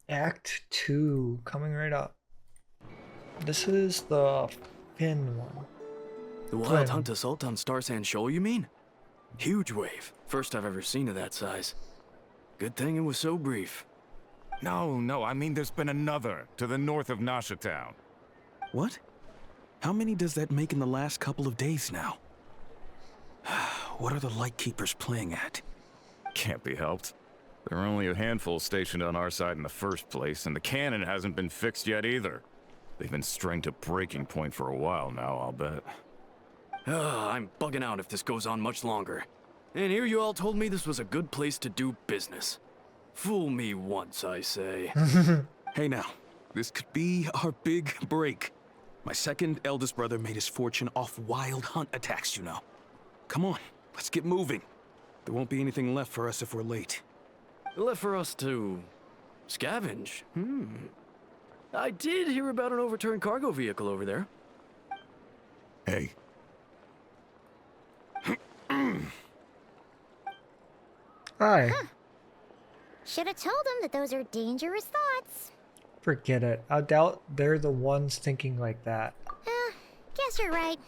Act 2 coming right up. This is the Finn one. The Wild Hunt assault on Star Sand Shoal, you mean? Huge wave. First I've ever seen of that size. Good thing it was so brief. No, I mean there's been another to the north of Nasha Town. What? How many does that make in the last couple of days now? What are the Lightkeepers playing at? Can't be helped. There are only a handful stationed on our side in the first place, and the cannon hasn't been fixed yet either. They've been strained to breaking point for a while now, I'll bet. I'm bugging out if this goes on much longer. And here you all told me this was a good place to do business. Fool me once, I say. Hey now, this could be our big break. My second eldest brother made his fortune off wild hunt attacks, you know. Come on, let's get moving. There won't be anything left for us if we're late. Left for us to scavenge. I did hear about an overturned cargo vehicle over there. Hey. Hi. Should have told him that those are dangerous thoughts. Forget it. I doubt they're the ones thinking like that. Guess you're right.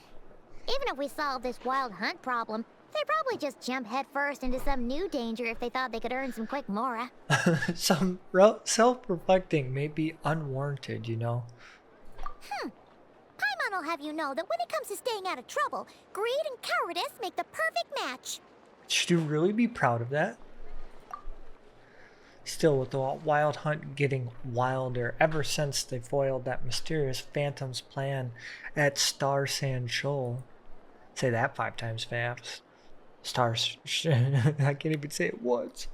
Even if we solve this wild hunt problem, they'd probably just jump headfirst into some new danger if they thought they could earn some quick mora. Some self-reflecting may be unwarranted, you know. Paimon will have you know that when it comes to staying out of trouble, greed and cowardice make the perfect match. Should you really be proud of that? Still, with the wild hunt getting wilder ever since they foiled that mysterious Phantom's plan at Star Sand Shoal. Say that 5 times fast. I can't even say it once.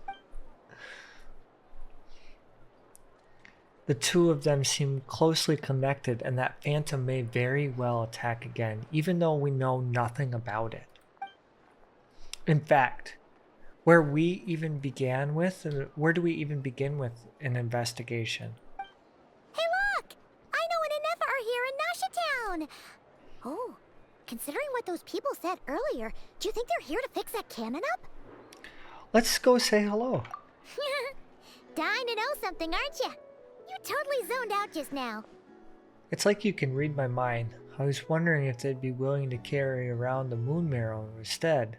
The two of them seem closely connected, and that Phantom may very well attack again, even though we know nothing about it. In fact, where do we even begin with an investigation? Hey look! I know an Inefa are here in Nasha Town! Oh, considering what those people said earlier, do you think they're here to fix that cannon up? Let's go say hello. Dying to know something, aren't you? You totally zoned out just now. It's like you can read my mind. I was wondering if they'd be willing to carry around the moon marrow instead.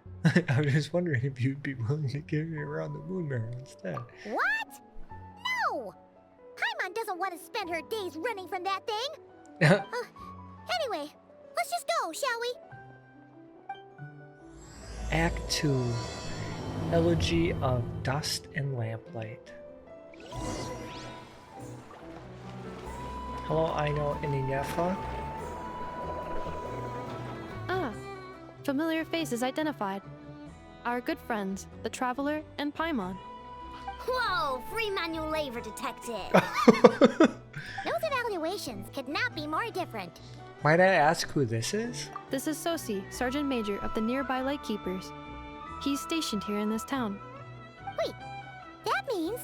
I was just wondering if you'd be willing to carry around the moon marrow instead. What? No! Paimon doesn't want to spend her days running from that thing. Anyway, let's just go, shall we? Act 2. Elegy of Dust and Lamplight. Hello, Aino and Inefa. Familiar faces identified. Our good friends, the Traveler and Paimon. Whoa, free manual labor detected. Those evaluations could not be more different. Might I ask who this is? This is Sosi, Sergeant Major of the nearby Lightkeepers. He's stationed here in this town. Wait, that means...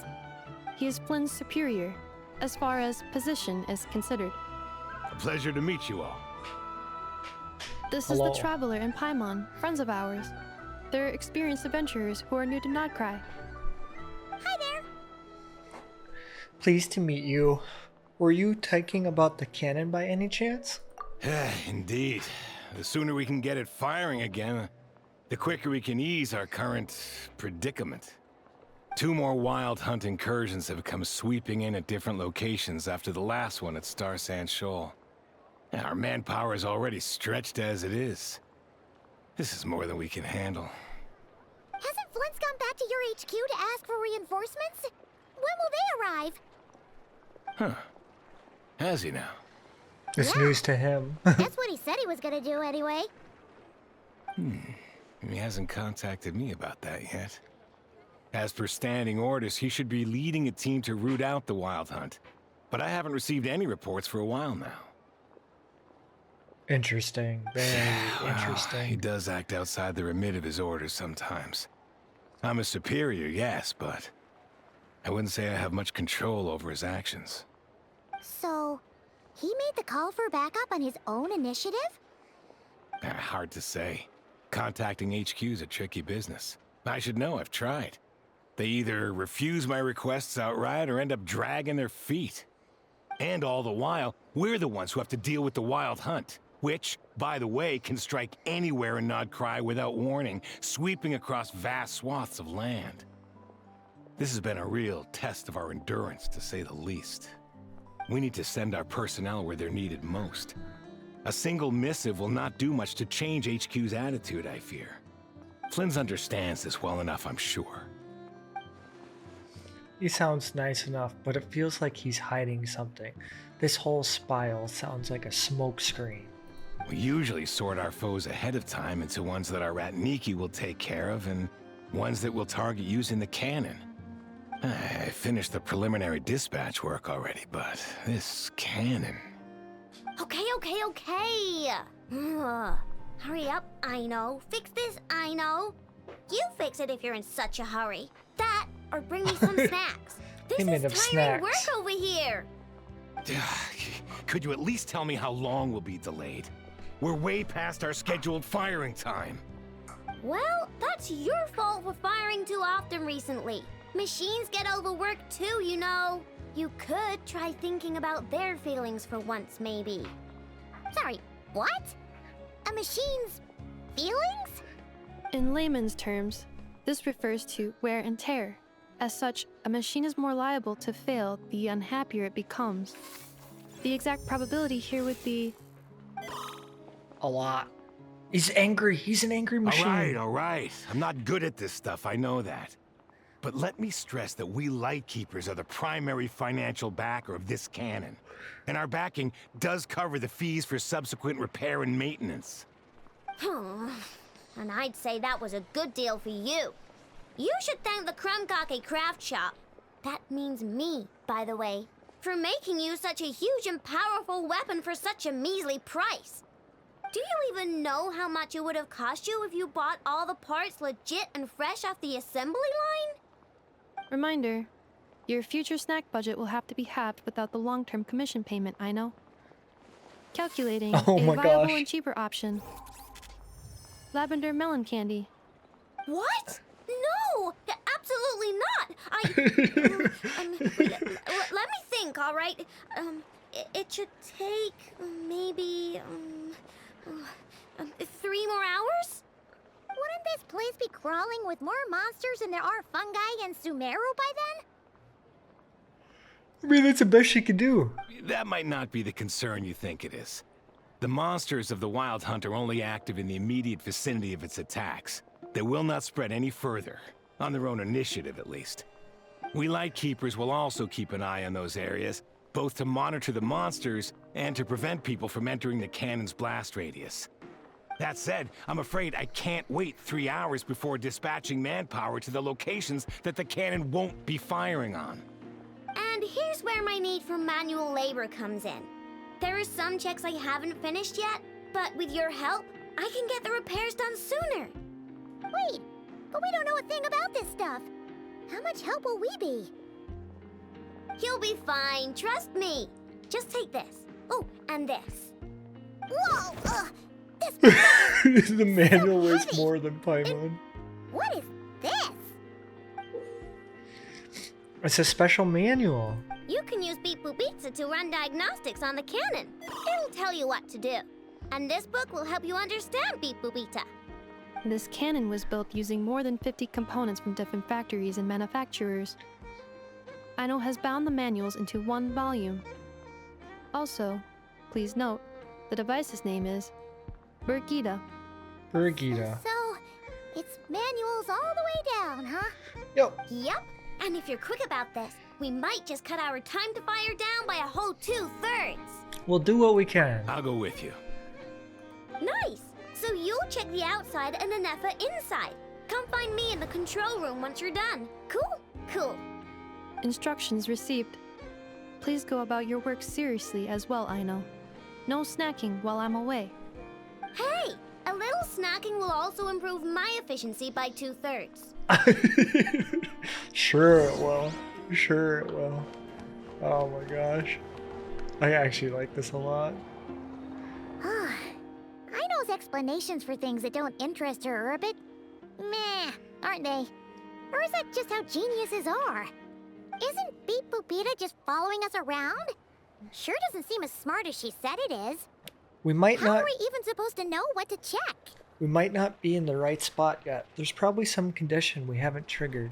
He is Flynn's superior, as far as position is considered. A pleasure to meet you all. This Hello. is the Traveler and Paimon, friends of ours. They're experienced adventurers who are new to nod-krai. Hi there. Pleased to meet you. Were you talking about the cannon by any chance? Indeed. The sooner we can get it firing again, the quicker we can ease our current predicament. 2 more wild hunt incursions have come sweeping in at different locations after the last one at Star Sand Shoal. Our manpower is already stretched as it is. This is more than we can handle. Hasn't Flint's gone back to your HQ to ask for reinforcements? When will they arrive? Huh. Has he now? It's news to him. That's what he said he was gonna do anyway. He hasn't contacted me about that yet. As per standing orders, he should be leading a team to root out the wild hunt. But I haven't received any reports for a while now. Interesting. Very He interesting. does act outside the remit of his orders sometimes. I'm a superior, yes, but I wouldn't say I have much control over his actions. So, he made the call for backup on his own initiative? Hard to say. Contacting HQ is a tricky business. I should know, I've tried. They either refuse my requests outright or end up dragging their feet. And all the while, we're the ones who have to deal with the Wild Hunt, which, by the way, can strike anywhere in nod-krai without warning, sweeping across vast swaths of land. This has been a real test of our endurance, to say the least. We need to send our personnel where they're needed most. A single missive will not do much to change HQ's attitude, I fear. Flynn's understands this well enough, I'm sure. He sounds nice enough, but it feels like he's hiding something. This whole spiral sounds like a smokescreen. We usually sort our foes ahead of time into ones that our Ratniki will take care of and ones that we'll target using the cannon. I finished the preliminary dispatch work already, but this cannon... Okay. Hurry up, I know. Fix this, I know. You fix it if you're in such a hurry. That, or bring me some snacks. He made This up is tiring snacks. work over here. Could you at least tell me how long we'll be delayed? We're way past our scheduled firing time. Well, that's your fault for firing too often recently. Machines get overworked too, you know. You could try thinking about their feelings for once, maybe. Sorry, what? A machine's feelings? In layman's terms, this refers to wear and tear. As such, a machine is more liable to fail the unhappier it becomes. The exact probability here would be... A lot. He's angry. He's an angry machine. All right. I'm not good at this stuff, I know that. But let me stress that we Lightkeepers are the primary financial backer of this cannon. And our backing does cover the fees for subsequent repair and maintenance. And I'd say that was a good deal for you. You should thank the Krumkake craft shop. That means me, by the way, for making you such a huge and powerful weapon for such a measly price. Do you even know how much it would have cost you if you bought all the parts legit and fresh off the assembly line? Reminder, your future snack budget will have to be halved without the long-term commission payment, I know. Calculating Oh a my viable gosh. and cheaper option. Lavender melon candy. What? No, absolutely not. Let me think, all right? It should take maybe 3 more hours? Wouldn't this place be crawling with more monsters than there are fungi and Sumeru by then? I mean, that's the best she could do. That might not be the concern you think it is. The monsters of the Wild Hunt are only active in the immediate vicinity of its attacks. They will not spread any further, on their own initiative at least. We Lightkeepers will also keep an eye on those areas, both to monitor the monsters and to prevent people from entering the cannon's blast radius. That said, I'm afraid I can't wait 3 hours before dispatching manpower to the locations that the cannon won't be firing on. And here's where my need for manual labor comes in. There are some checks I haven't finished yet, but with your help, I can get the repairs done sooner. Wait, but we don't know a thing about this stuff. How much help will we be? You'll be fine, trust me. Just take this. Oh, and this. Whoa! The manual weighs heavy. more than Paimon. What is this? It's a special manual. You can use Beep Boop Pizza to run diagnostics on the cannon. It'll tell you what to do. And this book will help you understand Beep Boop Pizza. This cannon was built using more than 50 components from different factories and manufacturers. Aino has bound the manuals into one volume. Also, please note, the device's name is Birgitta. Birgitta. So, it's manuals all the way down, huh? Yo. Yep. And if you're quick about this, we might just cut our time to fire down by a whole 2/3. We'll do what we can. I'll go with you. Nice. So you'll check the outside and Anefa inside. Come find me in the control room once you're done. Cool? Cool. Instructions received. Please go about your work seriously as well, Aino. No snacking while I'm away. Hey, a little snacking will also improve my efficiency by 2/3. Sure it will. Sure it will. Oh my gosh. I actually like this a lot. Aino's explanations for things that don't interest her are a bit meh, aren't they? Or is that just how geniuses are? Isn't Beep Boopita just following us around? Sure doesn't seem as smart as she said it is. We might How not. are we even supposed to know what to check? We might not be in the right spot yet. There's probably some condition we haven't triggered.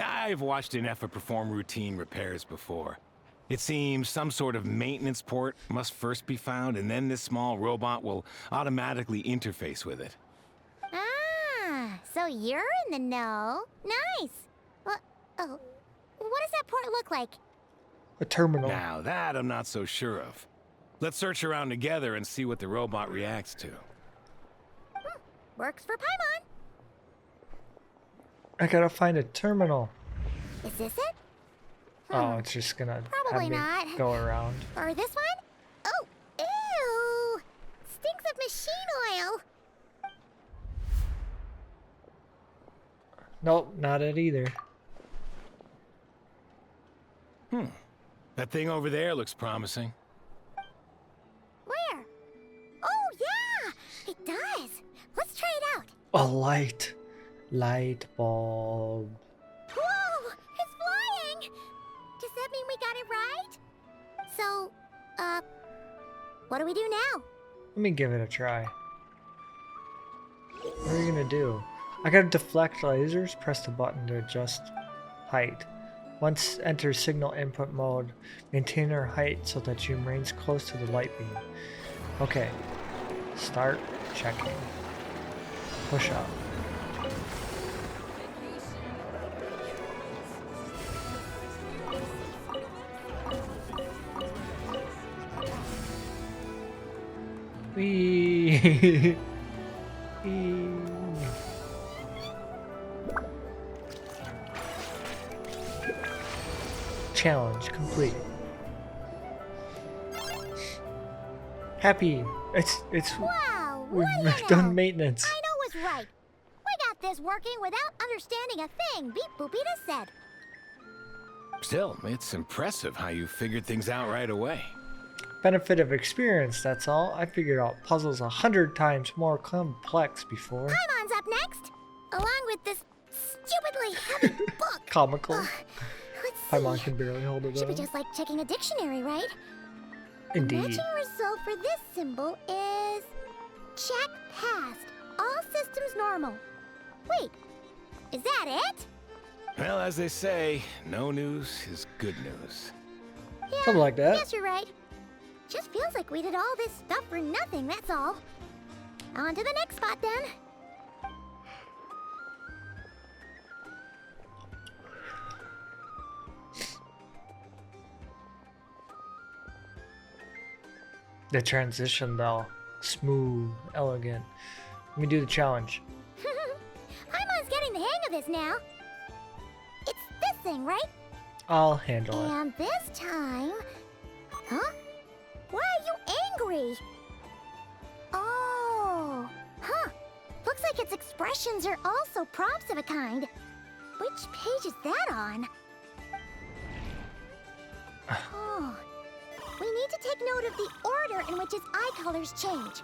I've watched an Effa perform routine repairs before. It seems some sort of maintenance port must first be found, and then this small robot will automatically interface with it. Ah, so you're in the know. Nice. Well, oh, what does that port look like? A terminal. Now that I'm not so sure of. Let's search around together and see what the robot reacts to. Works for Paimon. I gotta find a terminal. Is this it? Oh, it's just gonna Probably have me not. go around. Or this one? Oh, ew! Stinks of machine oil. Nope, not it either. That thing over there looks promising. Where? Oh, yeah! It does. Let's try it out. A light. Light bulb. Whoa! It's flying! Does that mean we got it right? So, what do we do now? Let me give it a try. What are you gonna do? I gotta deflect lasers, press the button to adjust height. Once enter signal input mode, maintain our height so that she remains close to the light beam. Okay. Start checking. Push up. Whee! Whee! Challenge complete. Happy. It's Wow, we've what do you done know? maintenance. I know was right. We got this working without understanding a thing Beep Boopita said. Still, it's impressive how you figured things out right away. Benefit of experience, that's all. I figured out puzzles 100 times more complex before. Paimon's up next, along with this stupidly heavy book. Comical. Let's see. Paimon can barely hold it Should be up. just like checking a dictionary, right? The Indeed. matching result for this symbol is check passed. All systems normal. Wait, is that it? Well, as they say, no news is good news. Yeah, Something like that. Guess you're right. Just feels like we did all this stuff for nothing, that's all. On to the next spot then. The transition though. Smooth, elegant. Let me do the challenge. Paimon's getting the hang of this now. It's this thing, right? I'll handle it. And this time... Huh? Why are you angry? Oh... Huh. Looks like its expressions are also prompts of a kind. Which page is that on? Oh... We need to take note of the order in which its eye colors change.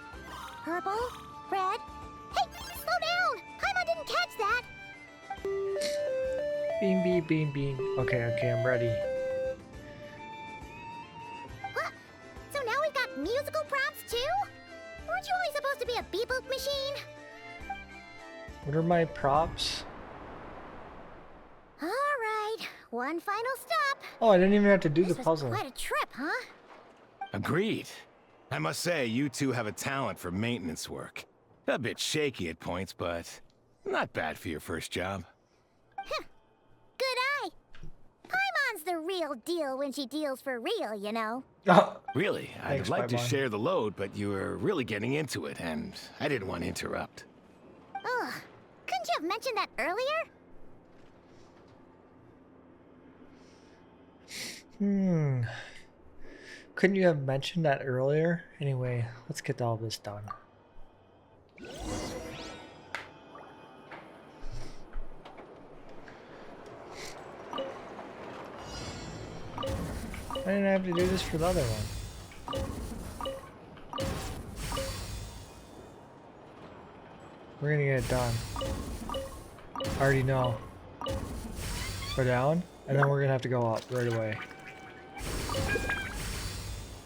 Purple, red... Hey! Slow down! Paimon didn't catch that! Beam, beam, beam, beam. Okay, I'm ready. What? So now we've got musical prompts too? Weren't you only supposed to be a beep-boop machine? What are my props? Alright, one final stop. Oh, I didn't even have to do This the was puzzle. quite a trip, huh? Agreed. I must say, you two have a talent for maintenance work. A bit shaky at points, but not bad for your first job. Good eye. Paimon's the real deal when she deals for real, you know. Oh, Really, Thanks, I'd like to Paimon. share the load, but you were really getting into it, and I didn't want to interrupt. Ugh. Couldn't you have mentioned that earlier? Couldn't you have mentioned that earlier? Anyway, let's get all this done. I didn't have to do this for the other one. We're gonna get it done. I already know. Go down, and then we're gonna have to go up right away.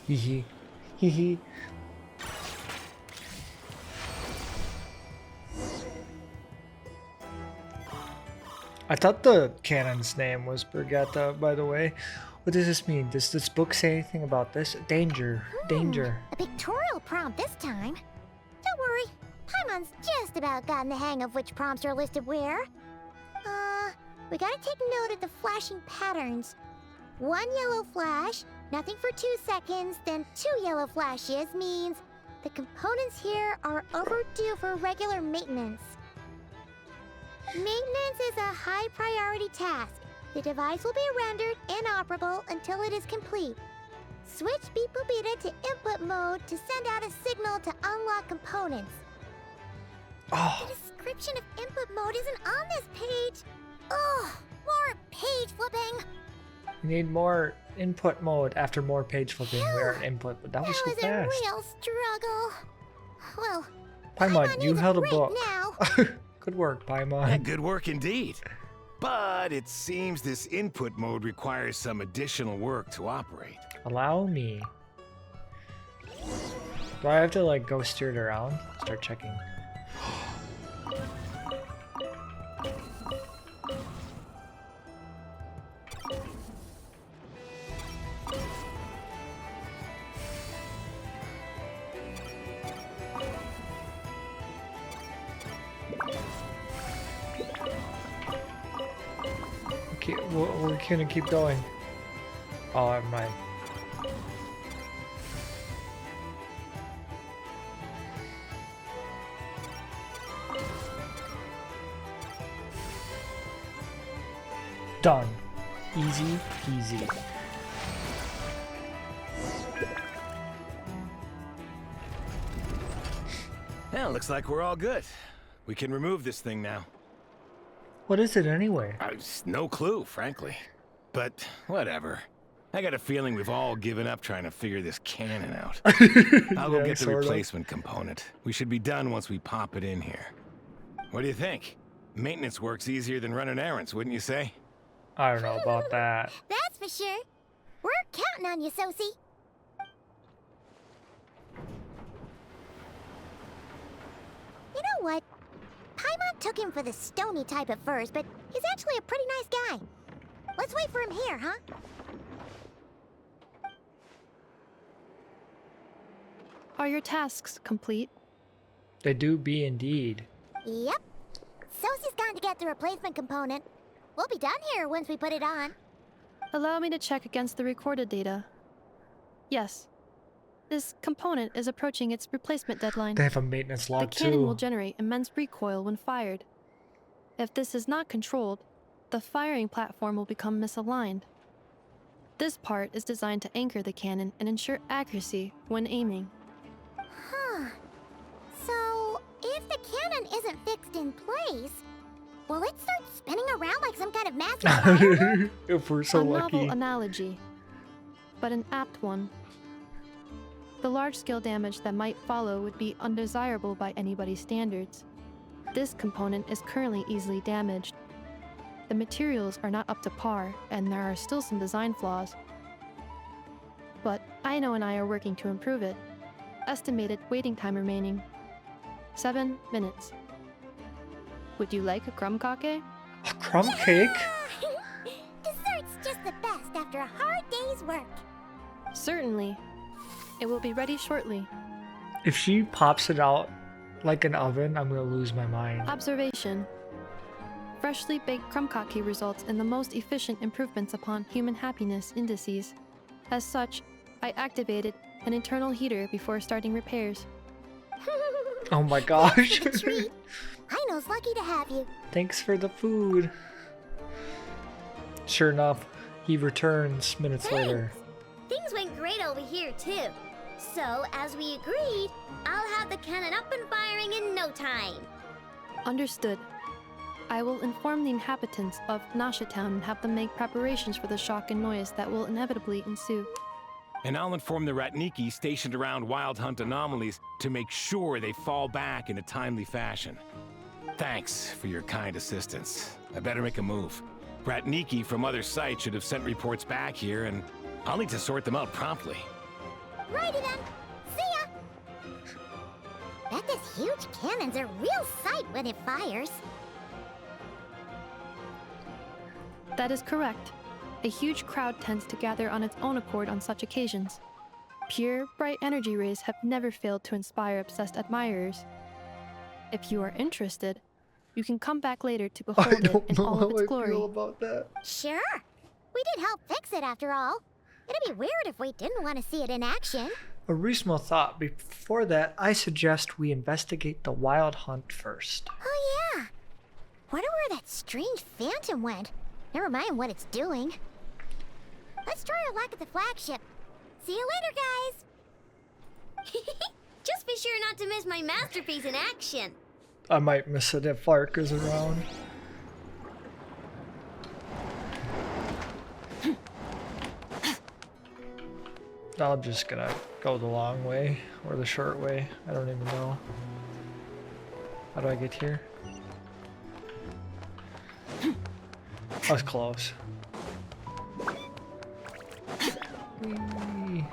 Hee hee. Hee hee. I thought the cannon's name was Brigitta, by the way. What does this mean? Does this book say anything about this? Danger. Danger. A pictorial prompt this time. Don't worry, Paimon's just about gotten the hang of which prompts are listed where. We gotta take note of the flashing patterns. 1 yellow flash, nothing for 2 seconds, then 2 yellow flashes means the components here are overdue for regular maintenance. Maintenance is a high priority task. The device will be rendered inoperable until it is complete. Switch Beep Boopita to input mode to send out a signal to unlock components. Oh, The description of input mode isn't on this page. Ugh, more page flipping. we need more input mode after more page flipping. We are at input, but that was so That was fast. a real struggle. Well, Paimon, you needs held a break book. now. Good work, Yeah, Paimon. good work indeed. But it seems this input mode requires some additional work to operate. Allow me. Do I have to like go steer it around? Start checking. Okay, we're gonna keep going. Oh, never mind. Done. Easy peasy. Yeah, looks like we're all good. We can remove this thing now. What is it anyway? No clue, frankly. But whatever. I got a feeling we've all given up trying to figure this cannon out. I'll go Yeah, get the sort of. replacement component. We should be done once we pop it in here. What do you think? Maintenance work's easier than running errands, wouldn't you say? I don't know about that. That's for sure. We're counting on you, Sosie. You know what? Paimon took him for the stony type at first, but he's actually a pretty nice guy. Let's wait for him here, huh? Are your tasks complete? They do be indeed. Yep. Sosie's gone to get the replacement component. We'll be done here once we put it on. Allow me to check against the recorded data. Yes. This component is approaching its replacement deadline. They have a maintenance The log cannon will too. generate immense recoil when fired. If this is not controlled, the firing platform will become misaligned. This part is designed to anchor the cannon and ensure accuracy when aiming. Huh. So, if the cannon isn't fixed in place, will it start spinning around like some kind of magic firework? If we're so A lucky. novel analogy, but an apt one. The large-scale damage that might follow would be undesirable by anybody's standards. This component is currently easily damaged. The materials are not up to par, and there are still some design flaws. But Aino and I are working to improve it. Estimated waiting time remaining: 7 minutes. Would you like a crumb kake? A crumb cake? Dessert's just the best after a hard day's work. Certainly. It will be ready shortly. If she pops it out like an oven, I'm gonna lose my mind. Observation. Freshly baked crumb kake results in the most efficient improvements upon human happiness indices. As such, I activated an internal heater before starting repairs. Oh my gosh. That's a treat. Aino's lucky to have you. Thanks for the food. Sure enough, he returns minutes later. Things went great over here, too. So, as we agreed, I'll have the cannon up and firing in no time. Understood. I will inform the inhabitants of Nasha Town and have them make preparations for the shock and noise that will inevitably ensue. and I'll inform the Ratniki stationed around Wild Hunt anomalies to make sure they fall back in a timely fashion. Thanks for your kind assistance. I better make a move. Ratniki from other sites should have sent reports back here, and I'll need to sort them out promptly. Righty then. See ya! Bet this huge cannon's a real sight when it fires. That is correct. A huge crowd tends to gather on its own accord on such occasions. Pure, bright energy rays have never failed to inspire obsessed admirers. If you are interested, you can come back later to behold I it don't in know all how of its I glory. feel about that. Sure. We did help fix it after all. It'd be weird if we didn't want to see it in action. A reasonable thought. Before that, I suggest we investigate the Wild Hunt first. Oh yeah. Wonder where that strange phantom went. Never mind what it's doing. Let's try our luck at the flagship. See you later, guys. Just be sure not to miss my masterpiece in action. I might miss it if Lark is around. I'm just gonna go the long way or the short way. I don't even know. How do I get here? I was close. Whee.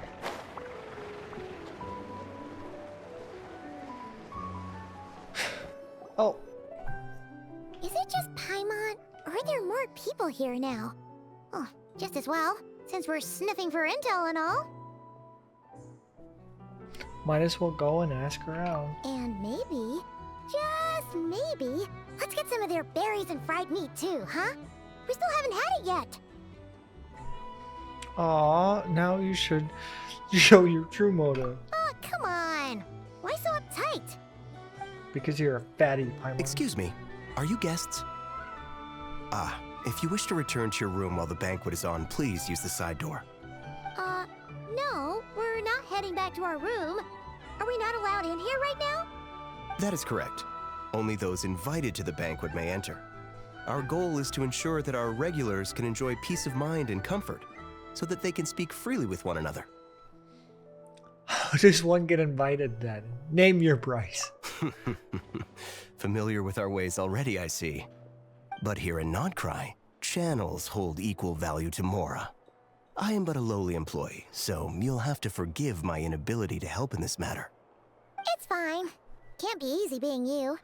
Oh, Is it just Paimon, or are there more people here now? Oh, just as well, since we're sniffing for intel and all. might as well go and ask around. And maybe, just maybe, let's get some of their berries and fried meat too, huh? We still haven't had it yet. Aw, now you should show your true motive. Oh, come on. Why so uptight? Because you're a fatty, Paimon. Excuse me, are you guests? Ah, if you wish to return to your room while the banquet is on, please use the side door. No, we're not heading back to our room. Are we not allowed in here right now? That is correct. Only those invited to the banquet may enter. Our goal is to ensure that our regulars can enjoy peace of mind and comfort, so that they can speak freely with one another. How does one get invited then? Name your price. Familiar with our ways already, I see. But here in nod-krai, channels hold equal value to Mora. I am but a lowly employee, so you'll have to forgive my inability to help in this matter. It's fine. Can't be easy being you.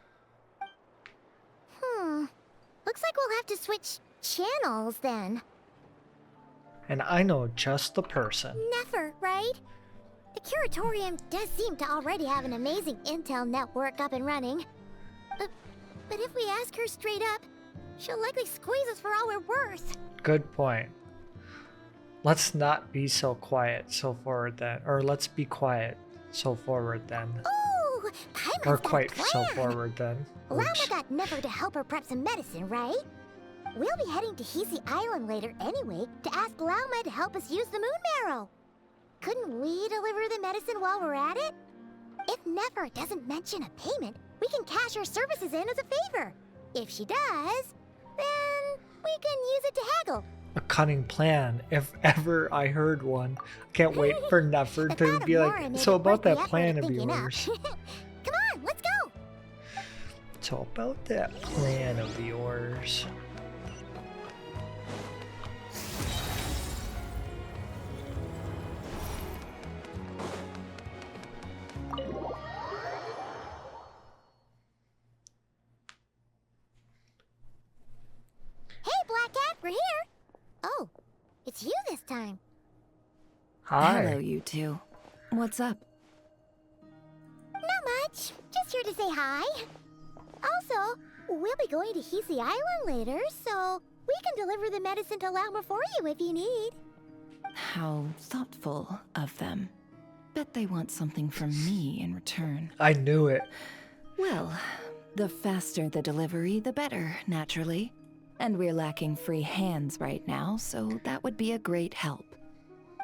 Looks like we'll have to switch channels then. And I know just the person. Never, right? The Curatorium does seem to already have an amazing intel network up and running. But if we ask her straight up, she'll likely squeeze us for all we're worth. Good point. Let's not be so quiet so forward then. Or let's be quiet so forward then. Ooh, Paimon's Or got a quite so plan. forward then. Lama Oops. got Never to help her prep some medicine, right? We'll be heading to Hisi Island later anyway to ask Lauma to help us use the moon marrow. Couldn't we deliver the medicine while we're at it? If Never doesn't mention a payment, we can cash her services in as a favor. If she does, then we can use it to haggle. A cunning plan, if ever I heard one. Can't wait for Nefer The to thought of be Mora like, made so it about worth the that effort plan of thinking up." yours. Come on, let's go. So about that plan of yours. Hey, Black Cat, we're here. Oh, it's you this time. Hi. Hello, you two. What's up? Not much. Just here to say hi. Also, we'll be going to Hisi Island later, so we can deliver the medicine to Lauma for you if you need. How thoughtful of them. Bet they want something from me in return. I knew it. Well, the faster the delivery, the better, naturally. And we're lacking free hands right now, so that would be a great help.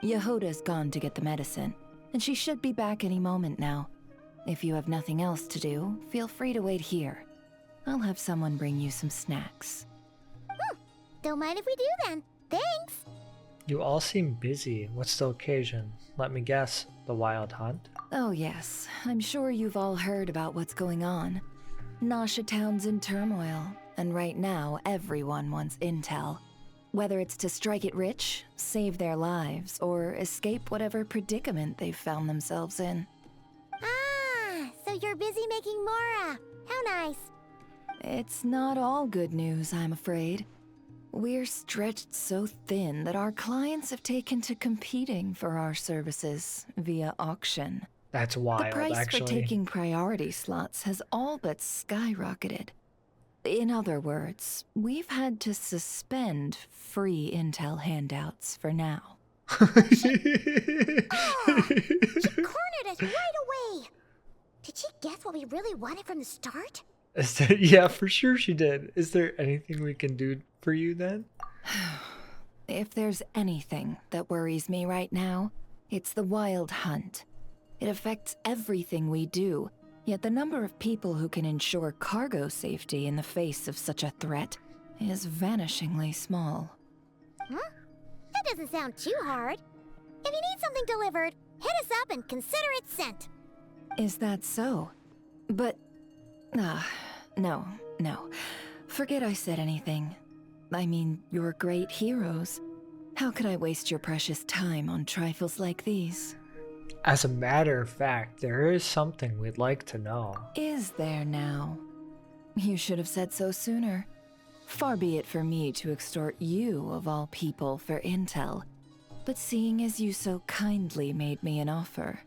Yehoda's gone to get the medicine, and she should be back any moment now. If you have nothing else to do, feel free to wait here. I'll have someone bring you some snacks. Don't mind if we do then. Thanks. You all seem busy. What's the occasion? Let me guess. The wild hunt? Oh yes, I'm sure you've all heard about what's going on. Nasha Town's in turmoil, and right now everyone wants intel. Whether it's to strike it rich, save their lives, or escape whatever predicament they've found themselves in. Ah, so you're busy making Mora. How nice. It's not all good news, I'm afraid. We're stretched so thin that our clients have taken to competing for our services via auction. That's wild, The price actually. for taking priority slots has all but skyrocketed. In other words, we've had to suspend free intel handouts for now. Oh, she cornered us right away. Did she guess what we really wanted from the start? Yeah, for sure she did. Is there anything we can do for you then? If there's anything that worries me right now, it's the wild hunt. It affects everything we do, yet the number of people who can ensure cargo safety in the face of such a threat is vanishingly small. Huh? That doesn't sound too hard. If you need something delivered, hit us up and consider it sent. Is that so? But... no. Forget I said anything. I mean, you're great heroes. How could I waste your precious time on trifles like these? As a matter of fact, there is something we'd like to know. Is there now? You should have said so sooner. Far be it for me to extort you, of all people, for intel. But seeing as you so kindly made me an offer,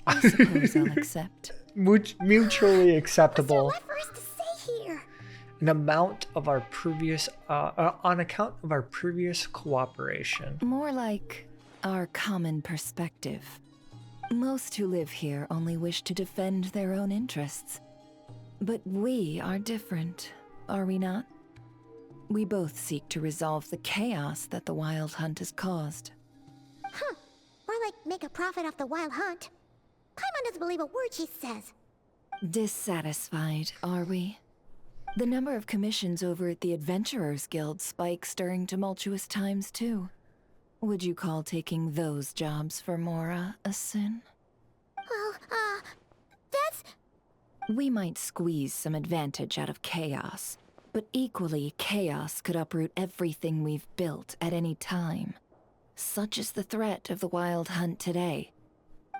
I suppose I'll accept. Mutually acceptable. What's there left for us to say here? An amount of our previous, on account of our previous cooperation. More like our common perspective. Most who live here only wish to defend their own interests. But we are different, are we not? We both seek to resolve the chaos that the wild hunt has caused. Huh. Or like make a profit off the wild hunt. Paimon doesn't believe a word she says. Dissatisfied, are we? The number of commissions over at the Adventurers Guild spikes during tumultuous times, too. Would you call taking those jobs for Mora a sin? Well, that's... We might squeeze some advantage out of chaos, but equally, chaos could uproot everything we've built at any time. Such is the threat of the wild hunt today.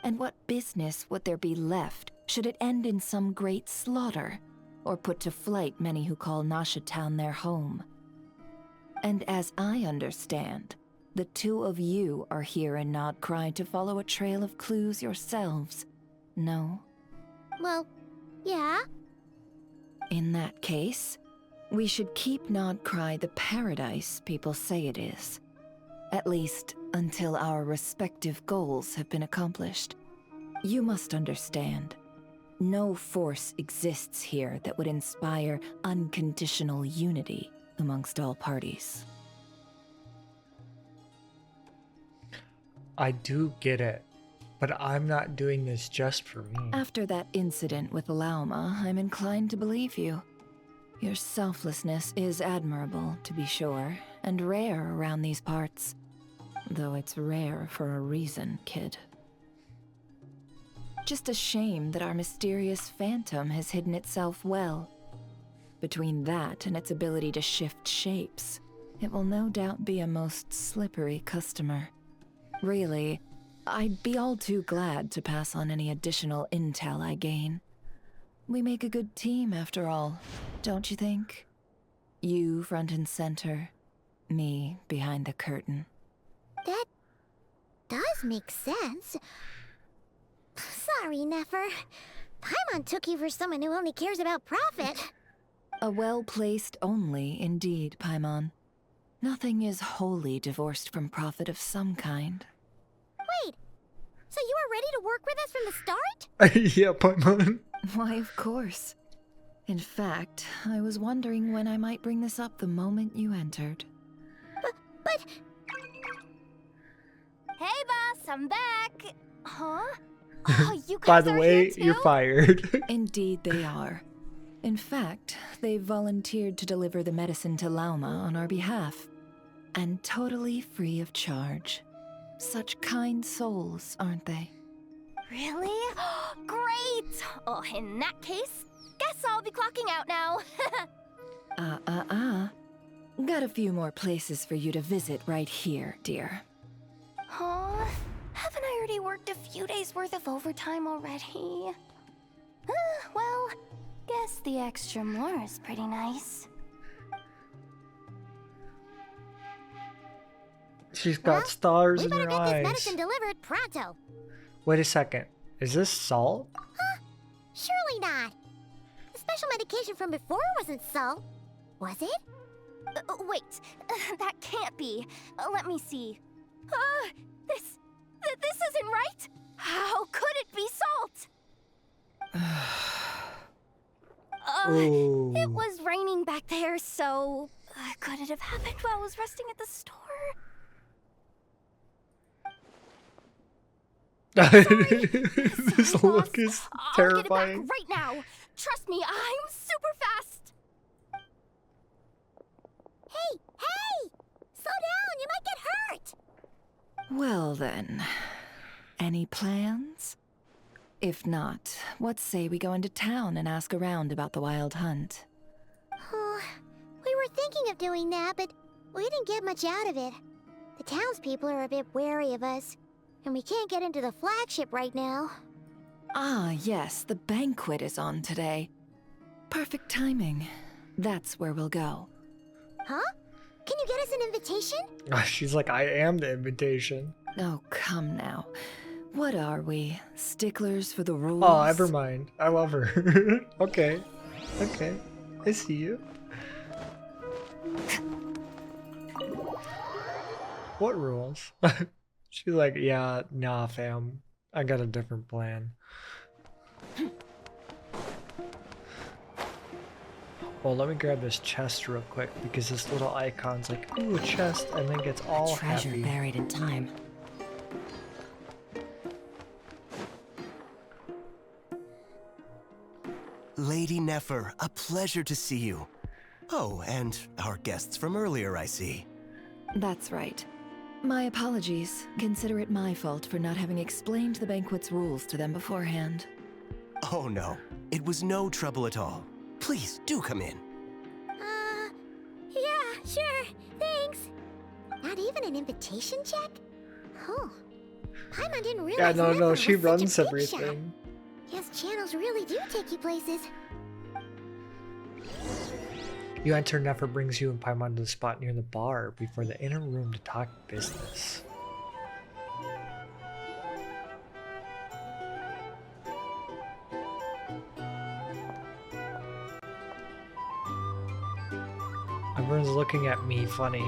And what business would there be left should it end in some great slaughter, or put to flight many who call Nasha Town their home? And as I understand, the two of you are here in nod-krai to follow a trail of clues yourselves, no? Well, yeah. In that case, we should keep nod-krai the paradise people say it is. At least, until our respective goals have been accomplished. You must understand, no force exists here that would inspire unconditional unity amongst all parties. I do get it, but I'm not doing this just for me. After that incident with Lauma, I'm inclined to believe you. Your selflessness is admirable, to be sure, and rare around these parts. Though it's rare for a reason, kid. Just a shame that our mysterious phantom has hidden itself well. Between that and its ability to shift shapes, it will no doubt be a most slippery customer. Really, I'd be all too glad to pass on any additional intel I gain. We make a good team, after all, don't you think? You front and center, me behind the curtain. That does make sense. Sorry, Nefer. Paimon took you for someone who only cares about profit. A well-placed only, indeed, Paimon. Nothing is wholly divorced from profit of some kind. Wait, so you were ready to work with us from the start? Yeah, Paimon. Why, of course. In fact, I was wondering when I might bring this up the moment you entered. But... Hey, boss, I'm back. Huh? Oh, you guys By the are way, here too? you're fired. Indeed they are. In fact, they've volunteered to deliver the medicine to Lauma on our behalf. And totally free of charge. Such kind souls, aren't they? Really? Great! Oh, in that case, guess I'll be clocking out now. Got a few more places for you to visit right here, dear. Aw, haven't I already worked a few days worth of overtime already? Well, guess the extra more is pretty nice. She's got stars We in better her get this eyes. medicine delivered pronto. Wait a second. Is this salt? Surely not. The special medication from before wasn't salt, was it? Wait, that can't be. Let me see. This isn't right. How could it be salt? Ooh. It was raining back there, so could it have happened while I was resting at the store? This look is I'll get it back terrifying. right now. Trust me, I'm super fast. Hey! Slow down, you might get hurt! Well then, any plans? If not, what say we go into town and ask around about the wild hunt? Oh, we were thinking of doing that, but we didn't get much out of it. The townspeople are a bit wary of us, and we can't get into the flagship right now. Ah, yes, the banquet is on today. Perfect timing. That's where we'll go. Huh? Can you get us an invitation? She's like, I am the invitation. Oh, come now. What are we? Sticklers for the rules? Oh, never mind. I love her. Okay. I see you. What rules? She's like, yeah, nah, fam. I got a different plan. Well, let me grab this chest real quick because this little icon's like, ooh, a chest, and then gets all Treasure happy. buried in time. Lady Nefer, a pleasure to see you. Oh, and our guests from earlier, I see. That's right. My apologies. Consider it my fault for not having explained the banquet's rules to them beforehand. Oh no, it was no trouble at all. Please, do come in. Yeah, sure, thanks. Not even an invitation check? Oh, Paimon didn't realize Yeah, no, Nefer she was such a runs big everything. shot. Yes, channels really do take you places. You enter, Nefer brings you and Paimon to the spot near the bar before the inner room to talk business. Everyone's looking at me funny.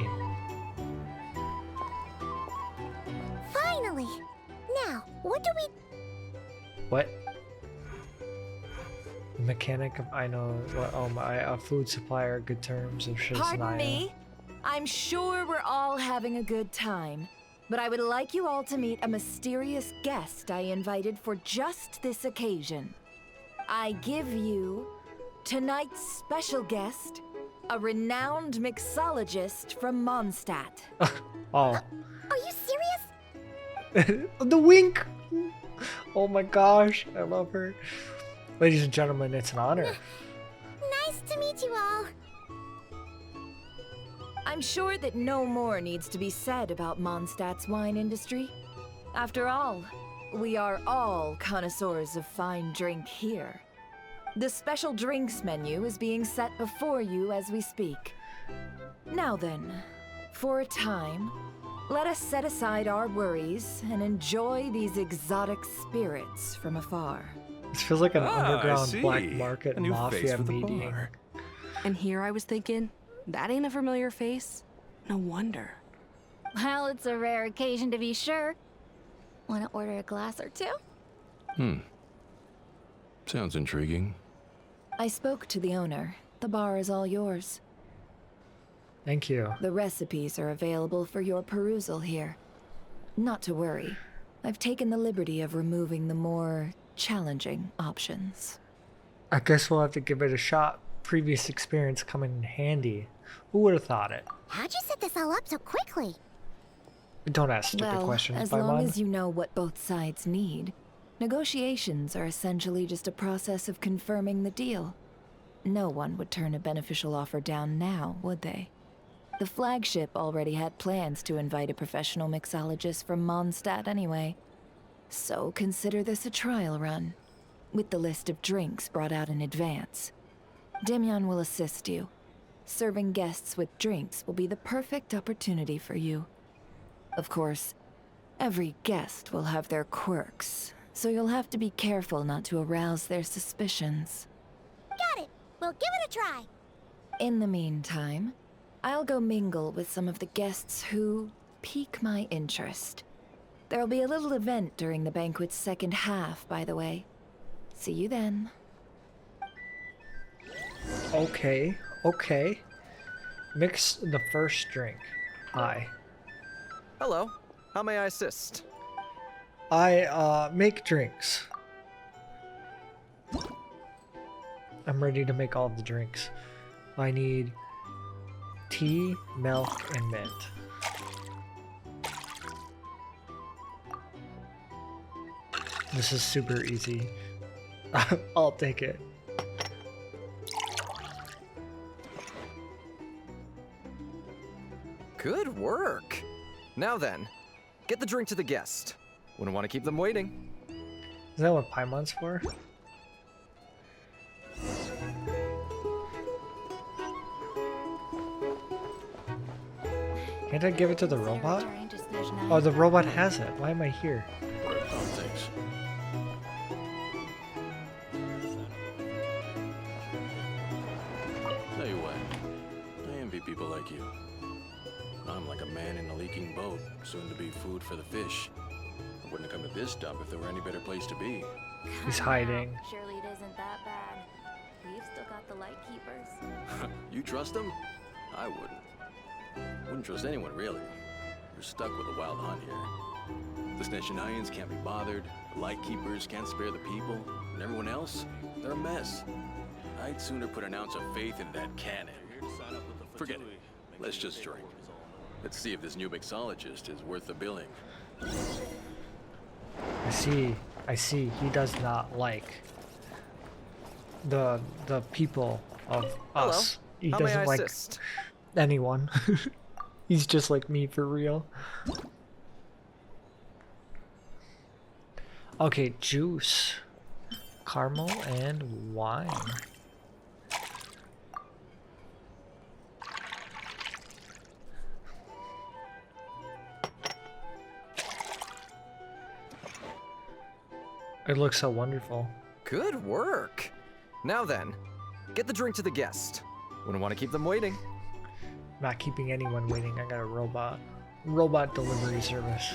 Finally! Now, what do we... What? Mechanic of, I know, what, a food supplier, good terms of Pardon Shiznaya. me? I'm sure we're all having a good time, but I would like you all to meet a mysterious guest I invited for just this occasion. I give you tonight's special guest, a renowned mixologist from Mondstadt. Oh. Are you serious? The wink! Oh my gosh, I love her. Ladies and gentlemen, it's an honor. Nice to meet you all. I'm sure that no more needs to be said about Mondstadt's wine industry. After all, we are all connoisseurs of fine drink here. The special drinks menu is being set before you as we speak. Now then, for a time, let us set aside our worries and enjoy these exotic spirits from afar. This feels like an I underground see. black market A new face mafia for the meeting. bar. And here I was thinking, that ain't a familiar face. No wonder. Well, it's a rare occasion to be sure. Want to order a glass or two? Sounds intriguing. I spoke to the owner. The bar is all yours. Thank you. The recipes are available for your perusal here. Not to worry. I've taken the liberty of removing the more challenging options. I guess we'll have to give it a shot. Previous experience coming in handy. Who would have thought it? How'd you set this all up so quickly? Don't ask stupid Well, questions, as long Paimon. as you know what both sides need, negotiations are essentially just a process of confirming the deal. No one would turn a beneficial offer down now, would they? The flagship already had plans to invite a professional mixologist from Mondstadt anyway. So consider this a trial run, with the list of drinks brought out in advance. Demyon will assist you. Serving guests with drinks will be the perfect opportunity for you. Of course, every guest will have their quirks, so you'll have to be careful not to arouse their suspicions. Got it. We'll give it a try. In the meantime, I'll go mingle with some of the guests who pique my interest. There'll be a little event during the banquet's second half, by the way. See you then. Okay, okay. Mix the first drink. Hi. Hello. How may I assist? I make drinks. I'm ready to make all of the drinks. I need tea, milk, and mint. This is super easy. I'll take it. Good work. Now then, get the drink to the guest. Wouldn't want to keep them waiting. Is that what Paimon's for? Can't I give it to the robot? Oh, the robot has it. Why am I here? Tell you what, I envy people like you. I'm like a man in a leaking boat, soon to be food for the fish. I wouldn't have come to this dump if there were any better place to be. He's hiding. Surely it isn't that bad. We've still got the light keepers. You trust them? I wouldn't. Wouldn't trust anyone, really. You're stuck with a wild hunt here. The Sneshanians can't be bothered, the Lightkeepers can't spare the people, and everyone else, they're a mess. I'd sooner put an ounce of faith in that cannon. Forget it. Let's just drink. Let's see if this new mixologist is worth the billing. I see. He does not like the people of us. He How may doesn't I like assist? anyone. He's just like me for real. Okay, juice, caramel, and wine. It looks so wonderful. Good work. Now then, get the drink to the guest. Wouldn't want to keep them waiting. Not keeping anyone waiting. I got a robot delivery service.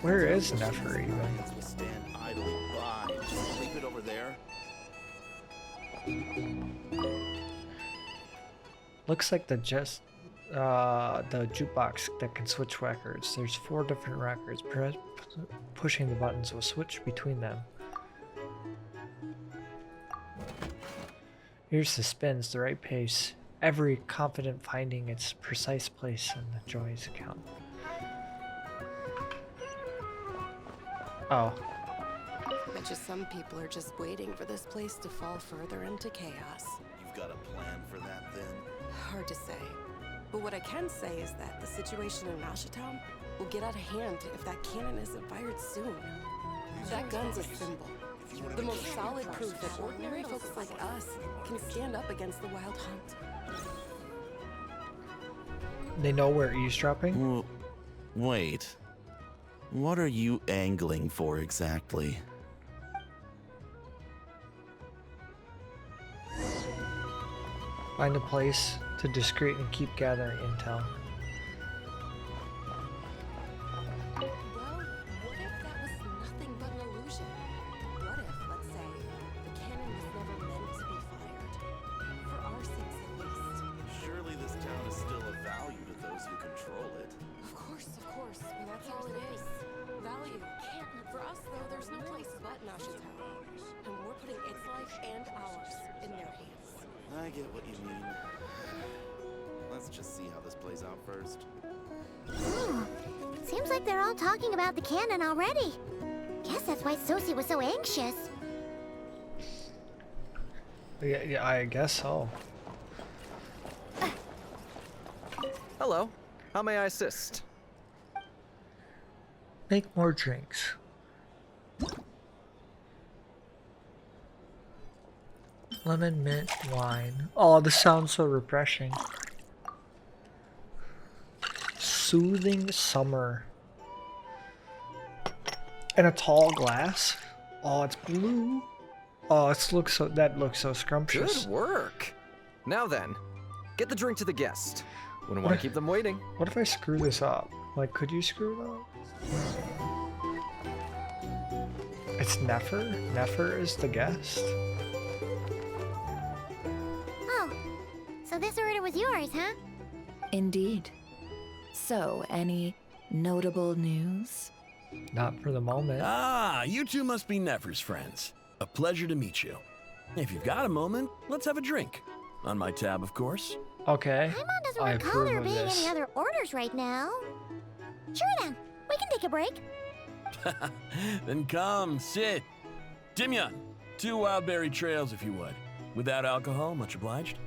Where is Nefer even? Stand idly by. Just leave it over there. Looks like the jukebox that can switch records. There's 4 different records. Pushing the buttons will switch between them. Here's the spins, the right pace. Every confident finding its precise place in the Joy's account. Oh. Bet you some people are just waiting for this place to fall further into chaos. You've got a plan for that, then? Hard to say. But what I can say is that the situation in Ashitown will get out of hand if that cannon isn't fired soon. That gun's a symbol. The most solid proof that ordinary folks like us can stand up against the Wild Hunt. They know we're eavesdropping? Wait. What are you angling for exactly? Find a place to discreetly keep gathering intel. Well, what if that was nothing but an illusion? What if, let's say, the cannon was never meant to be fired? For our sakes at least. Surely this town is still of value to those who control it. Of course, and that's all it is. Value. For us, though, there's no place but Ashitown. And we're and ours in their hands. I get what you mean. Let's just see how this plays out first. Ooh, seems like they're all talking about the cannon already. Guess that's why Sosie was so anxious. Yeah, I guess so. Hello. How may I assist? Make more drinks. Lemon mint wine. Oh, this sounds so refreshing. Soothing summer. And a tall glass. Oh, it's blue. Oh, that looks so scrumptious. Good work. Now then, get the drink to the guest. Wouldn't want to keep them waiting. What if I screw this up? Like, could you screw it up? It's Nefer? Nefer is the guest? Oh, so this order was yours, huh? Indeed. So, any notable news? Not for the moment. Ah, you two must be Nefer's friends. A pleasure to meet you. If you've got a moment, let's have a drink. On my tab, of course. Okay. Paimon doesn't I recall approve there of being this. any other orders right now. Sure then, we can take a break. Then come, sit. Timyon, 2 wild berry trails if you would. Without alcohol, much obliged.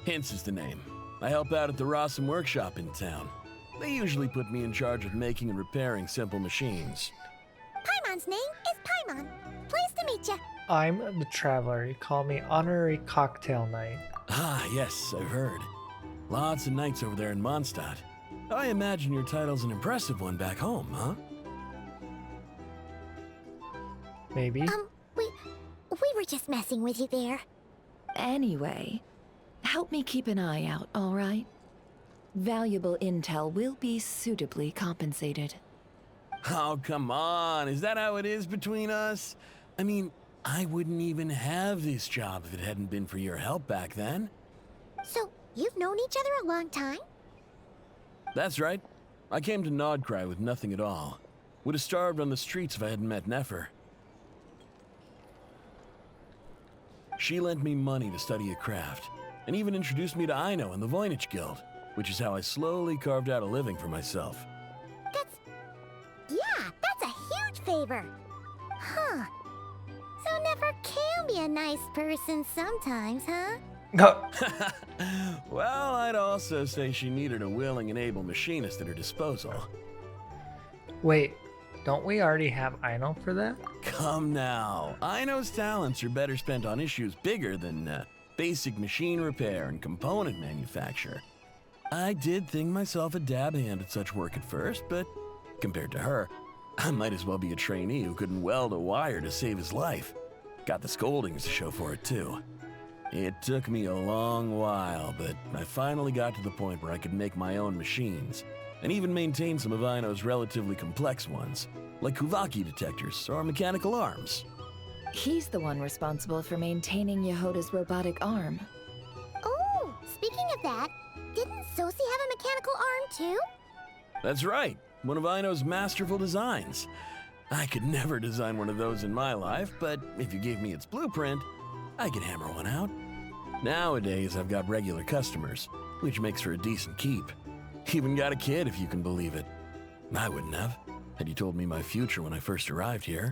Hints is the name. I help out at the Rossum workshop in town. They usually put me in charge of making and repairing simple machines. Paimon's name is Paimon. Pleased to meet you. I'm the traveler. You call me Honorary Cocktail Knight. Ah, yes, I've heard. Lots of nights over there in Mondstadt. I imagine your title's an impressive one back home, huh? Maybe. We were just messing with you there. Anyway, help me keep an eye out, all right? Valuable intel will be suitably compensated. Oh, come on. Is that how it is between us? I mean, I wouldn't even have this job if it hadn't been for your help back then. So, you've known each other a long time? That's right. I came to nod-krai with nothing at all. Would have starved on the streets if I hadn't met Nefer. She lent me money to study a craft, and even introduced me to Aino and the Voynich Guild, which is how I slowly carved out a living for myself. That's a huge favor. Huh. So Nefer can be a nice person sometimes, huh? Well, I'd also say she needed a willing and able machinist at her disposal. Wait, don't we already have Aino for that? Come now. Aino's talents are better spent on issues bigger than basic machine repair and component manufacture. I did think myself a dab hand at such work at first, but compared to her, I might as well be a trainee who couldn't weld a wire to save his life. Got the scoldings to show for it, too. It took me a long while, but I finally got to the point where I could make my own machines, and even maintain some of Aino's relatively complex ones, like Kuvaki detectors or mechanical arms. He's the one responsible for maintaining Yehoda's robotic arm. Oh, speaking of that, didn't Sosie have a mechanical arm too? That's right, one of Aino's masterful designs. I could never design one of those in my life, but if you gave me its blueprint, I could hammer one out. Nowadays, I've got regular customers, which makes for a decent keep. Even got a kid, if you can believe it. I wouldn't have, had you told me my future when I first arrived here.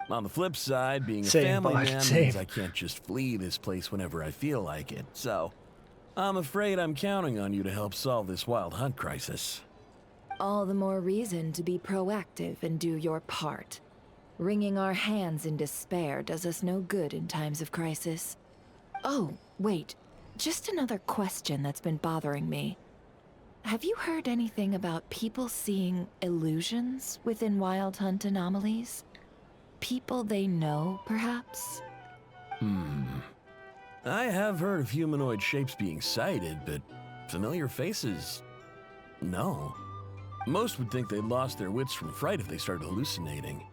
On the flip side, being a family man means I can't just flee this place whenever I feel like it, so I'm afraid I'm counting on you to help solve this wild hunt crisis. All the more reason to be proactive and do your part. Wringing our hands in despair does us no good in times of crisis. Oh, wait. Just another question that's been bothering me. Have you heard anything about people seeing illusions within Wild Hunt anomalies? People they know, perhaps? I have heard of humanoid shapes being sighted, but familiar faces? No. Most would think they'd lost their wits from fright if they started hallucinating.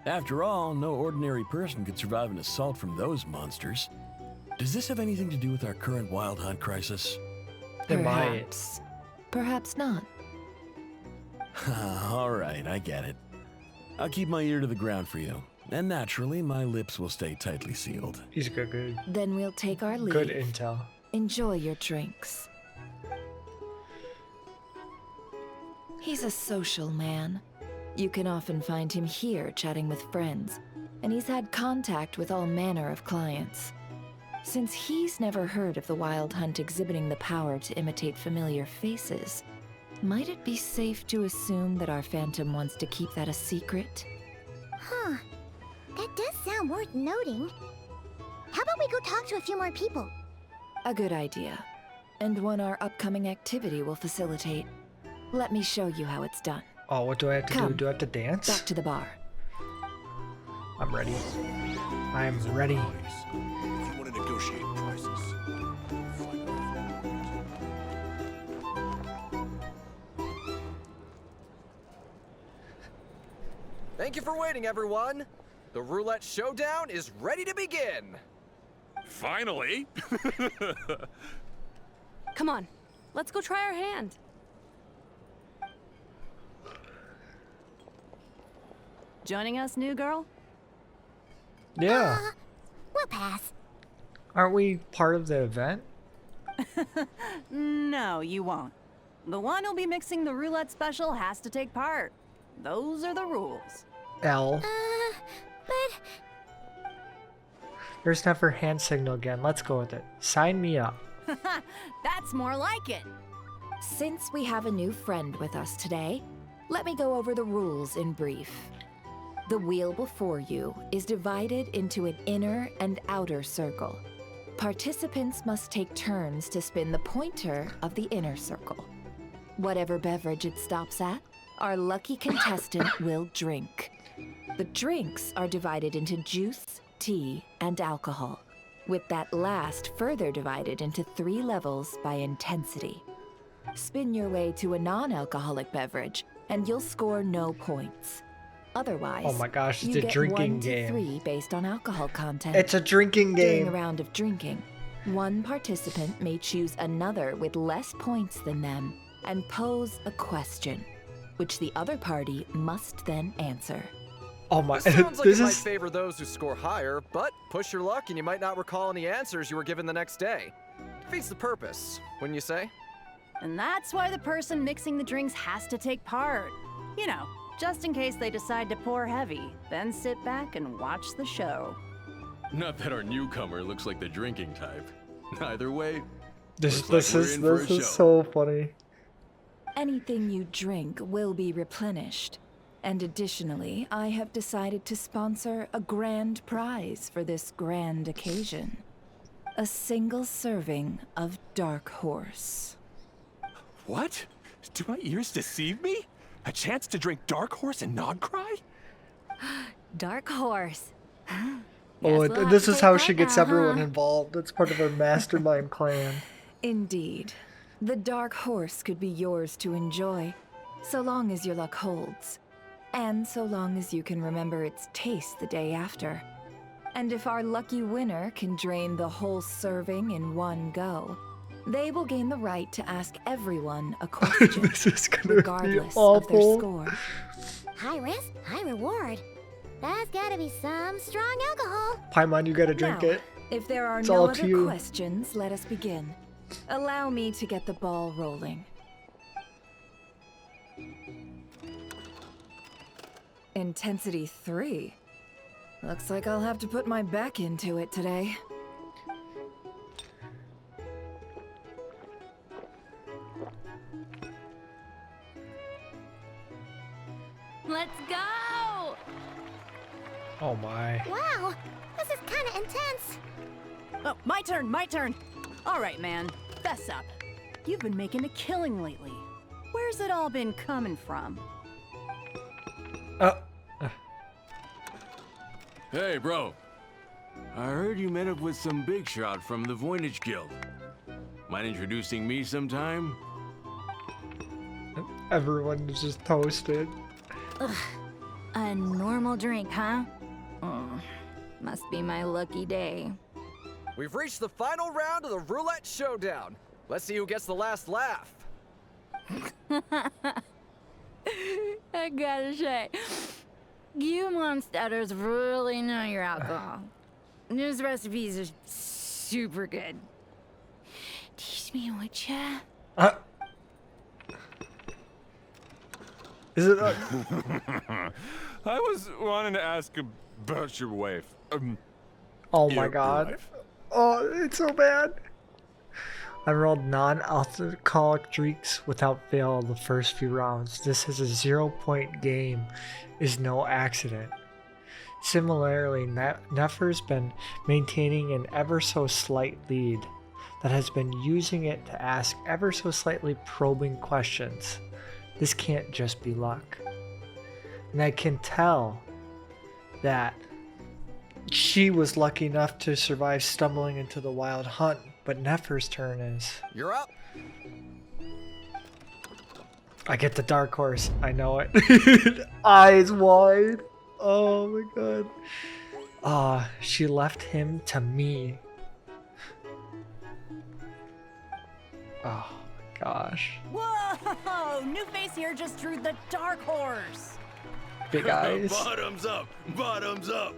After all, no ordinary person could survive an assault from those monsters. Does this have anything to do with our current Wild Hunt crisis? Perhaps. Perhaps not. All right, I get it. I'll keep my ear to the ground for you. And naturally, my lips will stay tightly sealed. He's good. Then we'll take our leave. Good intel. Enjoy your drinks. He's a social man. You can often find him here chatting with friends, and he's had contact with all manner of clients. Since he's never heard of the Wild Hunt exhibiting the power to imitate familiar faces, might it be safe to assume that our Phantom wants to keep that a secret? Huh. That does sound worth noting. How about we go talk to a few more people? A good idea. And one our upcoming activity will facilitate. Let me show you how it's done. Oh, what do I have to do? Do I have to dance? Back to the bar. I'm ready. I'm ready. If you want to negotiate prices. Thank you for waiting, everyone. The roulette showdown is ready to begin. Finally! Come on, let's go try our hand. Joining us, new girl? Yeah. We'll pass. Aren't we part of the event? No, you won't. The one who'll be mixing the roulette special has to take part. Those are the rules. L. But... Here's never hand signal again. Let's go with it. Sign me up. That's more like it. Since we have a new friend with us today, let me go over the rules in brief. The wheel before you is divided into an inner and outer circle. Participants must take turns to spin the pointer of the inner circle. Whatever beverage it stops at, our lucky contestant will drink. The drinks are divided into juice, tea, and alcohol, with that last further divided into 3 levels by intensity. Spin your way to a non-alcoholic beverage, and you'll score no points. Otherwise, oh my gosh, it's you a get drinking 1 to game. 3 based on alcohol content. It's a drinking game. During a round of drinking, one participant may choose another with less points than them and pose a question, which the other party must then answer. Oh my, This sounds like this it might is... favor those who score higher, but push your luck and you might not recall any answers you were given the next day. Defeats the purpose, wouldn't you say? And that's why the person mixing the drinks has to take part. You know, just in case they decide to pour heavy, then sit back and watch the show. Not that our newcomer looks like the drinking type. Either way, This looks like we're in for a is show. so funny. Anything you drink will be replenished. And additionally, I have decided to sponsor a grand prize for this grand occasion. A single serving of Dark Horse. What? Do my ears deceive me? A chance to drink Dark Horse and nod-krai? Dark Horse. Oh, this is how she gets everyone involved. It's part of her mastermind clan. Indeed. The Dark Horse could be yours to enjoy, so long as your luck holds. And so long as you can remember its taste the day after. And if our lucky winner can drain the whole serving in one go, they will gain the right to ask everyone a question, This is gonna be regardless of their awful. score. High risk, high reward. That's gotta be some strong alcohol. Paimon, you gotta drink Now, it. if there are It's no all other to you. questions, let us begin. Allow me to get the ball rolling. Intensity 3. Looks like I'll have to put my back into it today. Let's go! Oh my. Wow, this is kind of intense. Oh, my turn. All right, man, fess up. You've been making a killing lately. Where's it all been coming from? Hey, bro. I heard you met up with some big shot from the Voynich Guild. Mind introducing me sometime? Everyone is just toasted. Ugh. A normal drink, huh? Must be my lucky day. We've reached the final round of the roulette showdown. Let's see who gets the last laugh. I gotta say, You monsters really know your alcohol. Those recipes are super good. Teach me, would ya? Is it? I was wanting to ask about your wife. Oh my your god. wife. Oh, it's so bad. I rolled non-alcoholic drinks without fail the first few rounds. This is a 0-point game, is no accident. Similarly, Nefer's been maintaining an ever so slight lead that has been using it to ask ever so slightly probing questions. This can't just be luck. And I can tell that she was lucky enough to survive stumbling into the wild hunt, but Nefer's turn is... You're up. I get the dark horse. I know it. Eyes wide. Oh my god. She left him to me. Oh my gosh. Whoa! New face here just drew the dark horse. Big eyes. Bottoms up. Bottoms up.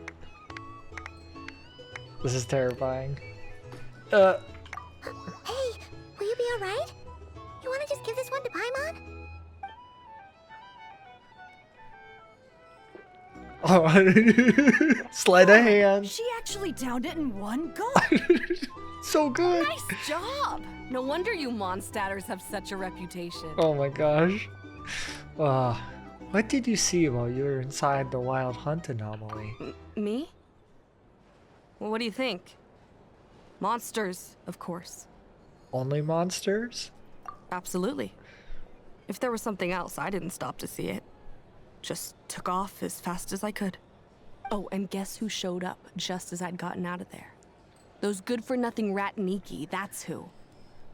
This is terrifying. Hey, will you be alright? You wanna just give this one to Paimon? Oh, sleight of hand. She actually downed it in one go. So good. Nice job! No wonder you Mondstadters have such a reputation. Oh my gosh. What did you see while you were inside the wild hunt anomaly? Me? Well, what do you think? Monsters, of course. Only monsters? Absolutely. If there was something else, I didn't stop to see it. Just took off as fast as I could. Oh, and guess who showed up just as I'd gotten out of there? Those good-for-nothing Ratniki, that's who.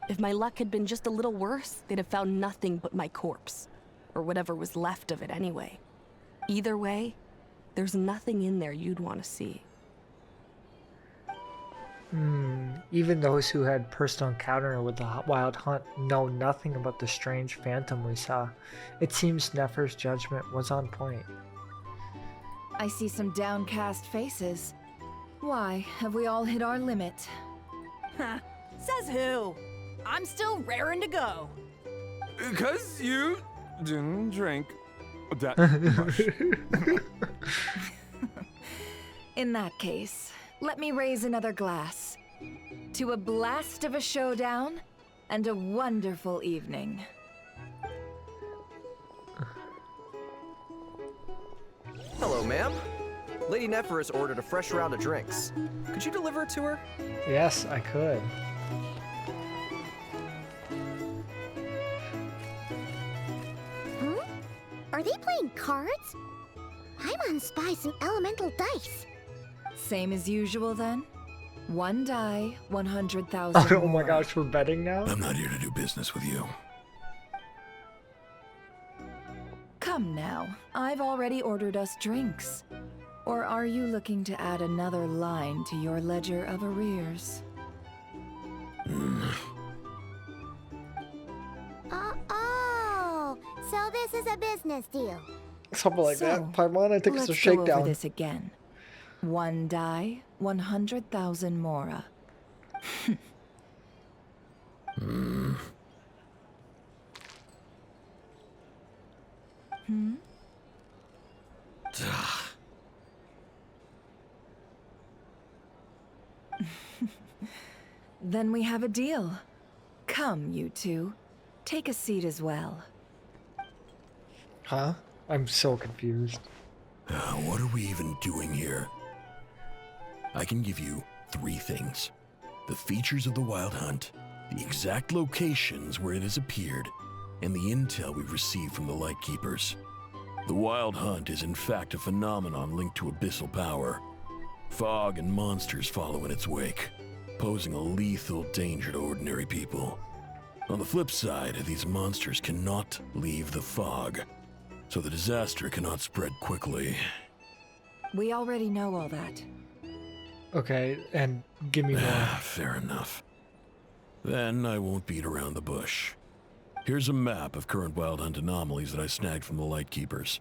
If my luck had been just a little worse, they'd have found nothing but my corpse. Or whatever was left of it anyway. Either way, there's nothing in there you'd want to see. Even those who had personal encounter with the wild hunt know nothing about the strange phantom we saw. It seems Nefer's judgment was on point. I see some downcast faces. Why, have we all hit our limit? Says who? I'm still raring to go. Because you didn't drink that much. In that case, let me raise another glass. To a blast of a showdown and a wonderful evening. Hello, ma'am. Lady Nefer has ordered a fresh round of drinks. Could you deliver it to her? Yes, I could. Are they playing cards? Paimon spies some elemental dice. Same as usual then? One die, 100,000 Oh my gosh, we're betting now? I'm not here to do business with you. Come now, I've already ordered us drinks. Or are you looking to add another line to your ledger of arrears? Oh, so this is a business deal. Something like that. Paimon, I think it's a Let's go over shakedown. this again. One die, 100,000 mora. Then we have a deal. Come, you two. Take a seat as well. Huh? I'm so confused. What are we even doing here? I can give you 3 things. The features of the Wild Hunt, the exact locations where it has appeared, and the intel we've received from the Lightkeepers. The Wild Hunt is in fact a phenomenon linked to abyssal power. Fog and monsters follow in its wake, posing a lethal danger to ordinary people. On the flip side, these monsters cannot leave the fog, so the disaster cannot spread quickly. We already know all that. Okay, and give me more. Fair enough. Then I won't beat around the bush. Here's a map of current Wild Hunt anomalies that I snagged from the Lightkeepers.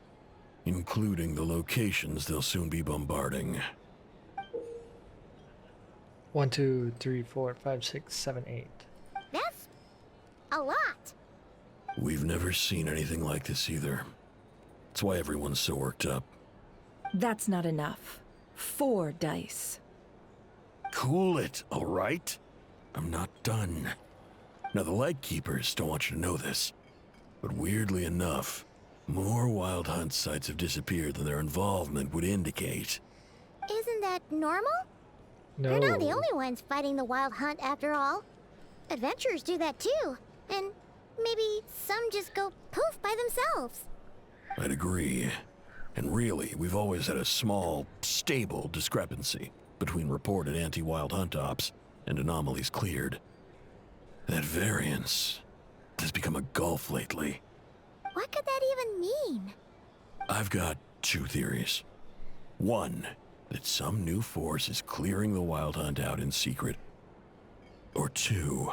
including the locations they'll soon be bombarding. 1, 2, 3, 4, 5, 6, 7, 8. That's a lot. We've never seen anything like this either. That's why everyone's so worked up. That's not enough. 4 dice. Cool it, all right? I'm not done. Now, the Lightkeepers don't want you to know this, but weirdly enough, more Wild Hunt sites have disappeared than their involvement would indicate. Isn't that normal? No. They're not the only ones fighting the Wild Hunt after all. Adventurers do that too. And maybe some just go poof by themselves. I'd agree. And really, we've always had a small, stable discrepancy between reported anti-Wild Hunt ops and anomalies cleared. That variance has become a gulf lately. What could that even mean? I've got 2 theories. One, that some new force is clearing the Wild Hunt out in secret. Or 2,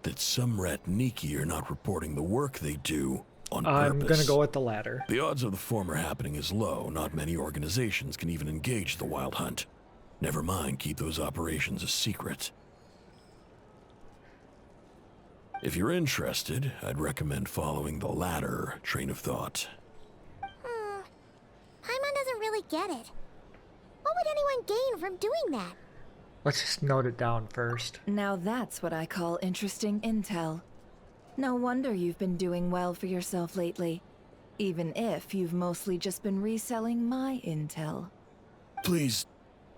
that some Ratniki are not reporting the work they do on purpose. I'm gonna go with the latter. The odds of the former happening is low. Not many organizations can even engage the Wild Hunt. Never mind keep those operations a secret. If you're interested, I'd recommend following the latter train of thought. Paimon doesn't really get it. What would anyone gain from doing that? Let's just note it down first. Now that's what I call interesting intel. No wonder you've been doing well for yourself lately. Even if you've mostly just been reselling my intel. Please,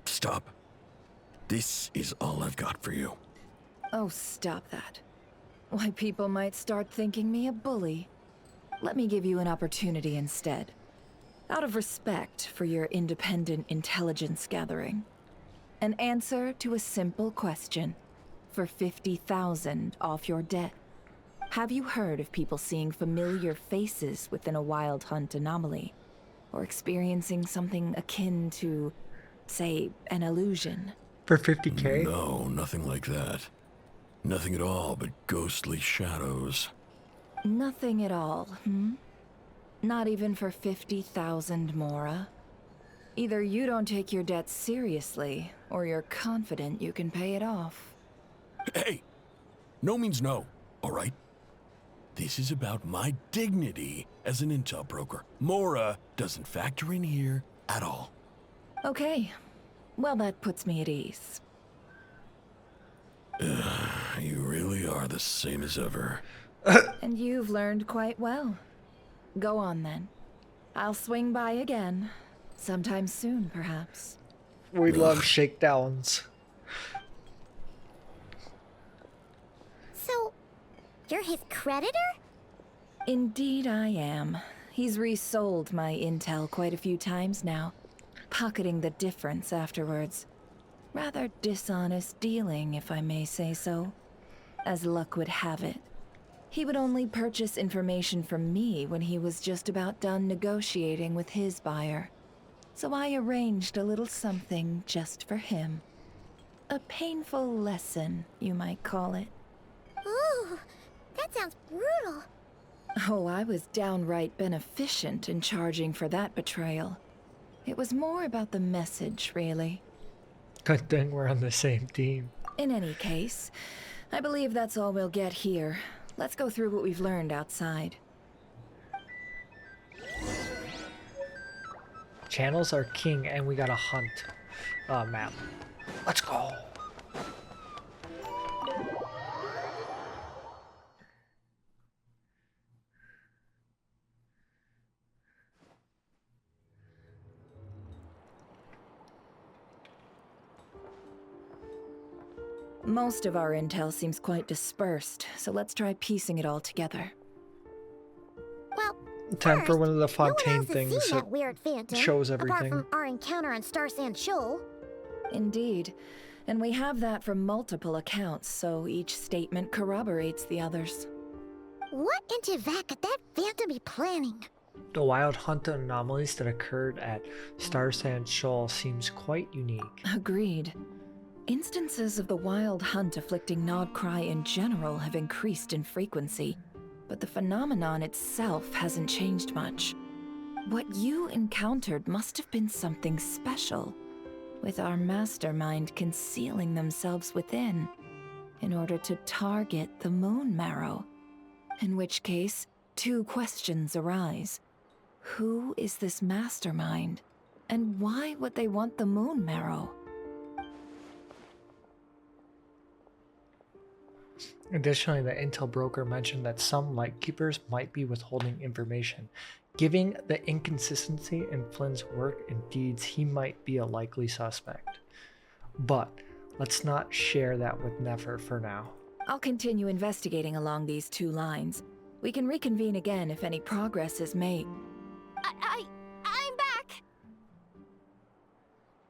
stop. This is all I've got for you. Oh, stop that. Why, people might start thinking me a bully. Let me give you an opportunity instead. Out of respect for your independent intelligence gathering. An answer to a simple question. For 50,000 off your debt. Have you heard of people seeing familiar faces within a Wild Hunt anomaly? Or experiencing something akin to, say, an illusion? For 50K? No, nothing like that. Nothing at all but ghostly shadows. Nothing at all, hmm? Not even for 50,000 Mora? Either you don't take your debt seriously, or you're confident you can pay it off. Hey! No means no, all right? This is about my dignity as an intel broker. Mora doesn't factor in here at all. Okay. Well, that puts me at ease. You really are the same as ever. And you've learned quite well. Go on then. I'll swing by again. Sometime soon, perhaps. We love shakedowns. So, you're his creditor? Indeed I am. He's resold my intel quite a few times now, pocketing the difference afterwards. Rather dishonest dealing, if I may say so. As luck would have it, he would only purchase information from me when he was just about done negotiating with his buyer. So I arranged a little something just for him. A painful lesson, you might call it. Ooh, that sounds brutal. Oh, I was downright beneficent in charging for that betrayal. It was more about the message, really. Good thing we're on the same team. In any case, I believe that's all we'll get here. Let's go through what we've learned outside. Channels are king, and we got a hunt map. Let's go. Most of our intel seems quite dispersed, so let's try piecing it all together. Well, Time for one of the no one Fontaine else has things seen that that weird phantom, shows apart everything. from our encounter on Star Sand Shoal. Indeed. And we have that from multiple accounts, so each statement corroborates the others. What in Tivat could that phantom be planning? The Wild Hunt anomalies that occurred at Star Sand Shoal seems quite unique. Agreed. Instances of the Wild Hunt afflicting nod-krai in general have increased in frequency, but the phenomenon itself hasn't changed much. What you encountered must have been something special, with our mastermind concealing themselves within, in order to target the moon marrow. In which case, two questions arise. Who is this mastermind? And why would they want the moon marrow? Additionally, the intel broker mentioned that some Lightkeepers might be withholding information. Given the inconsistency in Flynn's work and deeds, he might be a likely suspect. But let's not share that with Nefer for now. I'll continue investigating along these two lines. We can reconvene again if any progress is made. I'm back!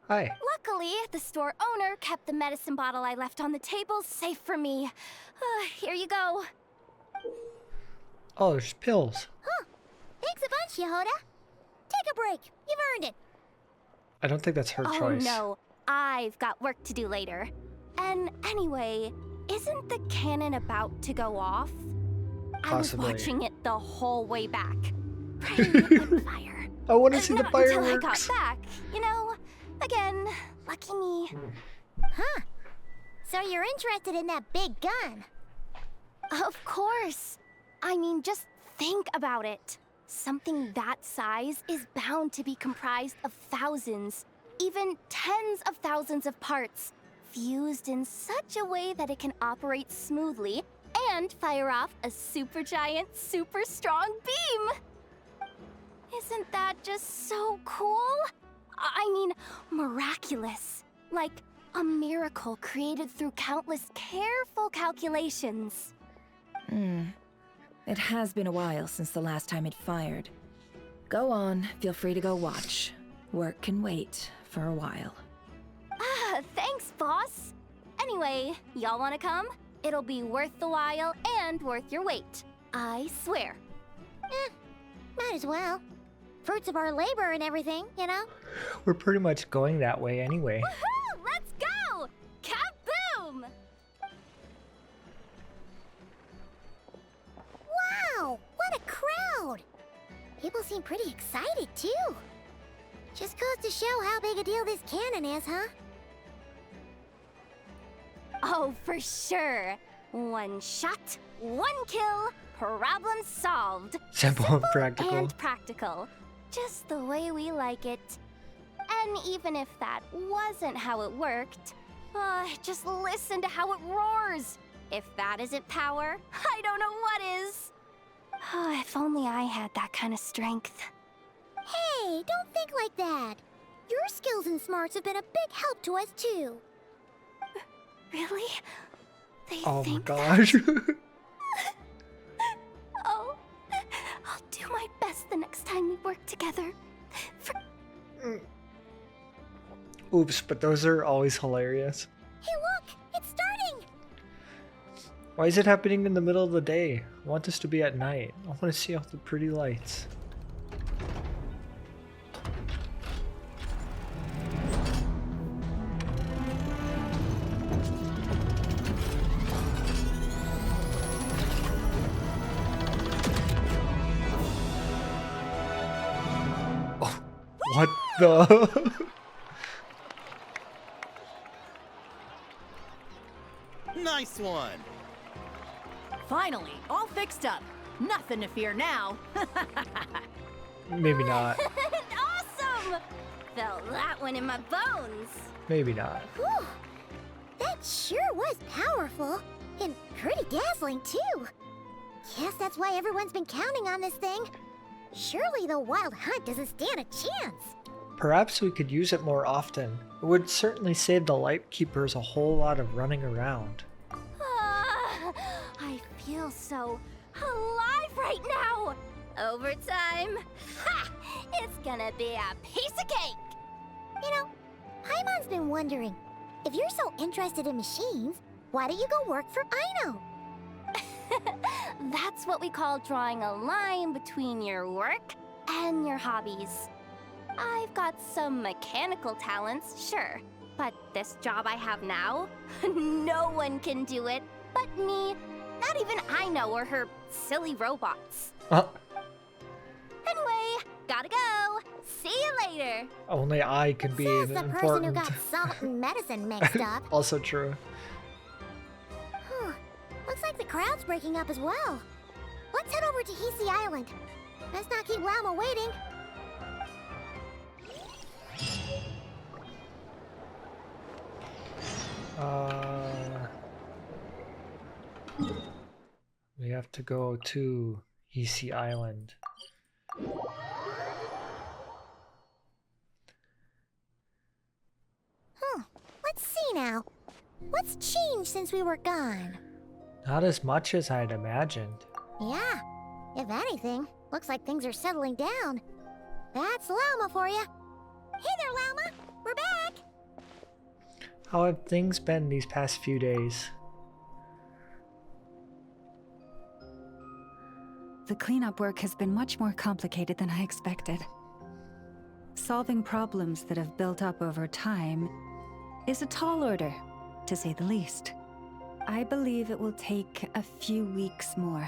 Hi. Luckily, the store owner kept the medicine bottle I left on the table safe for me. Here you go. Oh, there's pills. Huh. Thanks a bunch, Yehoda. Take a break. You've earned it. I don't think that's her choice. Oh no, I've got work to do later. And anyway, isn't the cannon about to go off? Possibly. I was watching it the whole way back. Praying on fire. I want to see the Not fireworks. until I got back, you know? Again, lucky me. Huh. So you're interested in that big gun? Of course. I mean, just think about it. Something that size is bound to be comprised of thousands, even tens of thousands of parts, fused in such a way that it can operate smoothly and fire off a supergiant, super strong beam. Isn't that just so cool? I mean, miraculous. Like a miracle created through countless careful calculations. It has been a while since the last time it fired. Go on, feel free to go watch. Work can wait for a while. Thanks, boss. Anyway, y'all wanna come? It'll be worth the while and worth your wait. I swear. Might as well. Fruits of our labor and everything, you know? We're pretty much going that way anyway. Woohoo! Let's go! Kaboom! Wow! What a crowd! People seem pretty excited, too. Just goes to show how big a deal this cannon is, huh? Oh, for sure. One shot, one kill, problem solved. Simple and practical. And practical. Just the way we like it. And even if that wasn't how it worked, just listen to how it roars. If that isn't power, I don't know what is. If only I had that kind of strength. Hey, don't think like that. Your skills and smarts have been a big help to us, too. Really? They Oh my think gosh. that? Oh, I'll do my best the next time we work together. Oops, but those are always hilarious. Hey, look! It's starting! Why is it happening in the middle of the day? I want this to be at night. I want to see all the pretty lights. Oh, what the? Nice one. Finally, all fixed up. Nothing to fear now. Maybe not. Awesome! Felt that one in my bones. Maybe not. Whew! That sure was powerful. And pretty dazzling, too. Guess that's why everyone's been counting on this thing. Surely the Wild Hunt doesn't stand a chance. Perhaps we could use it more often. It would certainly save the Lightkeepers a whole lot of running around. I feel so alive right now. Overtime. Ha! It's gonna be a piece of cake. You know, Paimon's been wondering, if you're so interested in machines, why don't you go work for Aino? That's what we call drawing a line between your work and your hobbies. I've got some mechanical talents, sure, but this job I have now, no one can do it but me. Not even Aino or her silly robots. Anyway, gotta go. later. Only I can be Says the person who important. got salt and medicine mixed up. Also true. Looks like the crowd's breaking up as well. Let's head over to Hisi Island. Let's not keep Llama waiting. We have to go to Hisi Island. Let's see now. What's changed since we were gone? Not as much as I'd imagined. Yeah, if anything, looks like things are settling down. That's Llama for you. Hey there, Llama. We're back. How have things been these past few days? The cleanup work has been much more complicated than I expected. Solving problems that have built up over time is a tall order, to say the least. I believe it will take a few weeks more.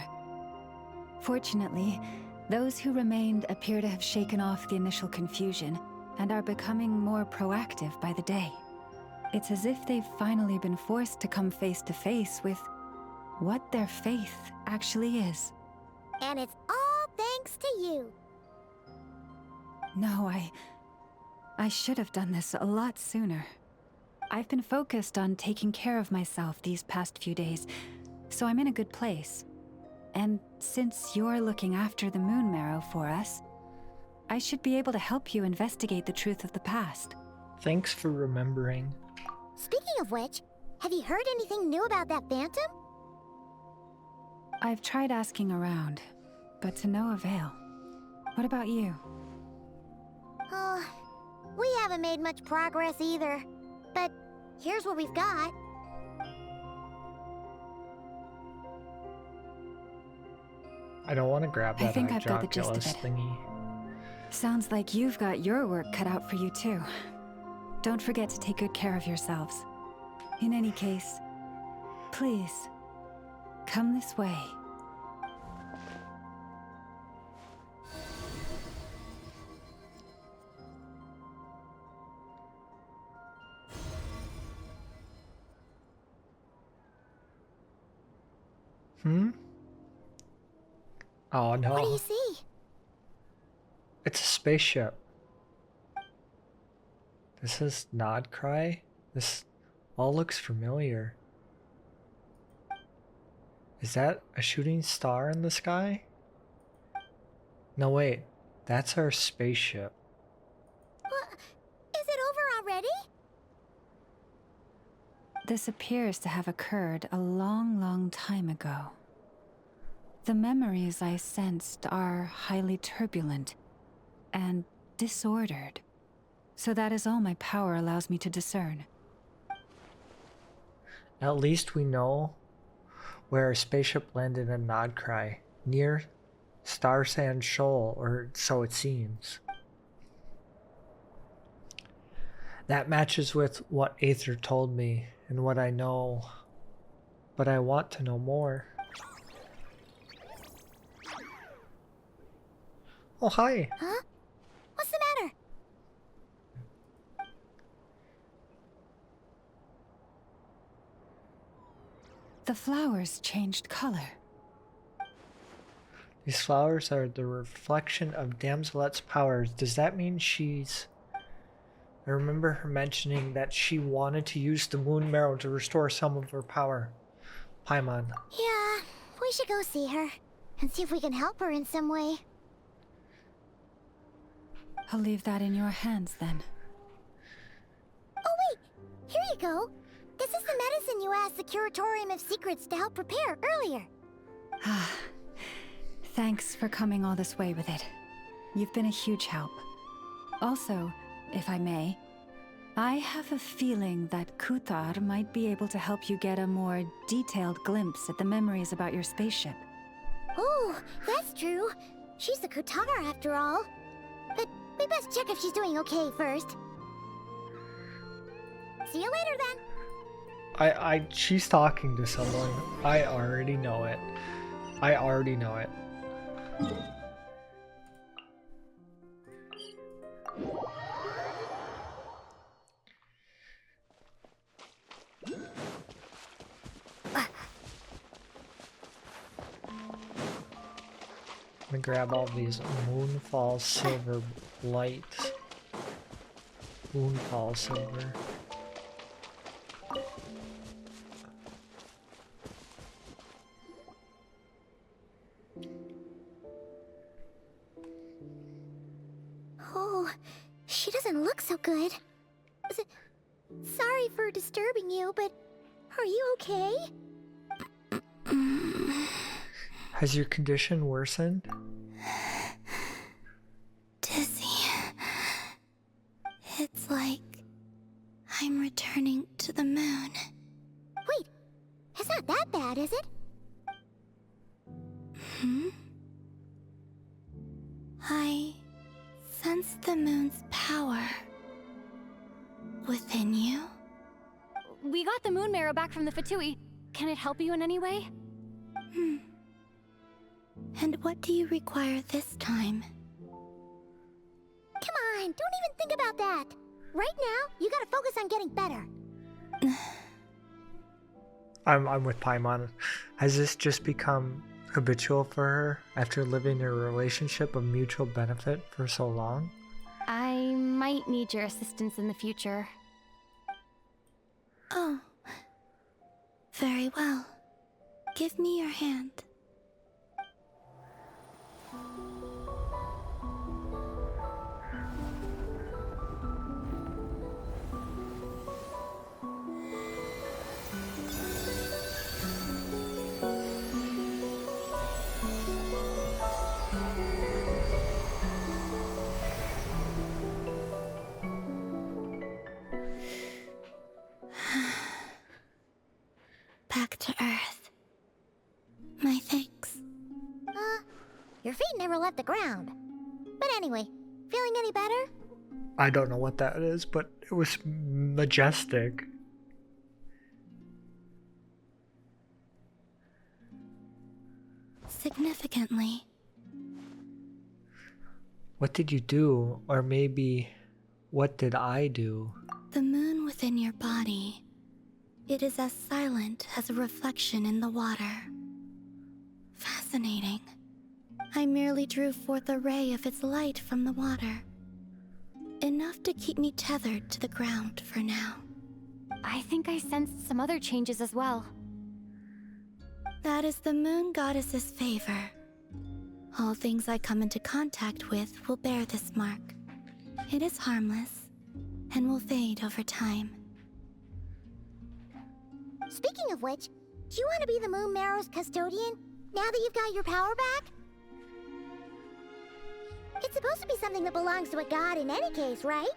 Fortunately, those who remained appear to have shaken off the initial confusion and are becoming more proactive by the day. It's as if they've finally been forced to come face to face with what their faith actually is. And it's all thanks to you. No, I should have done this a lot sooner. I've been focused on taking care of myself these past few days, so I'm in a good place. And since you're looking after the Moon Marrow for us, I should be able to help you investigate the truth of the past. Thanks for remembering. Speaking of which, have you heard anything new about that phantom? I've tried asking around, but to no avail. What about you? Oh, we haven't made much progress either. But here's what we've got. I don't want to grab that I think I've got the gist of Hydroculus it. thingy. Sounds like you've got your work cut out for you too. Don't forget to take good care of yourselves. In any case, please, come this way. Oh no. What do you see? It's a spaceship. This is nod-krai? This all looks familiar. Is that a shooting star in the sky? No wait, that's our spaceship. Is it over already? This appears to have occurred a long, long time ago. The memories I sensed are highly turbulent and disordered. So that is all my power allows me to discern. At least we know where our spaceship landed in nod-krai, near Star Sand Shoal, or so it seems. That matches with what Aether told me and what I know, but I want to know more. Oh, hi. Huh? What's the matter? The flowers changed color. These flowers are the reflection of Damselet's powers. Does that mean she's... I remember her mentioning that she wanted to use the Moon Marrow to restore some of her power. Paimon. Yeah, we should go see her and see if we can help her in some way. I'll leave that in your hands then. Oh wait, here you go. This is the medicine you asked the Curatorium of Secrets to help prepare earlier. Thanks for coming all this way with it. You've been a huge help. Also, if I may, I have a feeling that Kuthar might be able to help you get a more detailed glimpse at the memories about your spaceship. Oh, that's true. She's the Kutar after all. But we best check if she's doing okay first. See you later then. She's talking to someone. I already know it. I already know it. gonna grab all these Moonfall Silver lights. Moonfall Silver. Oh, she doesn't look so good. Sorry for disturbing you, but are you okay? Has your condition worsened? Dizzy. It's like I'm returning to the moon. Wait, it's not that bad, is it? I sense the moon's power within you. We got the moon marrow back from the Fatui. Can it help you in any way? And what do you require this time? Come on, don't even think about that. Right now, you gotta focus on getting better. I'm with Paimon. Has this just become habitual for her after living in a relationship of mutual benefit for so long? I might need your assistance in the future. Oh. Very well. Give me your hand. Back to Earth. My thanks. Your feet never left the ground. But anyway, feeling any better? I don't know what that is, but it was majestic. Significantly. What did you do? Or maybe, what did I do? The moon within your body. It is as silent as a reflection in the water. Fascinating. I merely drew forth a ray of its light from the water. Enough to keep me tethered to the ground for now. I think I sensed some other changes as well. That is the moon goddess's favor. All things I come into contact with will bear this mark. It is harmless and will fade over time. Speaking of which, do you want to be the Moon Marrow's custodian now that you've got your power back? It's supposed to be something that belongs to a god in any case, right?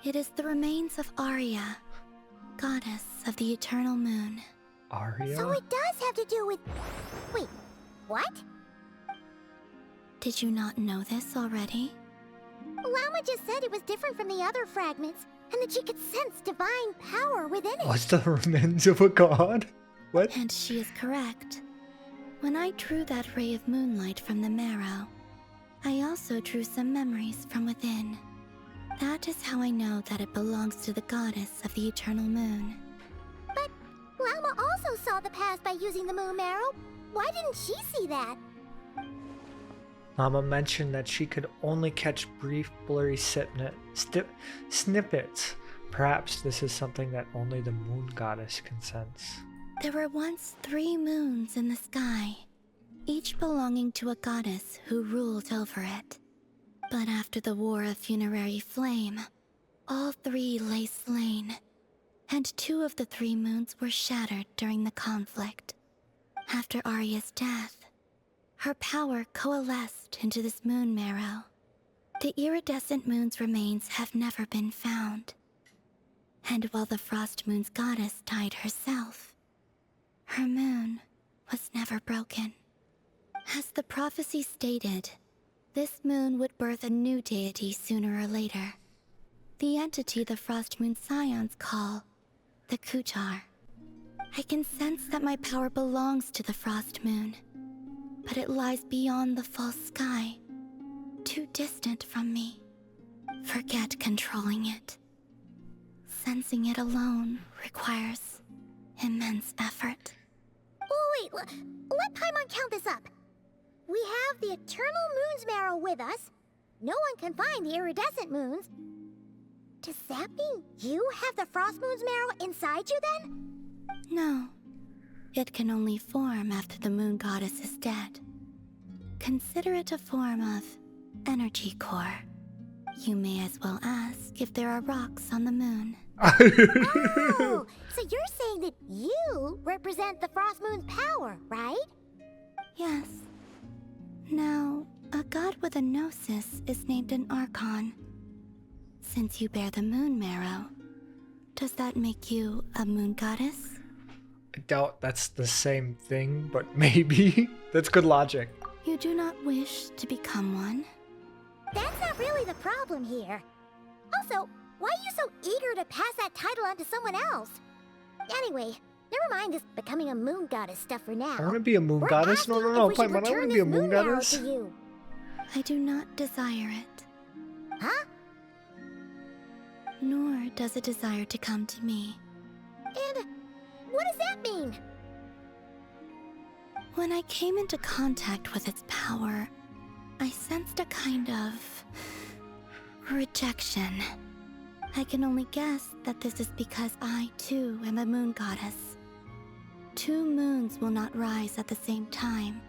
It is the remains of Arya, goddess of the eternal moon. Arya? So it does have to do with... Wait, what? Did you not know this already? Lama just said it was different from the other fragments, and that she could sense divine power within it. What's the remains of a god? What? And she is correct. When I drew that ray of moonlight from the marrow, I also drew some memories from within. That is how I know that it belongs to the goddess of the eternal moon. But Lama also saw the past by using the moon marrow. Why didn't she see that? Mama mentioned that she could only catch brief, blurry snippets. Perhaps this is something that only the moon goddess can sense. There were once 3 moons in the sky, each belonging to a goddess who ruled over it. But after the War of Funerary Flame, all 3 lay slain, and 2 of the 3 moons were shattered during the conflict. After Arya's death, her power coalesced into this moon marrow. The iridescent moon's remains have never been found. And while the Frost Moon's goddess died herself, her moon was never broken. As the prophecy stated, this moon would birth a new deity sooner or later. The entity the Frost Moon Scions call the Kutar. I can sense that my power belongs to the Frost Moon, but it lies beyond the false sky, too distant from me. Forget controlling it. Sensing it alone requires immense effort. Oh, wait, let Paimon count this up. we have the eternal moon's marrow with us. No one can find the iridescent moons. Does that mean you have the frost moon's marrow inside you then? No. It can only form after the moon goddess is dead. Consider it a form of energy core. You may as well ask if there are rocks on the moon. Oh, so you're saying that you represent the frost moon's power, right? Yes. Now, a god with a gnosis is named an Archon. Since you bear the moon marrow, does that make you a moon goddess? I doubt that's the same thing, but maybe. That's good logic. You do not wish to become one? That's not really the problem here. Also, why are you so eager to pass that title on to someone else? Anyway, never mind this becoming a moon goddess stuff for now. I want to be a moon goddess? No, Paimon, I want to be a moon goddess. I do not desire it. Huh? Nor does it desire to come to me. And what does that mean? When I came into contact with its power, I sensed a kind of rejection. I can only guess that this is because I, too, am a moon goddess. Two moons will not rise at the same time,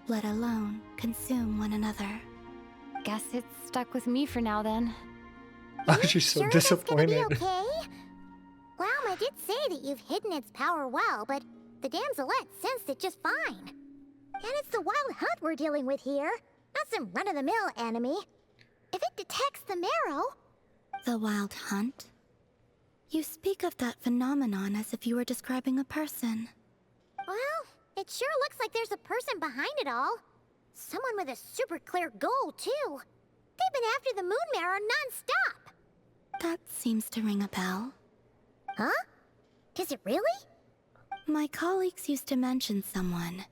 let alone consume one another. Guess it's stuck with me for now then. Oh, she's so disappointed. That's gonna be okay? I did say that you've hidden its power well, but the damselette sensed it just fine. And it's the wild hunt we're dealing with here, not some run-of-the-mill enemy. If it detects the marrow... The wild hunt? You speak of that phenomenon as if you were describing a person. Well, it sure looks like there's a person behind it all. Someone with a super clear goal, too. They've been after the moon marrow non-stop. That seems to ring a bell. Huh? Does it really? My colleagues used to mention someone,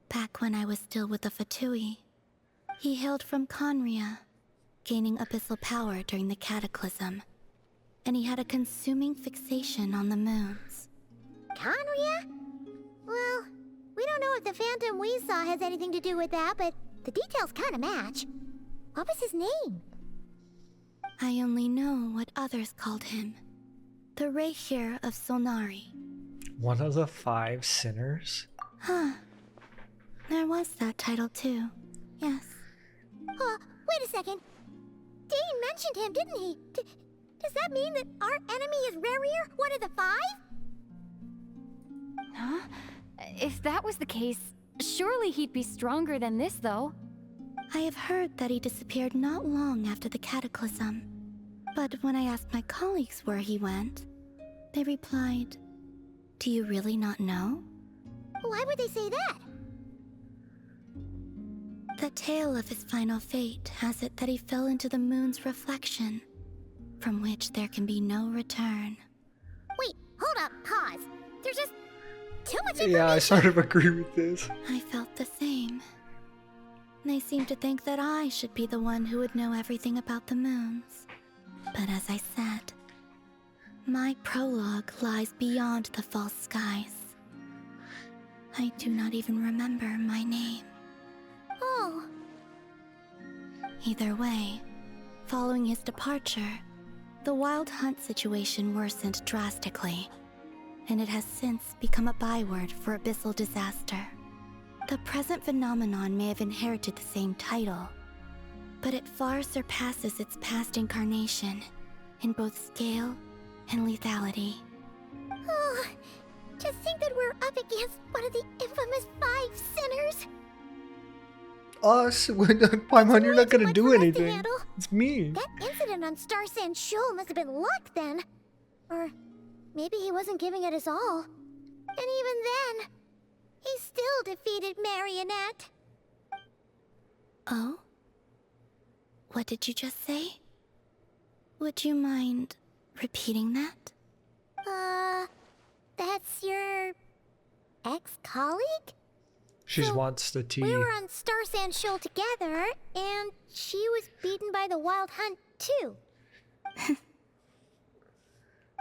back when I was still with the Fatui. He hailed from Conria, gaining abyssal power during the Cataclysm, and he had a consuming fixation on the moons. Conria? Well, we don't know if the phantom we saw has anything to do with that, but the details kind of match. What was his name? I only know what others called him. The Reikir of Solnari. One of the 5 sinners? Huh. There was that title too. Yes. Wait a second. Dane mentioned him, didn't he? Does that mean that our enemy is Rerir, one of the 5? Huh? If that was the case, surely he'd be stronger than this, though. I have heard that he disappeared not long after the Cataclysm. But when I asked my colleagues where he went, they replied, "Do you really not know?" Why would they say that? The tale of his final fate has it that he fell into the moon's reflection, from which there can be no return. Wait, hold up, pause. There's just too much information. Yeah, I sort of agree with this. I felt the same. They seemed to think that I should be the one who would know everything about the moons. But as I said, my prologue lies beyond the false skies. I do not even remember my name. Oh. Either way, following his departure, the wild hunt situation worsened drastically, and it has since become a byword for abyssal disaster. The present phenomenon may have inherited the same title, but it far surpasses its past incarnation in both scale and lethality. Oh, to think that we're up against one of the infamous 5 sinners. Us? Paimon, you're not gonna do anything. It's me. That incident on Star Sand Shoal must have been luck then. Or maybe he wasn't giving it his all. And even then, he still defeated Marionette. Oh? What did you just say? Would you mind repeating that? That's your ex-colleague? She wants the tea. We were on Star Sand Shoal together, and she was beaten by the wild hunt too.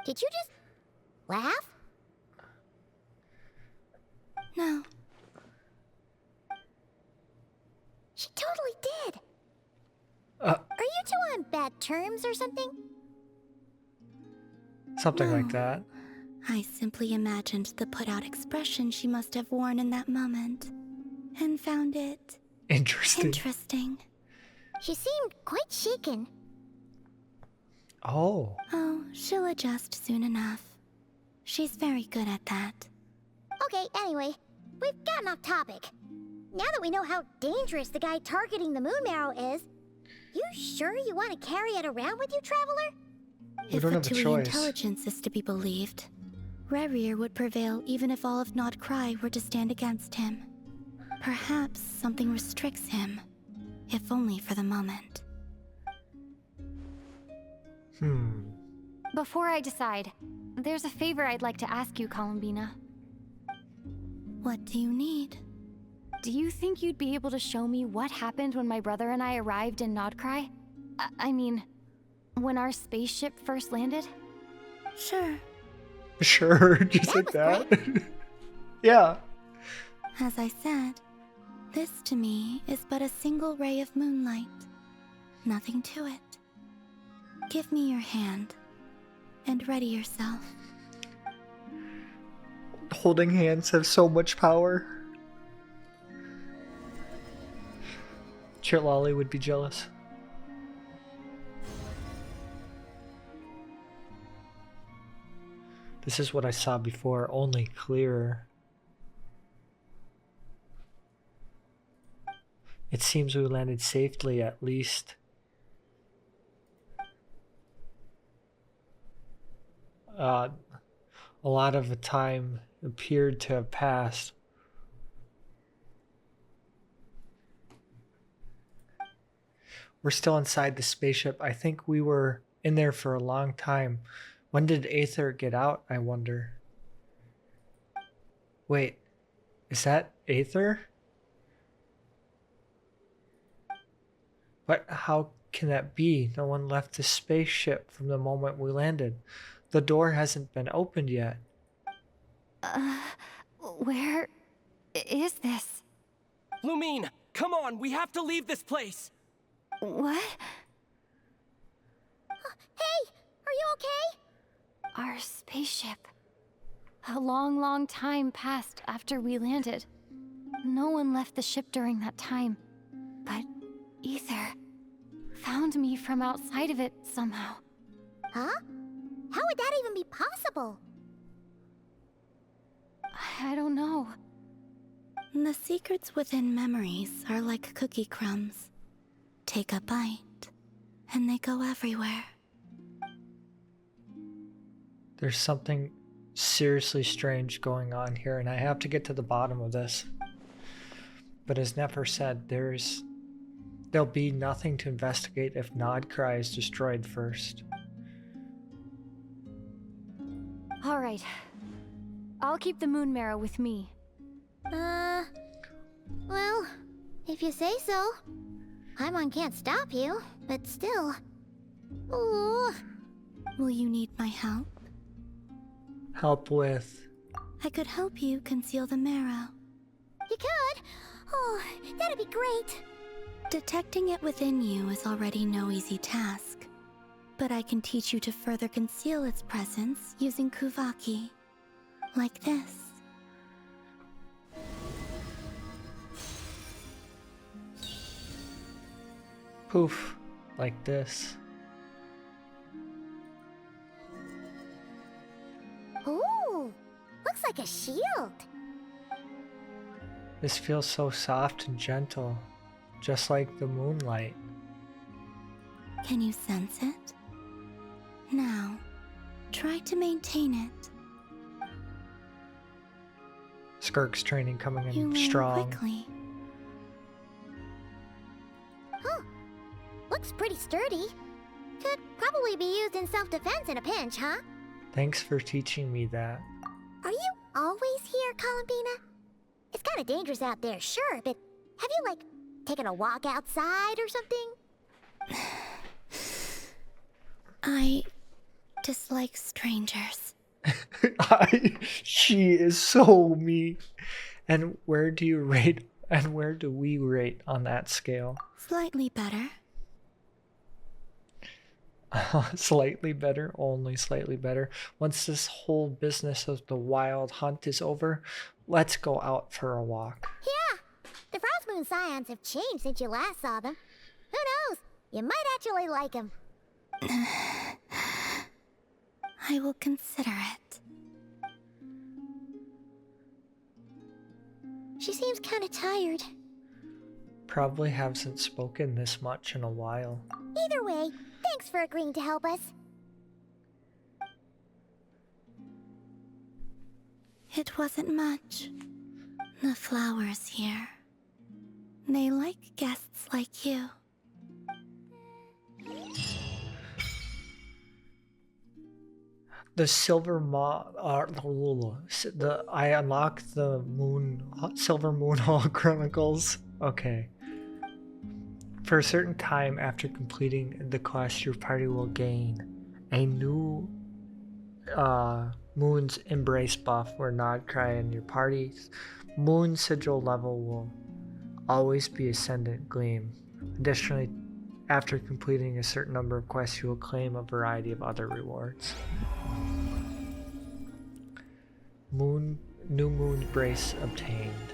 Did you just laugh? No. terms or something? Something like No. that. I simply imagined the put-out expression she must have worn in that moment, and found it interesting. She seemed quite shaken. Oh. Oh, she'll adjust soon enough. She's very good at that. Okay, anyway, we've gotten off topic. Now that we know how dangerous the guy targeting the moon marrow is, you sure you want to carry it around with you, Traveler? If the Tui intelligence is to be believed, Rerir would prevail even if all of nod-krai were to stand against him. Perhaps something restricts him, if only for the moment. Before I decide, there's a favor I'd like to ask you, Columbina. What do you need? Do you think you'd be able to show me what happened when my brother and I arrived in nod-krai? I mean, when our spaceship first landed? Sure. Sure, just like that. Yeah. As I said, this to me is but a single ray of moonlight. Nothing to it. Give me your hand, and ready yourself. Holding hands have so much power. Chitlolly would be jealous. This is what I saw before, only clearer. It seems we landed safely, at least. A lot of the time appeared to have passed. We're still inside the spaceship. I think we were in there for a long time. When did Aether get out, I wonder? Wait, is that Aether? But how can that be? No one left the spaceship from the moment we landed. The door hasn't been opened yet. Where is this? Lumine, come on, we have to leave this place. What? Hey, are you okay? Our spaceship. A long time passed after we landed. No one left the ship during that time. But Aether found me from outside of it somehow. Huh? How would that even be possible? I don't know. The secrets within memories are like cookie crumbs. Take a bite, and they go everywhere. There's something seriously strange going on here, and I have to get to the bottom of this. But as Nefer said, there'll be nothing to investigate if nod-krai is destroyed first. Alright. I'll keep the moon marrow with me. Well, if you say so. Paimon can't stop you, but still. Ooh. Will you need my help? Help with? I could help you conceal the marrow. You could? Oh, that'd be great. Detecting it within you is already no easy task. But I can teach you to further conceal its presence using Kuvaki. Like this. Poof. Like this. Ooh, looks like a shield. This feels so soft and gentle, just like the moonlight. Can you sense it? Now, try to maintain it. Skirk's training coming in You learn strong. quickly. Huh. Looks pretty sturdy. Could probably be used in self-defense in a pinch, huh? Thanks for teaching me that. Are you always here, Columbina? It's kind of dangerous out there, sure, but have you, like, taken a walk outside or something? I dislike strangers. She is so mean. And where do you rate, and where do we rate on that scale? Slightly better. Slightly better, only slightly better. Once this whole business of the wild hunt is over, let's go out for a walk. Yeah, the Frost Moon Scions have changed since you last saw them. Who knows? You might actually like them. I will consider it. She seems kind of tired. Probably haven't spoken this much in a while. Either way, thanks for agreeing to help us. It wasn't much. The flowers here. They like guests like you. The silver I unlocked the Silver Moon Hall Chronicles. Okay. For a certain time after completing the quest, your party will gain a new Moon's Embrace buff where nod-krai and your party's Moon Sigil level will always be Ascendant Gleam. Additionally, after completing a certain number of quests, you will claim a variety of other rewards. New Moon's Brace obtained.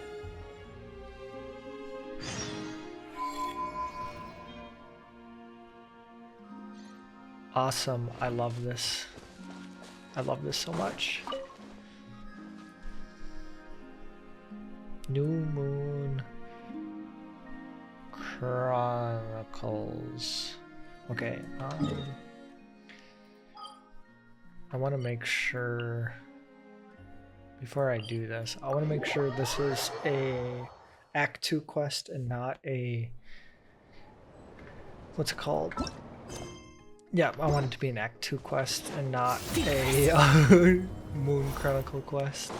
Awesome, I love this. I love this so much. New Moon Chronicles. Okay, I want to make sure, before I do this, I want to make sure this is a Act 2 quest and not a, what's it called? Yeah, I want it to be an Act 2 quest and not a Moon Chronicle quest.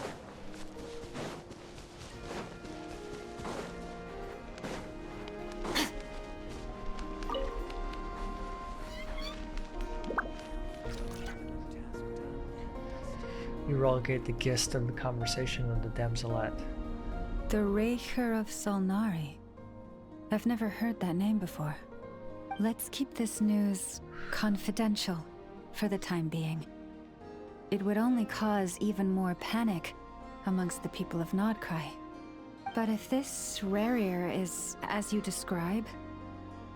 You relocate the gist of the conversation of the damselette. The Raker of Solnari. I've never heard that name before. Let's keep this news confidential for the time being. It would only cause even more panic amongst the people of nod-krai. But if this Rarier is as you describe,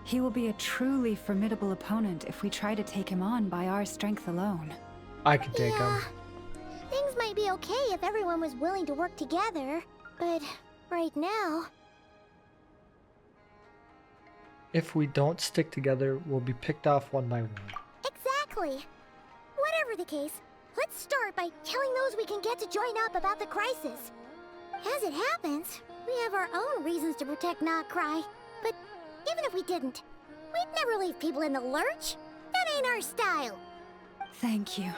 he will be a truly formidable opponent if we try to take him on by our strength alone. I can take him. Things might be okay if everyone was willing to work together, but right now... If we don't stick together, we'll be picked off one by one. Exactly. Whatever the case, let's start by telling those we can get to join up about the crisis. As it happens, we have our own reasons to protect nod-krai, but even if we didn't, we'd never leave people in the lurch. That ain't our style. Thank you.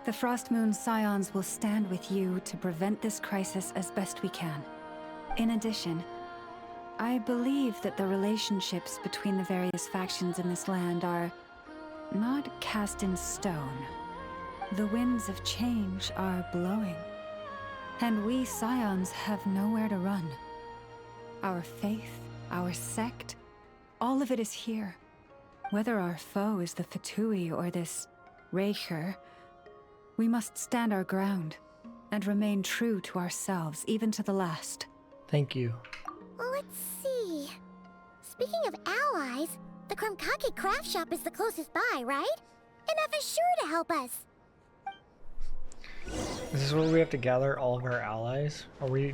The Frost Moon Scions will stand with you to prevent this crisis as best we can. In addition, I believe that the relationships between the various factions in this land are not cast in stone. The winds of change are blowing, and we Scions have nowhere to run. Our faith, our sect, all of it is here. Whether our foe is the Fatui or this Raker, we must stand our ground and remain true to ourselves, even to the last. Thank you. Let's see. Speaking of allies, the Krumkake craft shop is the closest by, right? Enough is sure to help us. Is this where we have to gather all of our allies? Are we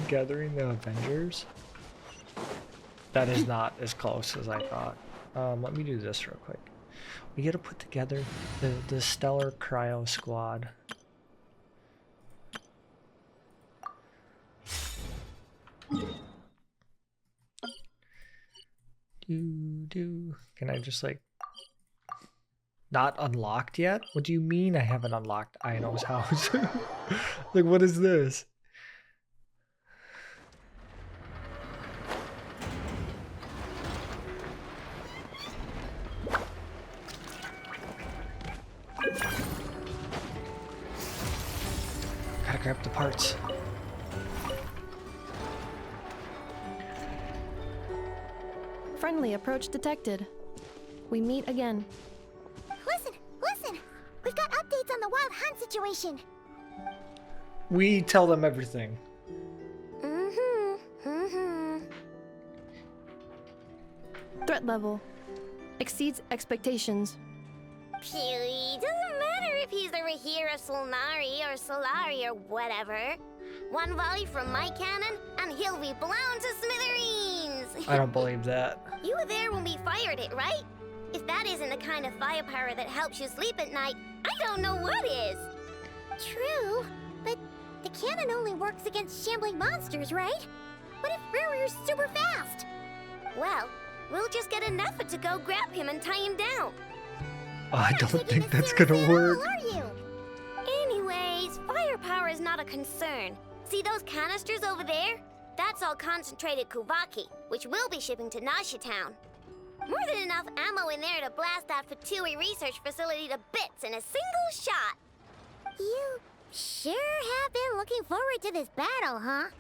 gathering the Avengers? That is not as close as I thought. Let me do this real quick. We gotta put together the Stellar Cryo Squad. Can I just like... Not unlocked yet? What do you mean I haven't unlocked Aino's house? Like, what is this? Gotta grab the parts. Friendly approach detected. We meet again. on the wild hunt situation? We tell them everything. Threat level exceeds expectations. Phew, doesn't matter if he's the Rahira Solnari or Solari or whatever. One volley from my cannon, and he'll be blown to smithereens! I don't believe that. You were there when we fired it, right? If that isn't the kind of firepower that helps you sleep at night, I don't know what is! True, but the cannon only works against shambling monsters, right? What if Riri's super fast? Well, we'll just get an effort to go grab him and tie him down. I don't think that's gonna work. Are you? Anyways, firepower is not a concern. See those canisters over there? That's all concentrated Kuvaki, which we'll be shipping to Nasha Town. More than enough ammo in there to blast that Fatui research facility to bits in a single shot. You sure have been looking forward to this battle, huh?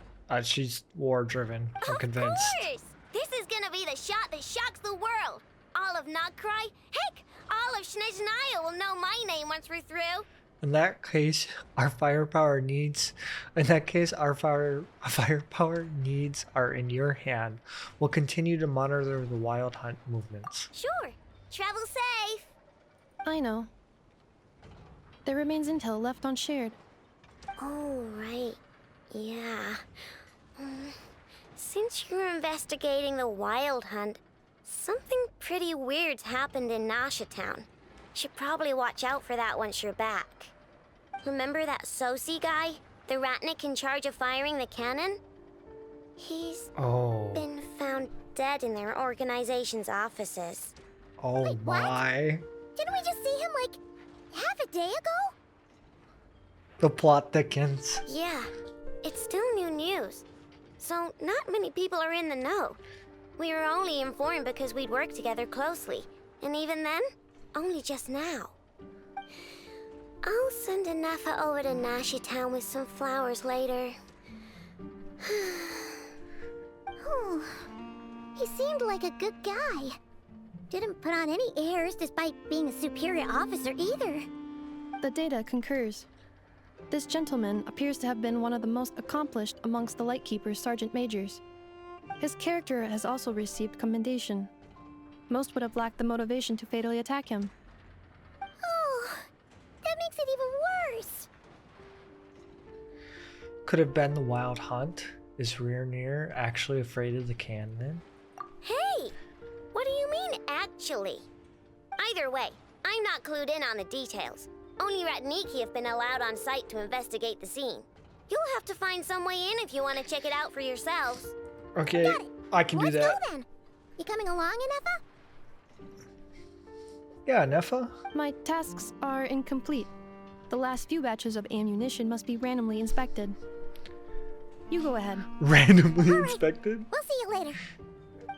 She's war-driven. I'm convinced. Of course! This is gonna be the shot that shocks the world. All of nod-krai, heck, all of Snezhnaya will know my name once we're through. In that case, our firepower needs are in your hand. We'll continue to monitor the wild hunt movements. Sure. Travel safe. I know. There remains intel left unshared. Oh, right. Yeah. Since you're investigating the wild hunt, something pretty weird's happened in Nasha Town. Should probably watch out for that once you're back. Remember that Sosi guy? The Ratnik in charge of firing the cannon? He's been found dead in their organization's offices. Oh Wait, my. Didn't we just see him like half a day ago? The plot thickens. Yeah, it's still new news. So not many people are in the know. We were only informed because we'd worked together closely. And even then, only just now. I'll send a Nefa over to Nasha Town with some flowers later. Oh, he seemed like a good guy. Didn't put on any airs despite being a superior officer either. The data concurs. This gentleman appears to have been one of the most accomplished amongst the Lightkeeper's sergeant majors. His character has also received commendation. Most would have lacked the motivation to fatally attack him. Oh, that makes it even worse. Could have been the wild hunt. Is Rearnir actually afraid of the cannon? Hey! What do you mean, actually? Either way, I'm not clued in on the details. Only Ratniki have been allowed on site to investigate the scene. You'll have to find some way in if you want to check it out for yourselves. Okay, I can do that. Let's go then. You coming along, Anefa? Yeah, Nefa. My tasks are incomplete. The last few batches of ammunition must be randomly inspected. You go ahead. Randomly inspected? We'll see you later.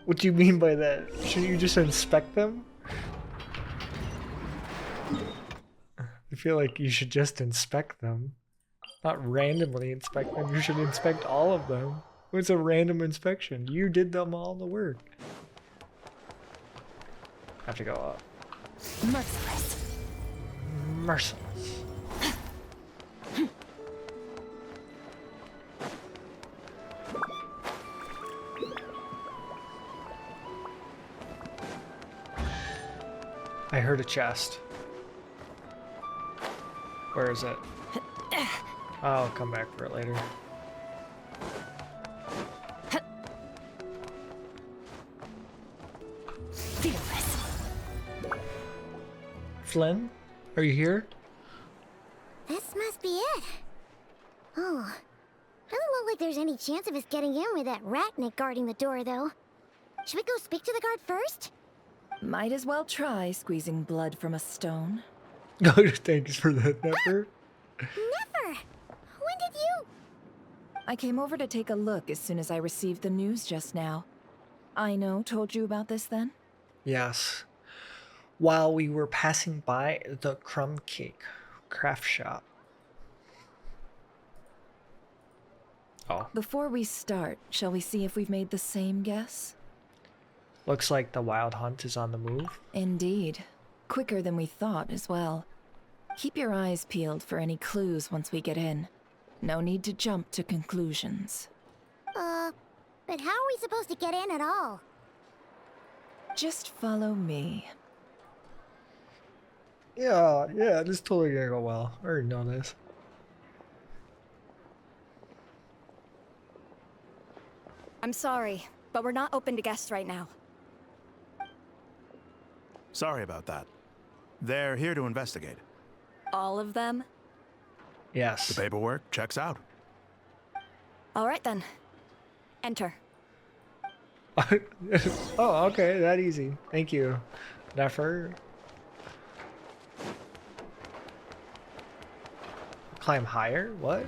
What do you mean by that? Shouldn't you just inspect them? I feel like you should just inspect them. Not randomly inspect them. You should inspect all of them. It's a random inspection. You did them all the work. Have to go up. Merciless. Merciless. I heard a chest. Where is it? I'll come back for it later. Flynn, are you here? This must be it. Oh, doesn't look like there's any chance of us getting in with that Ratnik guarding the door, though. Should we go speak to the guard first? Might as well try squeezing blood from a stone. Thanks for that, Never. Never! When did you? I came over to take a look as soon as I received the news just now. Aino told you about this then? Yes. While we were passing by the crumb cake craft shop. Oh. Before we start, shall we see if we've made the same guess? Looks like the wild hunt is on the move. Indeed. Quicker than we thought as well. Keep your eyes peeled for any clues once we get in. No need to jump to conclusions. But how are we supposed to get in at all? Just follow me. Yeah, this is totally gonna go well. I already know this. I'm sorry, but we're not open to guests right now. Sorry about that. They're here to investigate. All of them? Yes. The paperwork checks out. All right then. Enter. Oh, okay, that easy. Thank you, Nefer. Climb higher? What?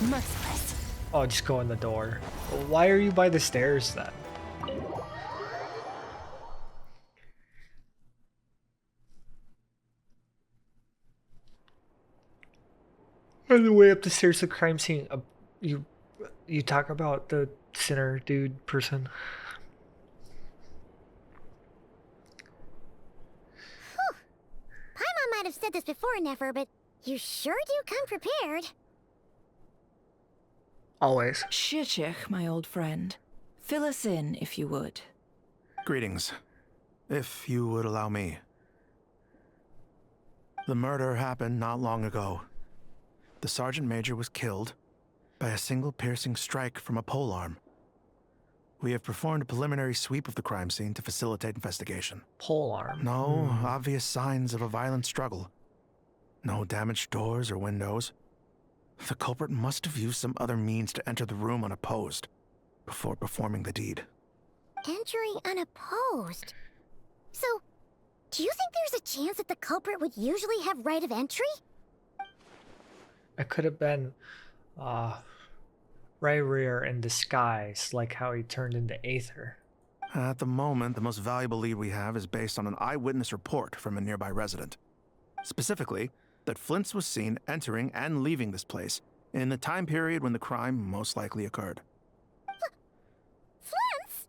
Merciless. Oh, just go in the door. Why are you by the stairs then? On the way up the stairs to the crime scene, you talk about the sinner dude person. Paimon might have said this before, Nefer, but you sure do come prepared. Always. Shishich, my old friend. Fill us in, if you would. Greetings. If you would allow me. The murder happened not long ago. The Sergeant Major was killed by a single piercing strike from a polearm. We have performed a preliminary sweep of the crime scene to facilitate investigation. Polearm? No obvious signs of a violent struggle. No damaged doors or windows. The culprit must have used some other means to enter the room unopposed before performing the deed. Entering unopposed? So, do you think there's a chance that the culprit would usually have right of entry? It could have been Rear in disguise, like how he turned into Aether. At the moment, the most valuable lead we have is based on an eyewitness report from a nearby resident. Specifically, that Flint's was seen entering and leaving this place in the time period when the crime most likely occurred. Flint's?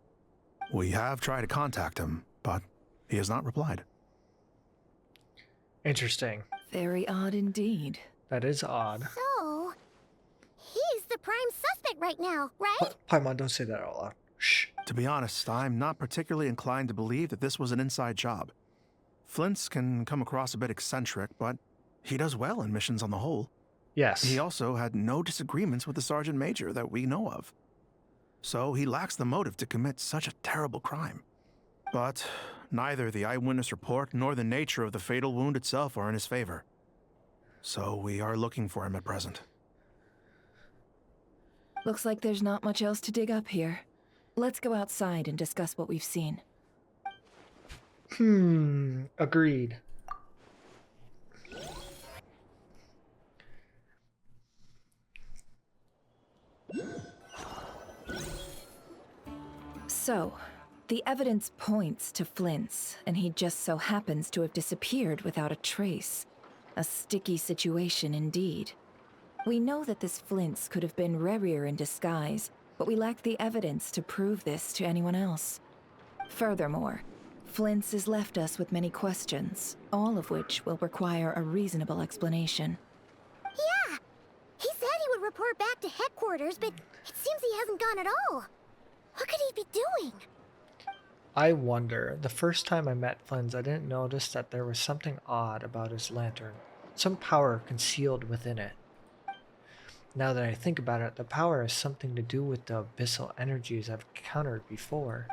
We have tried to contact him, but he has not replied. Interesting. Very odd indeed. That is odd. So, he's the prime suspect right now, right? Paimon, don't say that out loud. Shh. To be honest, I'm not particularly inclined to believe that this was an inside job. Flint's can come across a bit eccentric, but he does well in missions on the whole. Yes. He also had no disagreements with the Sergeant Major that we know of. So he lacks the motive to commit such a terrible crime. But neither the eyewitness report nor the nature of the fatal wound itself are in his favor. So we are looking for him at present. Looks like there's not much else to dig up here. Let's go outside and discuss what we've seen. Agreed. So, the evidence points to Flint's, and he just so happens to have disappeared without a trace. A sticky situation indeed. We know that this Flint's could have been Rerir in disguise, but we lack the evidence to prove this to anyone else. Furthermore, Flint's has left us with many questions, all of which will require a reasonable explanation. Yeah! He said he would report back to headquarters, but it seems he hasn't gone at all. What could he be doing? I wonder, the first time I met Flins, I didn't notice that there was something odd about his lantern. Some power concealed within it. Now that I think about it, the power has something to do with the abyssal energies I've encountered before.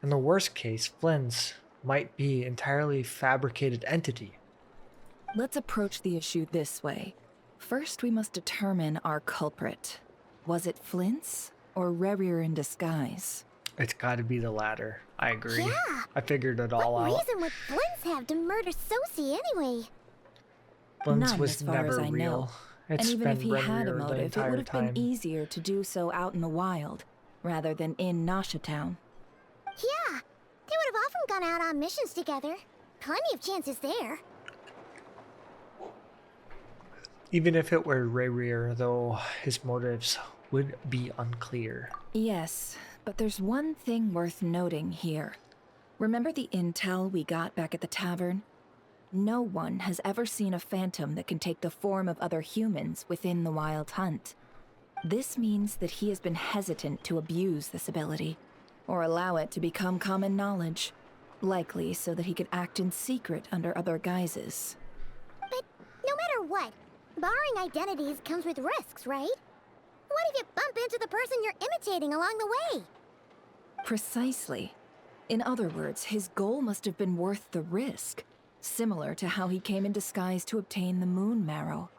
In the worst case, Flins might be an entirely fabricated entity. Let's approach the issue this way. First, we must determine our culprit. Was it Flint's or Rerir in disguise? It's gotta be the latter. I agree. Yeah. I figured it all What out. reason would Flint's have to murder Sosie anyway? Flins None, was as far never as I real. know. It's And even been if he had a Rerir the motive, it entire would have time. been easier to do so out in the wild, rather than in Nasha Town. Yeah, they would have often gone out on missions together. Plenty of chances there. Even if it were Rerir, though, his motives would be unclear. Yes, but there's one thing worth noting here. Remember the intel we got back at the tavern? No one has ever seen a phantom that can take the form of other humans within the Wild Hunt. This means that he has been hesitant to abuse this ability, or allow it to become common knowledge, likely so that he could act in secret under other guises. But no matter what, borrowing identities comes with risks, right? What if you bump into the person you're imitating along the way? Precisely. In other words, his goal must have been worth the risk, similar to how he came in disguise to obtain the moon marrow.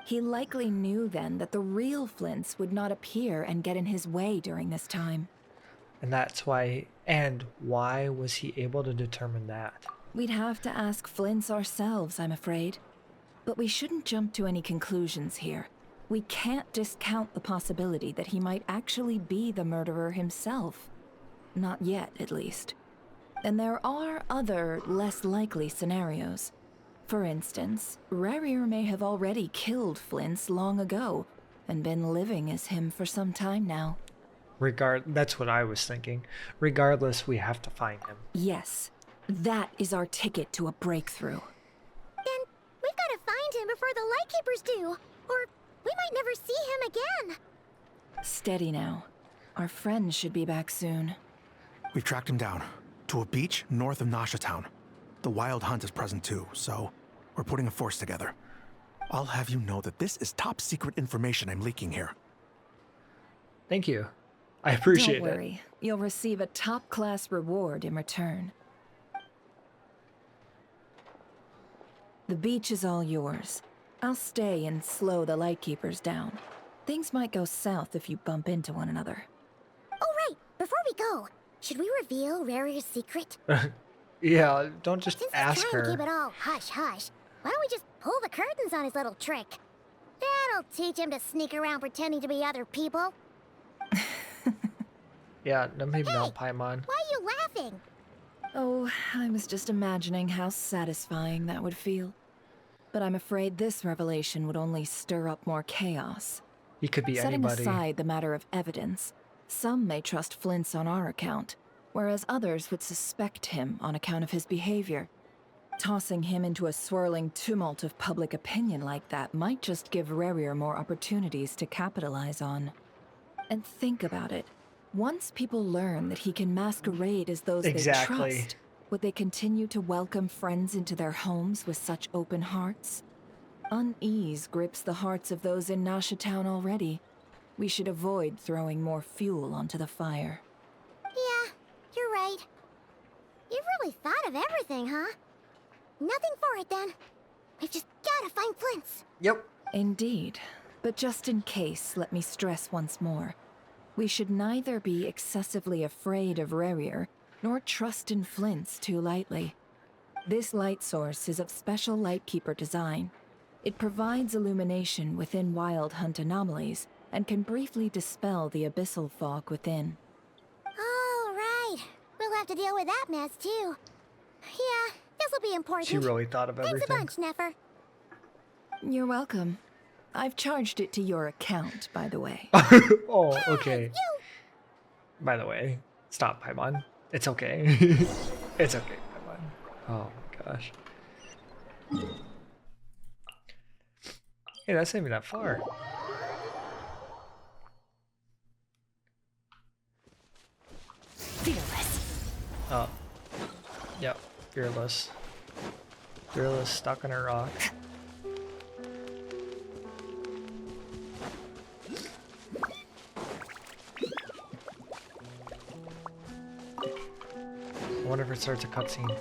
He likely knew then that the real Flints would not appear and get in his way during this time. And that's why, and why was he able to determine that? We'd have to ask Flints ourselves, I'm afraid. But we shouldn't jump to any conclusions here. We can't discount the possibility that he might actually be the murderer himself. Not yet, at least. And there are other, less likely scenarios. For instance, Rarier may have already killed Flints long ago, and been living as him for some time now. That's what I was thinking. Regardless, we have to find him. Yes, that is our ticket to a breakthrough. Then we've got to find him before the Lightkeepers do, or we might never see him again. Steady now. Our friend should be back soon. We've tracked him down to a beach north of Nasha Town. The Wild Hunt is present too, so we're putting a force together. I'll have you know that this is top secret information I'm leaking here. Thank you. I appreciate it. Don't worry. You'll receive a top-class reward in return. The beach is all yours. I'll stay and slow the Lightkeepers down. Things might go south if you bump into one another. Oh, right. Before we go, should we reveal Rarier's secret? Yeah, don't just Since ask he's trying to her. keep it all hush-hush, why don't we just pull the curtains on his little trick? That'll teach him to sneak around pretending to be other people. Yeah, no, maybe not, Paimon. Why are you laughing? Oh, I was just imagining how satisfying that would feel. But I'm afraid this revelation would only stir up more chaos. He could be Setting anybody. aside the matter of evidence, some may trust Flints on our account, whereas others would suspect him on account of his behavior. Tossing him into a swirling tumult of public opinion like that might just give Rarier more opportunities to capitalize on. And think about it. Once people learn that he can masquerade as those they trust, would they continue to welcome friends into their homes with such open hearts? Unease grips the hearts of those in Nasha Town already. We should avoid throwing more fuel onto the fire. Yeah, you're right. You've really thought of everything, huh? Nothing for it, then. We've just gotta find Flints. Yep. Indeed. But just in case, let me stress once more. We should neither be excessively afraid of Rarier, nor trust in Flints too lightly. This light source is of special Lightkeeper design. It provides illumination within Wild Hunt anomalies, and can briefly dispel the abyssal fog within. All right. We'll have to deal with that mess, too. Yeah, this'll be important. She really thought of everything. Thanks a bunch, Nefer. You're welcome. I've charged it to your account, by the way. Oh, okay. By the way, stop, Paimon. It's okay. It's okay, Paimon. Oh my gosh. Hey, that's not even that far. Fearless. Oh. Yep, fearless. Fearless stuck in a rock. I wonder if it starts a cutscene.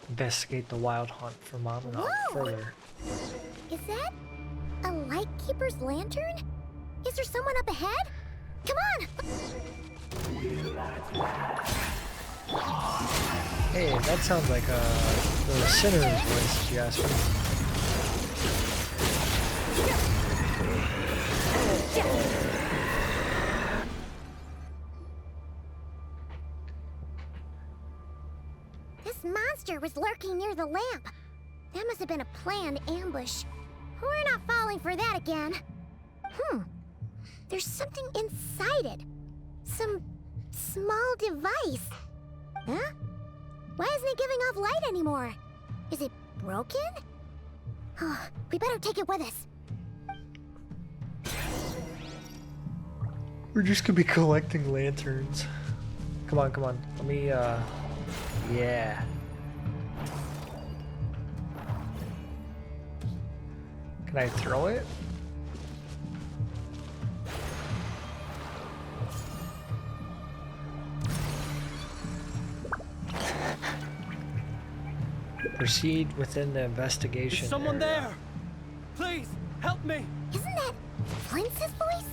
Investigate the Wild Hunt for Mom and further. Is that a Lightkeeper's lantern? Is there someone up ahead? Come on! Hey, that sounds like the Sinner's voice, if you ask me. This monster was lurking near the lamp. That must have been a planned ambush. We're not falling for that again. There's something inside it. Some small device. Huh? Why isn't it giving off light anymore? Is it broken? We better take it with us. We're just gonna be collecting lanterns. Come on, come on. Let me, yeah. Can I throw it? Proceed within the investigation. Is someone area. there? Please, help me! Isn't that Flint's voice?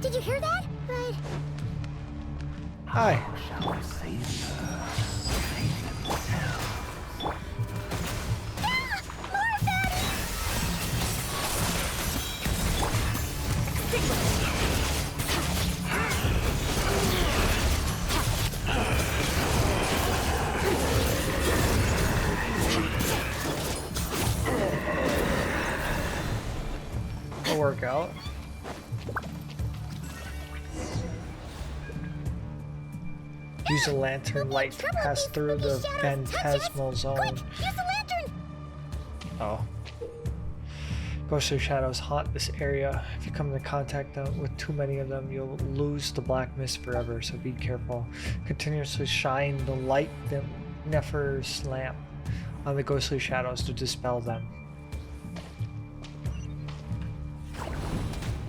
Did you hear that? But... Hi. Shall we save her? It'll work out. Use a lantern light to pass through the phantasmal zone. Use the lantern! Oh. Ghostly shadows haunt this area. If you come into contact with too many of them, you'll lose the black mist forever, so be careful. Continuously shine the light Nefer's lamp on the ghostly shadows to dispel them.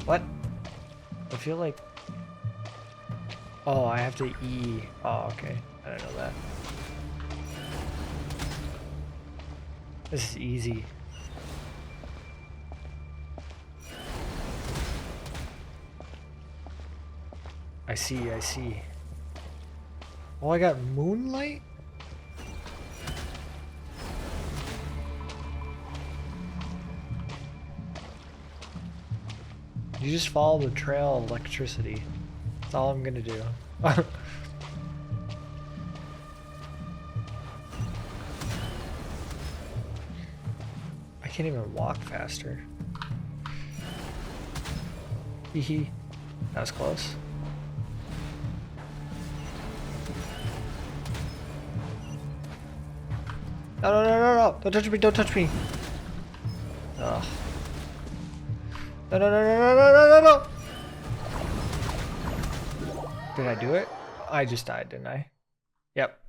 What? I feel like... Oh, I have to E. Oh, okay. I didn't know that. This is easy. I see, I see. Oh, I got moonlight? You just follow the trail of electricity. That's all I'm gonna do. I can't even walk faster. Hee. That was close. No, no, no, no, no! Don't touch me, don't touch me! Ugh. No, no, no, no, no, no, no, no, no! Did I do it? I just died, didn't I? Yep.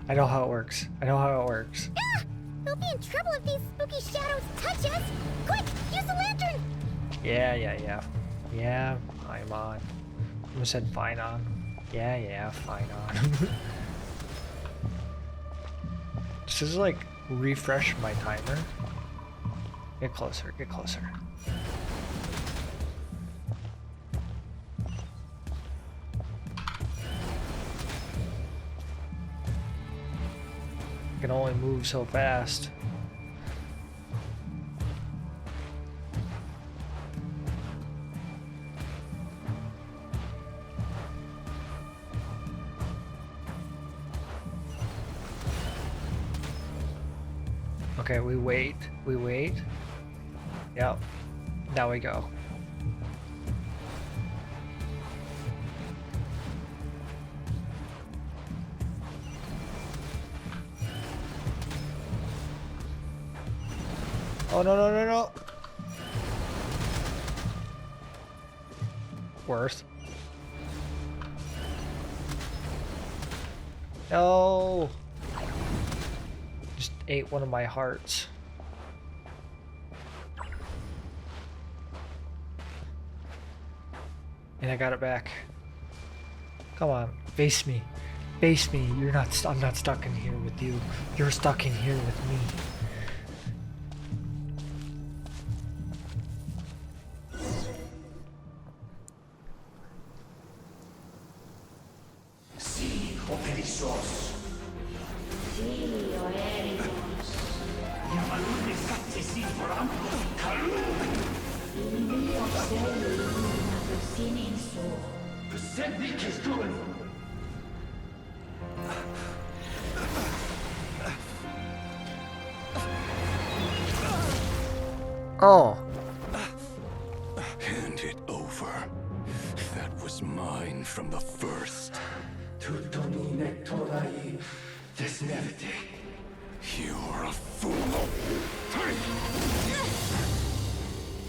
I know how it works. I know how it works. Ah! We'll be in trouble if these spooky shadows touch us! Quick! Use the lantern! Yeah. Yeah, I'm on. I almost said fine on. Yeah, fine on. This is like refresh my timer. Get closer, get closer. I can only move so fast. Okay, we wait. Yep. Now we go. Oh, no. Worse. No. Just ate one of my hearts. And I got it back. Come on, face me. Face me. I'm not stuck in here with you. You're stuck in here with me. Oh. Hand it over. That was mine from the first. You're a fool.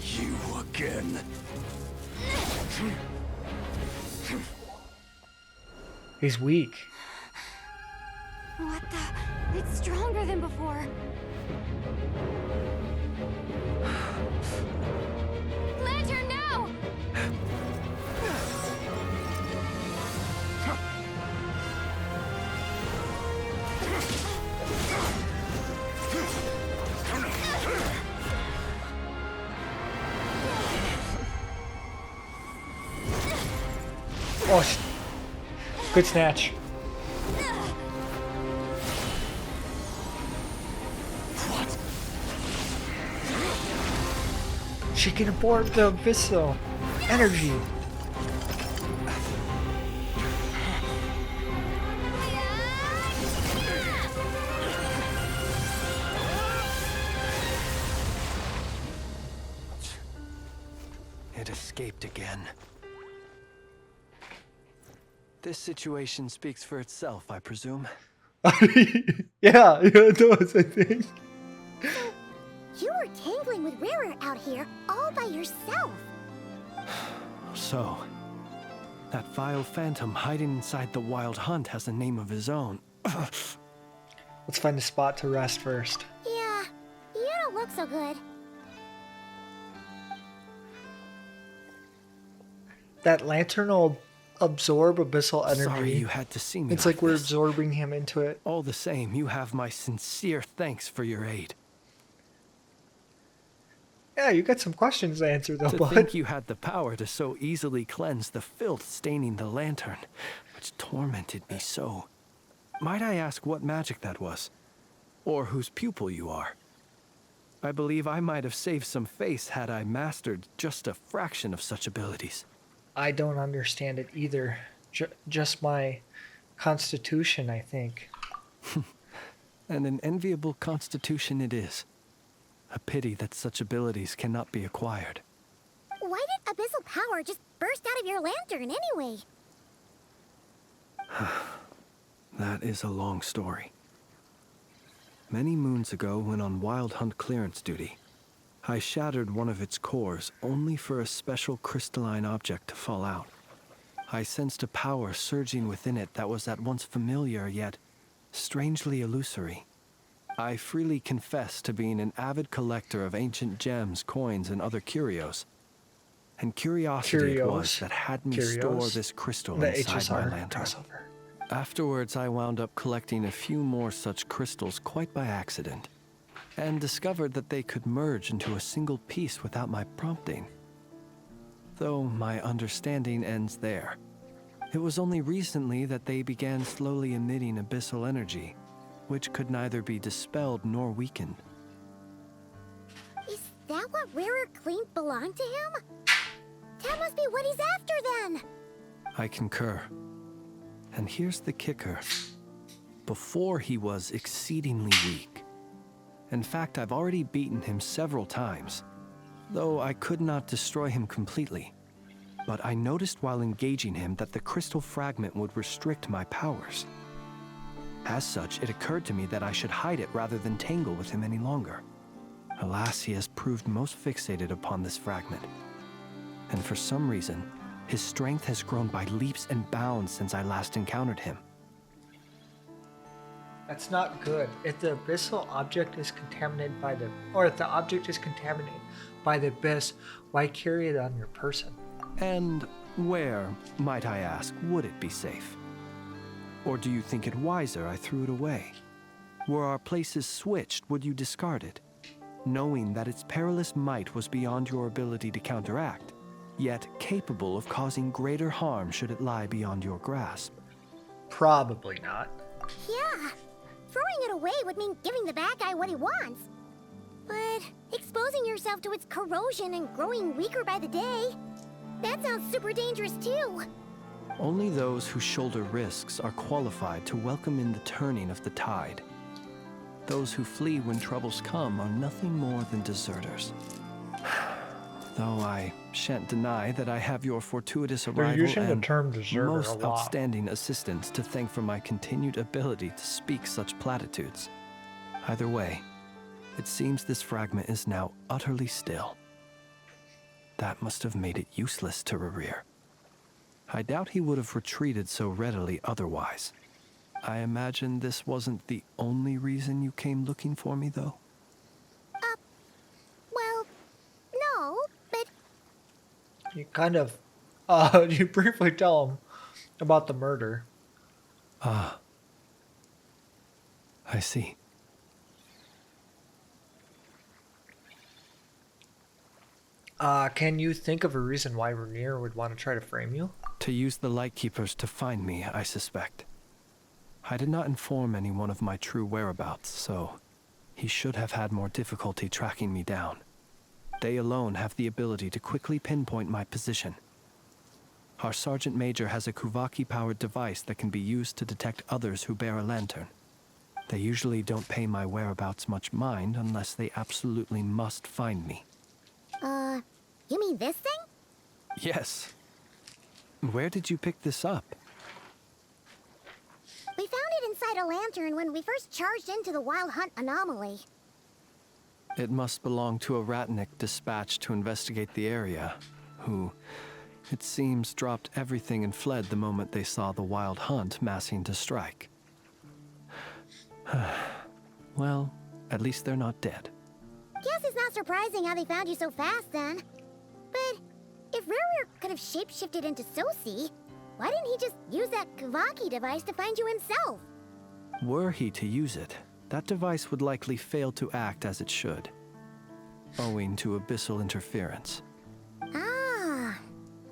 You again. He's weak. What the? It's stronger than before. Lantern, no! Oh, good snatch. She can abort the abyssal energy. It escaped again. This situation speaks for itself, I presume. Yeah, it does, I think. You were tangling with Rarer out here all by yourself. So, that vile phantom hiding inside the Wild Hunt has a name of his own. Let's find a spot to rest first. Yeah, you don't look so good. That lantern will absorb abyssal energy. Sorry you had to see me. It's like we're absorbing him into it. All the same, you have my sincere thanks for your aid. Yeah, you got some questions to answer though, To bud. think you had the power to so easily cleanse the filth staining the lantern, which tormented me so. Might I ask what magic that was? Or whose pupil you are? I believe I might have saved some face had I mastered just a fraction of such abilities. I don't understand it either. Just my constitution, I think. And an enviable constitution it is. A pity that such abilities cannot be acquired. Why did abyssal power just burst out of your lantern anyway? That is a long story. Many moons ago, when on Wild Hunt clearance duty, I shattered one of its cores only for a special crystalline object to fall out. I sensed a power surging within it that was at once familiar yet strangely illusory. I freely confess to being an avid collector of ancient gems, coins, and other curios. And curiosity it was that had me store this crystal inside my lantern. Afterwards, I wound up collecting a few more such crystals quite by accident, and discovered that they could merge into a single piece without my prompting. Though my understanding ends there. It was only recently that they began slowly emitting abyssal energy, which could neither be dispelled nor weakened. Is that what Rarer claimed belonged to him? That must be what he's after then! I concur. And here's the kicker. Before he was exceedingly weak. In fact, I've already beaten him several times, though I could not destroy him completely. But I noticed while engaging him that the crystal fragment would restrict my powers. As such, it occurred to me that I should hide it rather than tangle with him any longer. Alas, he has proved most fixated upon this fragment. And for some reason, his strength has grown by leaps and bounds since I last encountered him. That's not good. If the abyssal object is contaminated by the, or if the object is contaminated by the abyss, why carry it on your person? And where, might I ask, would it be safe? Or do you think it wiser I threw it away? Were our places switched, would you discard it, knowing that its perilous might was beyond your ability to counteract, yet capable of causing greater harm should it lie beyond your grasp? Probably not. Yeah, throwing it away would mean giving the bad guy what he wants. But exposing yourself to its corrosion and growing weaker by the day, that sounds super dangerous too. Only those who shoulder risks are qualified to welcome in the turning of the tide. Those who flee when troubles come are nothing more than deserters. Though I shan't deny that I have your fortuitous They're arrival using the and term deserter a most lot. outstanding assistance to thank for my continued ability to speak such platitudes. Either way, it seems this fragment is now utterly still. That must have made it useless to Rerir. I doubt he would have retreated so readily otherwise. I imagine this wasn't the only reason you came looking for me, though? Well, no, but You kind of, you briefly tell him about the murder. Ah. I see. Can you think of a reason why Rerir would want to try to frame you? To use the Lightkeepers to find me, I suspect. I did not inform anyone of my true whereabouts, so he should have had more difficulty tracking me down. They alone have the ability to quickly pinpoint my position. Our Sergeant Major has a Kuvaki-powered device that can be used to detect others who bear a lantern. They usually don't pay my whereabouts much mind unless they absolutely must find me. You mean this thing? Yes. Where did you pick this up? We found it inside a lantern when we first charged into the Wild Hunt anomaly. It must belong to a Ratnik dispatched to investigate the area, who, it seems, dropped everything and fled the moment they saw the Wild Hunt massing to strike. Well, at least they're not dead. Guess it's not surprising how they found you so fast then. But if Rerir could have shapeshifted into Sosi, why didn't he just use that Kavaki device to find you himself? Were he to use it, that device would likely fail to act as it should, owing to abyssal interference. Ah,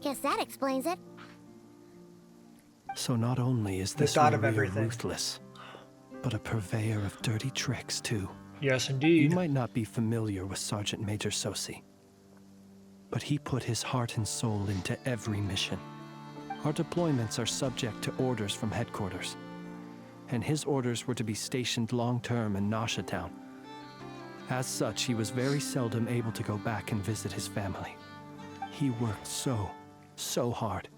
guess that explains it. So not only is this thought of Rerir everything. ruthless, but a purveyor of dirty tricks too. Yes, indeed. You might not be familiar with Sergeant Major Sosi, but he put his heart and soul into every mission. Our deployments are subject to orders from headquarters, and his orders were to be stationed long-term in Nasha Town. As such, he was very seldom able to go back and visit his family. He worked so hard,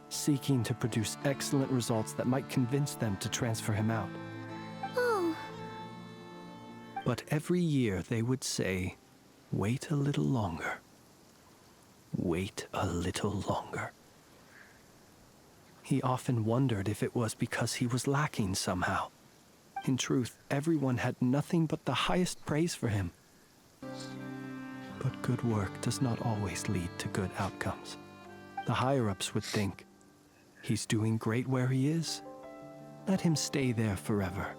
seeking to produce excellent results that might convince them to transfer him out. Oh. But every year they would say, wait a little longer. Wait a little longer. He often wondered if it was because he was lacking somehow. In truth, everyone had nothing but the highest praise for him. But good work does not always lead to good outcomes. The higher-ups would think, he's doing great where he is. Let him stay there forever.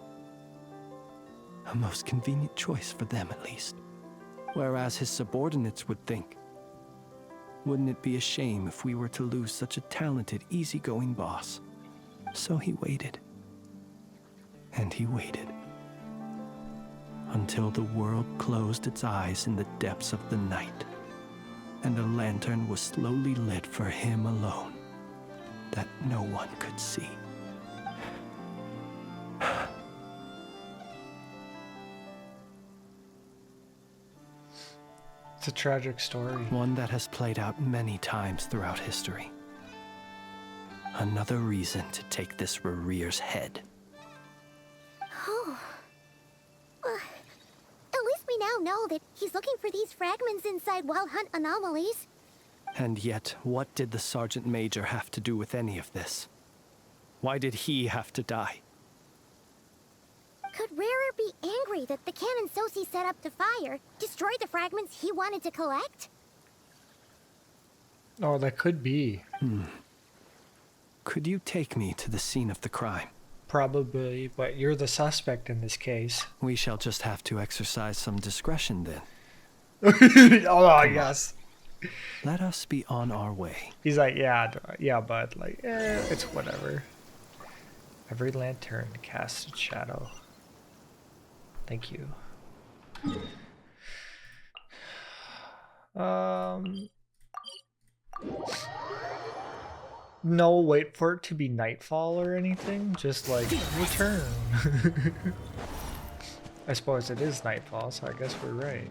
A most convenient choice for them, at least. Whereas his subordinates would think, wouldn't it be a shame if we were to lose such a talented, easygoing boss? So he waited. And he waited. Until the world closed its eyes in the depths of the night, and a lantern was slowly lit for him alone, that no one could see. It's a tragic story. One that has played out many times throughout history. Another reason to take this Rerir's head. Oh. At least we now know that he's looking for these fragments inside Wild Hunt anomalies. And yet, what did the Sergeant Major have to do with any of this? Why did he have to die? Could Rerir be angry that the cannon Sosi set up to fire destroyed the fragments he wanted to collect? Oh, that could be. Could you take me to the scene of the crime? Probably, but you're the suspect in this case. We shall just have to exercise some discretion then. Oh, yes. Let us be on our way. He's like, yeah, bud. Like, it's whatever. Every lantern casts its shadow. Thank you. No, wait for it to be nightfall or anything. Just like return. I suppose it is nightfall, so I guess we're right.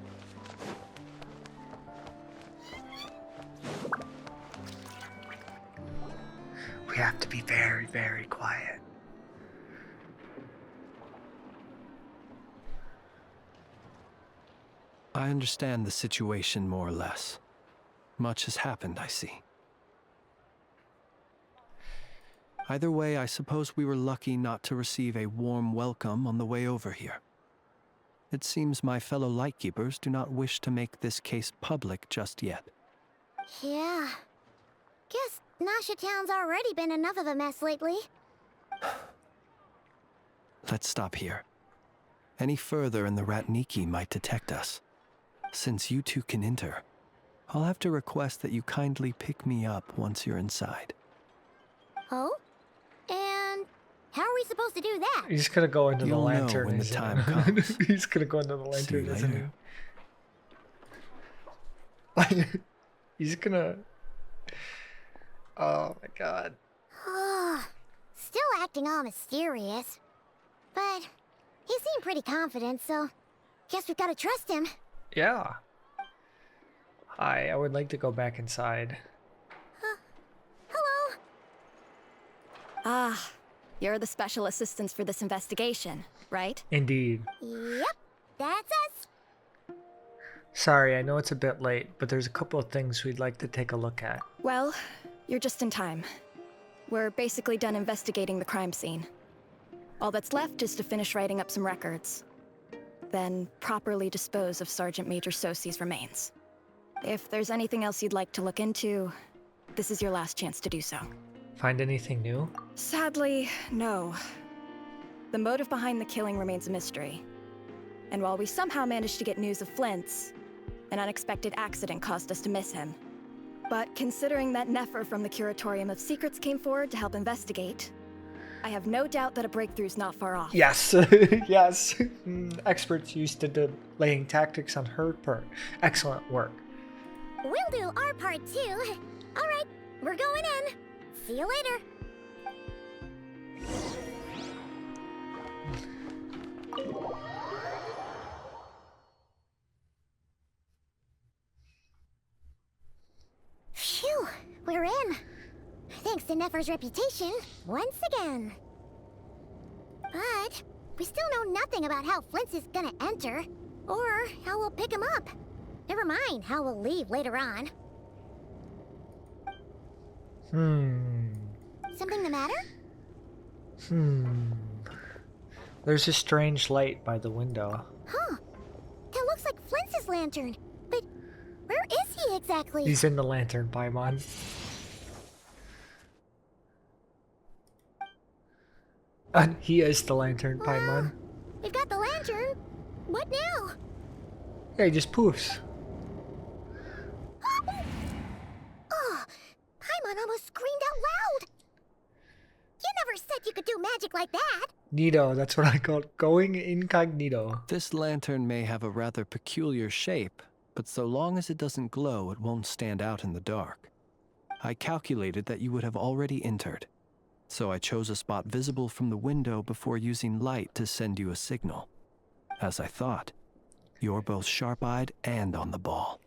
We have to be very, very quiet. I understand the situation more or less. Much has happened, I see. Either way, I suppose we were lucky not to receive a warm welcome on the way over here. It seems my fellow Lightkeepers do not wish to make this case public just yet. Yeah. Guess Nasha Town's already been enough of a mess lately. Let's stop here. Any further and the Ratniki might detect us. Since you two can enter, I'll have to request that you kindly pick me up once you're inside. Oh? And how are we supposed to do that? He's gonna go into You'll the lantern know when the isn't time he? comes. He's gonna go into the See you lantern, isn't he? He's gonna. Oh my god. Still acting all mysterious. But he seemed pretty confident, so guess we've got to trust him. Yeah. Hi, I would like to go back inside. Hello? Ah, you're the special assistants for this investigation, right? Indeed. Yep, that's us. Sorry, I know it's a bit late, but there's a couple of things we'd like to take a look at. Well, you're just in time. We're basically done investigating the crime scene. All that's left is to finish writing up some records. Then properly dispose of Sergeant Major Sosi's remains. If there's anything else you'd like to look into, this is your last chance to do so. Find anything new? Sadly, no. The motive behind the killing remains a mystery. And while we somehow managed to get news of Flint's, an unexpected accident caused us to miss him. But considering that Nefer from the Curatorium of Secrets came forward to help investigate, I have no doubt that a breakthrough's not far off. Yes, yes. Experts used to delaying tactics on her part. Excellent work. We'll do our part too. All right, we're going in. See you later. Phew, we're in. Thanks to Nefer's reputation, once again. But we still know nothing about how Flint is gonna enter, or how we'll pick him up. Never mind how we'll leave later on. Something the matter? There's a strange light by the window. Huh. That looks like Flint's lantern. But where is he exactly? He's in the lantern, Paimon. He is the lantern, Paimon. We've got the lantern. What now? Yeah, he just poofs. Oh, Paimon almost screamed out loud. You never said you could do magic like that. Nito, that's what I call it. Going incognito. This lantern may have a rather peculiar shape, but so long as it doesn't glow, it won't stand out in the dark. I calculated that you would have already entered, so I chose a spot visible from the window before using light to send you a signal. As I thought, you're both sharp-eyed and on the ball.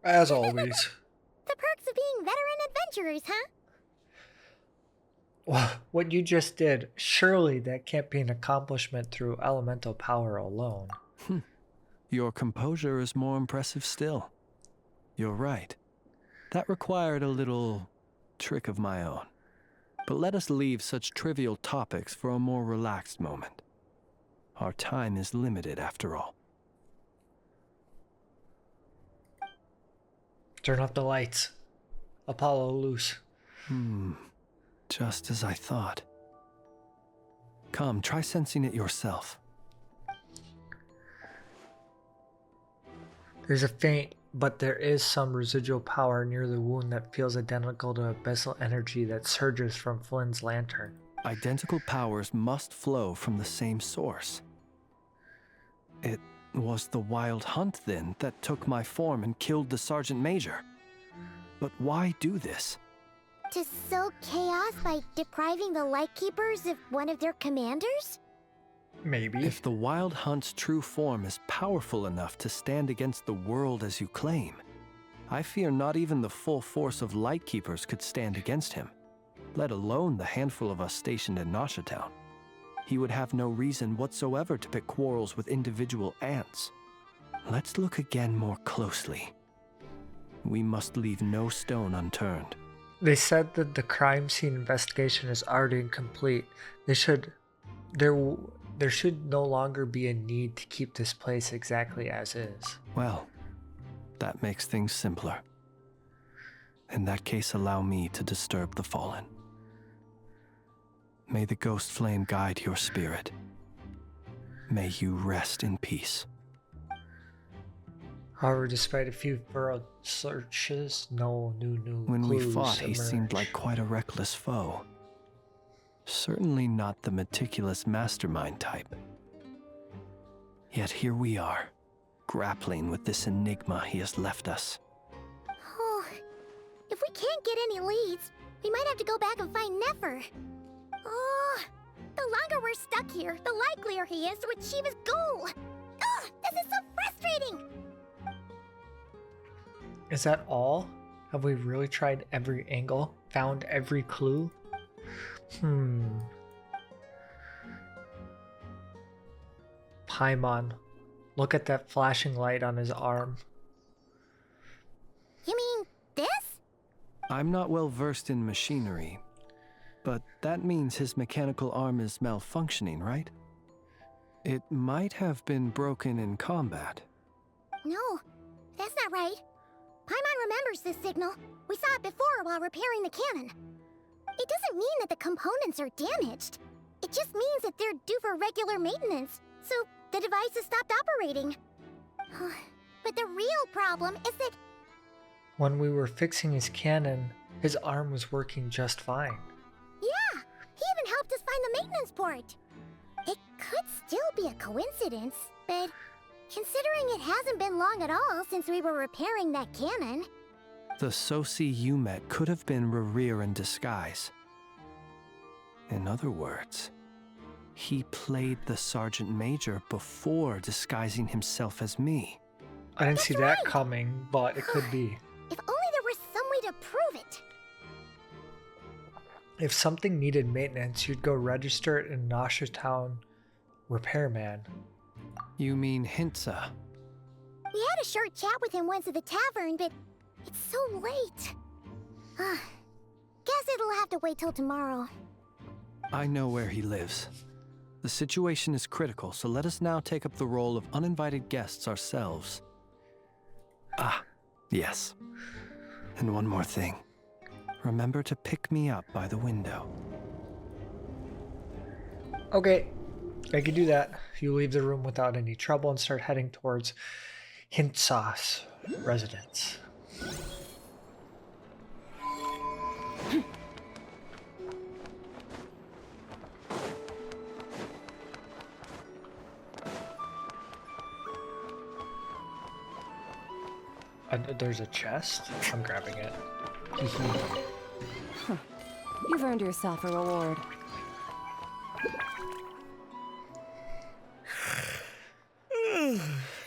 As always. The perks of being veteran adventurers, huh? What you just did, surely that can't be an accomplishment through elemental power alone. Your composure is more impressive still. You're right. That required a little trick of my own. But let us leave such trivial topics for a more relaxed moment. Our time is limited after all. Turn off the lights. Apollo loose. Just as I thought. Come, try sensing it yourself. There's a faint, but there is some residual power near the wound that feels identical to abyssal energy that surges from Flynn's lantern. Identical powers must flow from the same source. It was the Wild Hunt, then, that took my form and killed the Sergeant Major. But why do this? To sow chaos by depriving the Lightkeepers of one of their commanders? Maybe. If the Wild Hunt's true form is powerful enough to stand against the world as you claim, I fear not even the full force of Lightkeepers could stand against him. let alone the handful of us stationed in Nashatown. He would have no reason whatsoever to pick quarrels with individual ants. Let's look again more closely. We must leave no stone unturned. They said that the crime scene investigation is already incomplete. There should no longer be a need to keep this place exactly as is. Well, that makes things simpler. In that case, allow me to disturb the fallen. May the ghost flame guide your spirit. May you rest in peace. However, despite a few thorough searches, no new When we clues fought, he emerged. seemed like quite a reckless foe. Certainly not the meticulous mastermind type. Yet here we are, grappling with this enigma he has left us. Oh, if we can't get any leads, we might have to go back and find Nefer. Oh, the longer we're stuck here, the likelier he is to achieve his goal. Oh, this is so frustrating. Is that all? Have we really tried every angle? Found every clue? Paimon, look at that flashing light on his arm. You mean this? I'm not well versed in machinery, but that means his mechanical arm is malfunctioning, right? It might have been broken in combat. No, that's not right. Paimon remembers this signal. We saw it before while repairing the cannon. It doesn't mean that the components are damaged. It just means that they're due for regular maintenance, so the device has stopped operating. But the real problem is that... When we were fixing his cannon, his arm was working just fine. Yeah, he even helped us find the maintenance port. It could still be a coincidence, but considering it hasn't been long at all since we were repairing that cannon... The Sosi you met could have been Rerir in disguise. In other words, he played the Sergeant Major before disguising himself as me. I didn't see that coming, but it could be. If only there was some way to prove it. If something needed maintenance, you'd go register it in Nashatown Repairman. You mean Hintsa? We had a short chat with him once at the tavern, but it's so late. Guess it'll have to wait till tomorrow. I know where he lives. The situation is critical, so let us now take up the role of uninvited guests ourselves. Yes. And one more thing. Remember to pick me up by the window. Okay, I can do that. You leave the room without any trouble and start heading towards Hintsa's residence. There's a chest. I'm grabbing it. You've earned yourself a reward.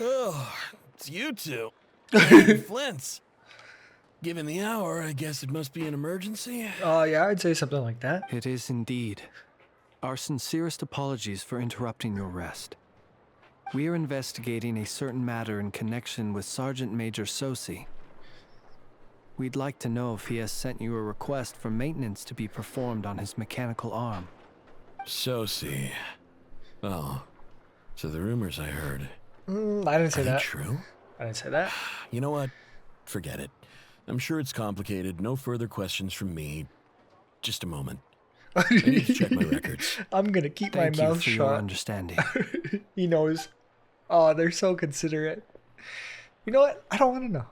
Oh, it's you two. Flints. Given the hour, I guess it must be an emergency. Yeah, I'd say something like that. It is indeed. Our sincerest apologies for interrupting your rest. We are investigating a certain matter in connection with Sergeant Major Sosi. We'd like to know if he has sent you a request for maintenance to be performed on his mechanical arm. Sosi. Oh, so the rumors I heard. I didn't say that. True? I didn't say that. You know what? Forget it. I'm sure it's complicated. No further questions from me. Just a moment. I need to check my records. I'm gonna keep my mouth Thank you for shut. your understanding. He knows. Oh, they're so considerate. You know what? I don't want to know.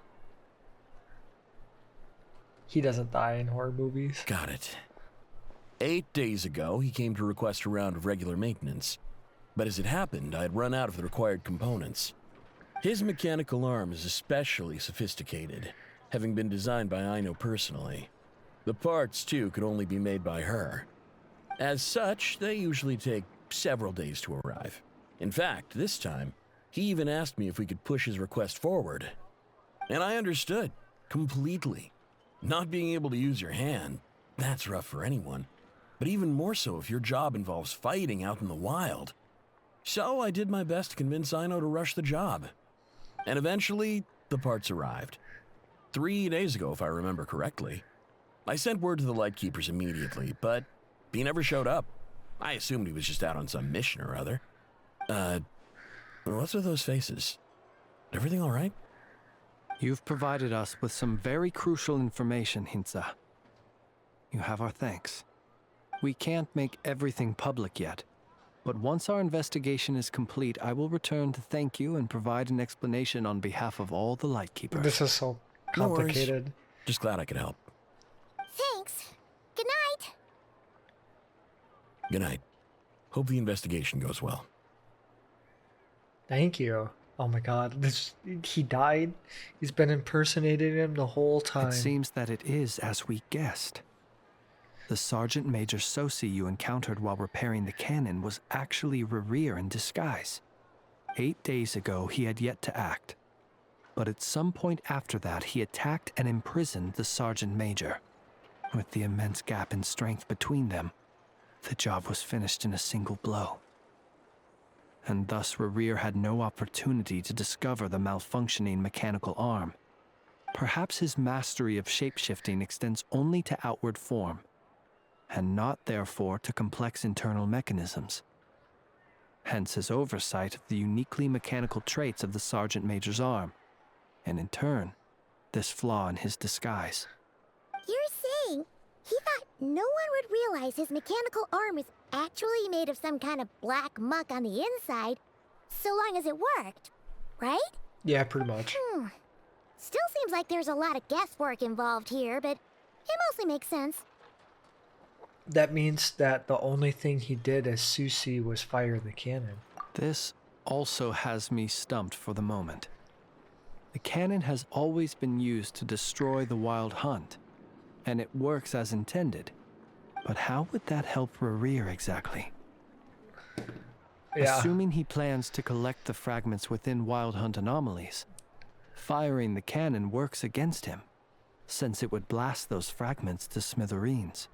He doesn't die in horror movies. Got it. 8 days ago, he came to request a round of regular maintenance. But as it happened, I had run out of the required components. His mechanical arm is especially sophisticated, having been designed by Aino personally. The parts, too, could only be made by her. As such, they usually take several days to arrive. In fact, this time, he even asked me if we could push his request forward. And I understood, completely. Not being able to use your hand, That's rough for anyone, but even more so if your job involves fighting out in the wild. So I did my best to convince Ino to rush the job. And eventually, the parts arrived. 3 days ago, if I remember correctly. I sent word to the Lightkeepers immediately, but he never showed up. I assumed he was just out on some mission or other. What's with those faces? Everything all right? You've provided us with some very crucial information, Hintsa. You have our thanks. We can't make everything public yet, but once our investigation is complete, I will return to thank you and provide an explanation on behalf of all the Lightkeepers. This is so complicated. No worries. Just glad I could help. Thanks. Good night. Good night. Hope the investigation goes well. Thank you. Oh my god, he died? He's been impersonating him the whole time. It seems that it is as we guessed. The Sergeant Major Sosi you encountered while repairing the cannon was actually Rerir in disguise. 8 days ago, he had yet to act. But at some point after that, he attacked and imprisoned the Sergeant Major. With the immense gap in strength between them, the job was finished in a single blow. And thus Rerir had no opportunity to discover the malfunctioning mechanical arm. Perhaps his mastery of shapeshifting extends only to outward form, and not therefore to complex internal mechanisms. Hence his oversight of the uniquely mechanical traits of the Sergeant Major's arm, and in turn, this flaw in his disguise. You're saying he thought no one would realize his mechanical arm is actually made of some kind of black muck on the inside, so long as it worked, right? Yeah, pretty much. Still seems like there's a lot of guesswork involved here, but it mostly makes sense. That means that the only thing he did as Susi was fire the cannon. This also has me stumped for the moment. The cannon has always been used to destroy the Wild Hunt, and it works as intended. But how would that help Rerir exactly? Yeah. Assuming he plans to collect the fragments within Wild Hunt anomalies, firing the cannon works against him, since it would blast those fragments to smithereens.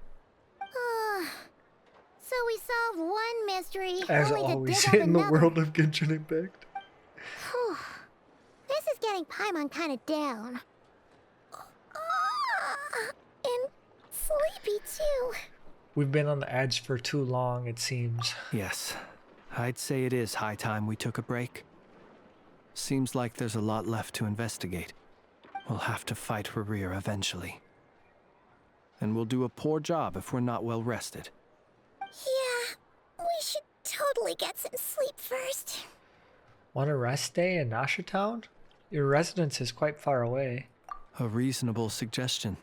So we solved one mystery, As only always to dig up in the another. world of Genshin Impact. Whew. This is getting Paimon kind of down. And sleepy too. We've been on the edge for too long, it seems. Yes, I'd say it is high time we took a break. Seems like there's a lot left to investigate. We'll have to fight Rerir eventually. And we'll do a poor job if we're not well rested. Yeah, we should totally get some sleep first. Want a rest day in Nasha Town? Your residence is quite far away. A reasonable suggestion.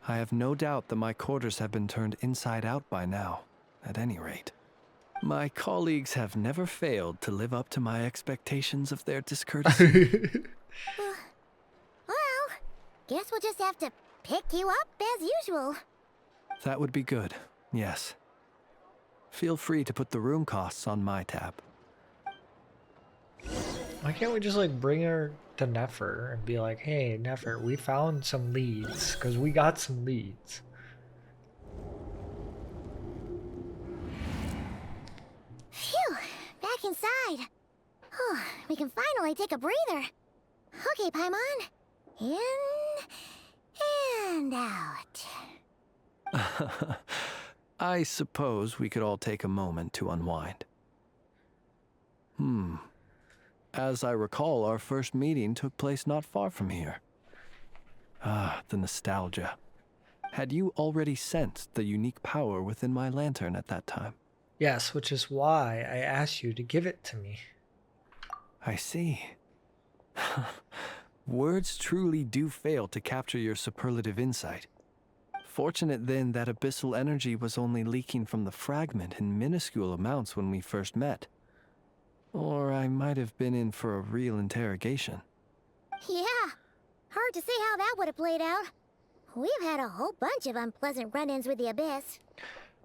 I have no doubt that my quarters have been turned inside out by now, at any rate. My colleagues have never failed to live up to my expectations of their discourtesy. Well, guess we'll just have to pick you up as usual. That would be good, yes. Feel free to put the room costs on my tab. Why can't we just like bring her to Nefer and be like, hey Nefer, we found some leads, because we got some leads. Phew, back inside. Oh, we can finally take a breather. Okay, Paimon. In and out. I suppose we could all take a moment to unwind. As I recall, our first meeting took place not far from here. Ah, the nostalgia. Had you already sensed the unique power within my lantern at that time? Yes, which is why I asked you to give it to me. I see. Words truly do fail to capture your superlative insight. Fortunate then that abyssal energy was only leaking from the fragment in minuscule amounts when we first met. Or I might have been in for a real interrogation. Yeah, hard to say how that would have played out. We've had a whole bunch of unpleasant run-ins with the Abyss.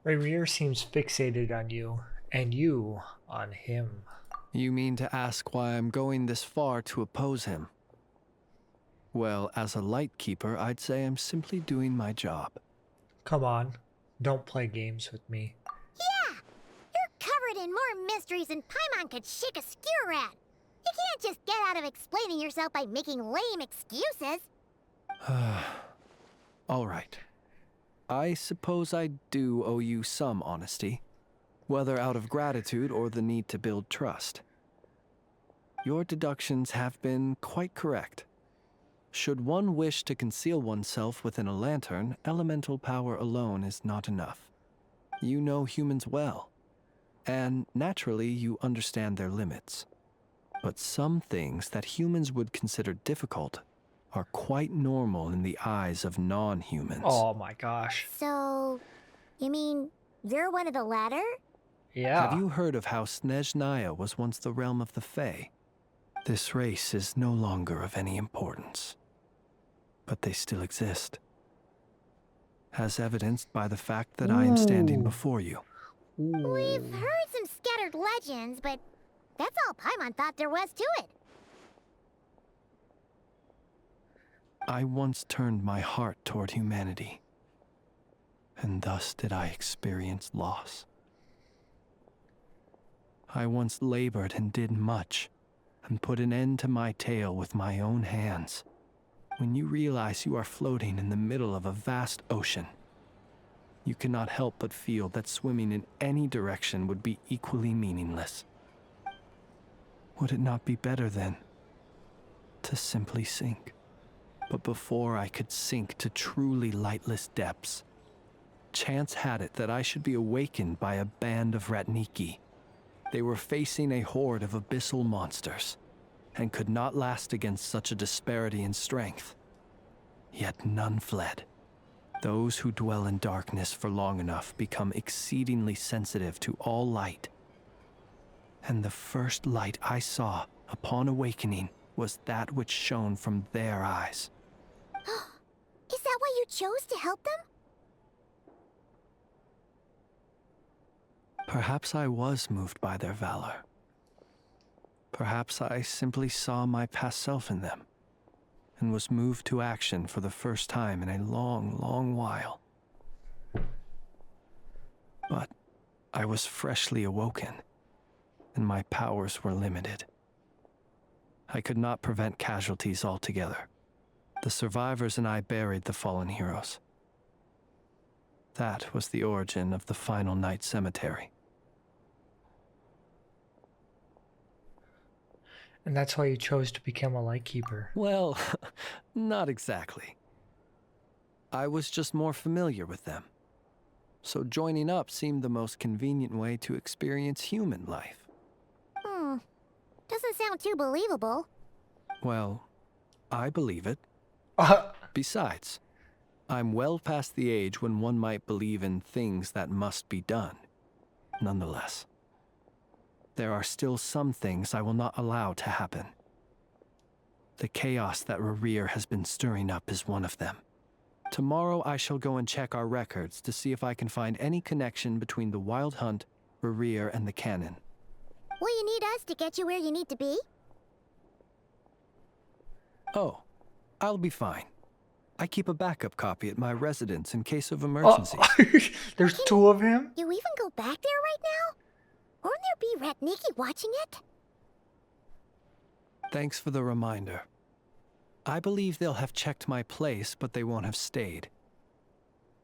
Rerir seems fixated on you, and you on him. You mean to ask why I'm going this far to oppose him? Well, as a Lightkeeper, I'd say I'm simply doing my job. Come on. Don't play games with me. Yeah! You're covered in more mysteries than Paimon could shake a skewer at. You can't just get out of explaining yourself by making lame excuses. All right. I suppose I do owe you some honesty, whether out of gratitude or the need to build trust. Your deductions have been quite correct. Should one wish to conceal oneself within a lantern, elemental power alone is not enough. You know humans well, and naturally you understand their limits. But some things that humans would consider difficult are quite normal in the eyes of non-humans. Oh my gosh. So, you mean you're one of the latter? Yeah. Have you heard of how Snezhnaya was once the realm of the Fae? This race is no longer of any importance, but they still exist, as evidenced by the fact that I am standing before you. We've heard some scattered legends, but that's all Paimon thought there was to it. I once turned my heart toward humanity, and thus did I experience loss. I once labored and did much, and put an end to my tale with my own hands. When you realize you are floating in the middle of a vast ocean, you cannot help but feel that swimming in any direction would be equally meaningless. Would it not be better, then, to simply sink? But before I could sink to truly lightless depths, chance had it that I should be awakened by a band of Ratniki. They were facing a horde of abyssal monsters, and could not last against such a disparity in strength. Yet none fled. Those who dwell in darkness for long enough become exceedingly sensitive to all light. And the first light I saw upon awakening was that which shone from their eyes. Is that why you chose to help them? Perhaps I was moved by their valor. Perhaps I simply saw my past self in them, and was moved to action for the first time in a long, long while. But I was freshly awoken, and my powers were limited. I could not prevent casualties altogether. The survivors and I buried the fallen heroes. That was the origin of the Final Night Cemetery. And that's why you chose to become a lightkeeper. Well, not exactly. I was just more familiar with them. So joining up seemed the most convenient way to experience human life. Doesn't sound too believable. Well, I believe it. Besides, I'm well past the age when one might believe in things that must be done. Nonetheless, there are still some things I will not allow to happen. The chaos that Rerir has been stirring up is one of them. Tomorrow I shall go and check our records to see if I can find any connection between the Wild Hunt, Rerir, and the Canon. Will you need us to get you where you need to be? Oh, I'll be fine. I keep a backup copy at my residence in case of emergencies. There's two of him? You even go back there right now? Won't there be Ratniki watching it? Thanks for the reminder. I believe they'll have checked my place, but they won't have stayed.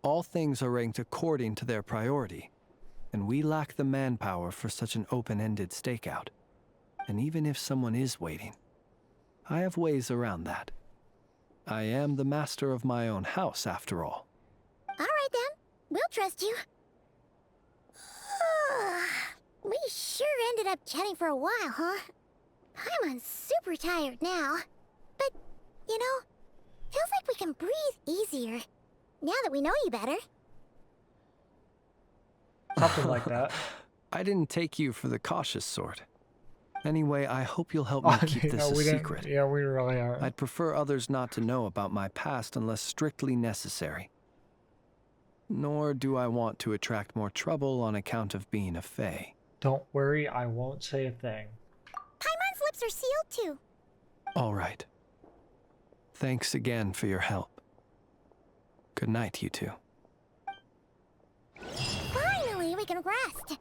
All things are ranked according to their priority, and we lack the manpower for such an open-ended stakeout. And even if someone is waiting, I have ways around that. I am the master of my own house, after all. All right then, we'll trust you. We sure ended up chatting for a while, huh? Paimon's super tired now. But, you know, feels like we can breathe easier, now that we know you better. Something like that. I didn't take you for the cautious sort. Anyway, I hope you'll help me keep this a secret. Yeah, we really are. I'd prefer others not to know about my past unless strictly necessary. Nor do I want to attract more trouble on account of being a Fae. Don't worry, I won't say a thing. Paimon's lips are sealed too. All right. Thanks again for your help. Good night, you two. Finally, we can rest.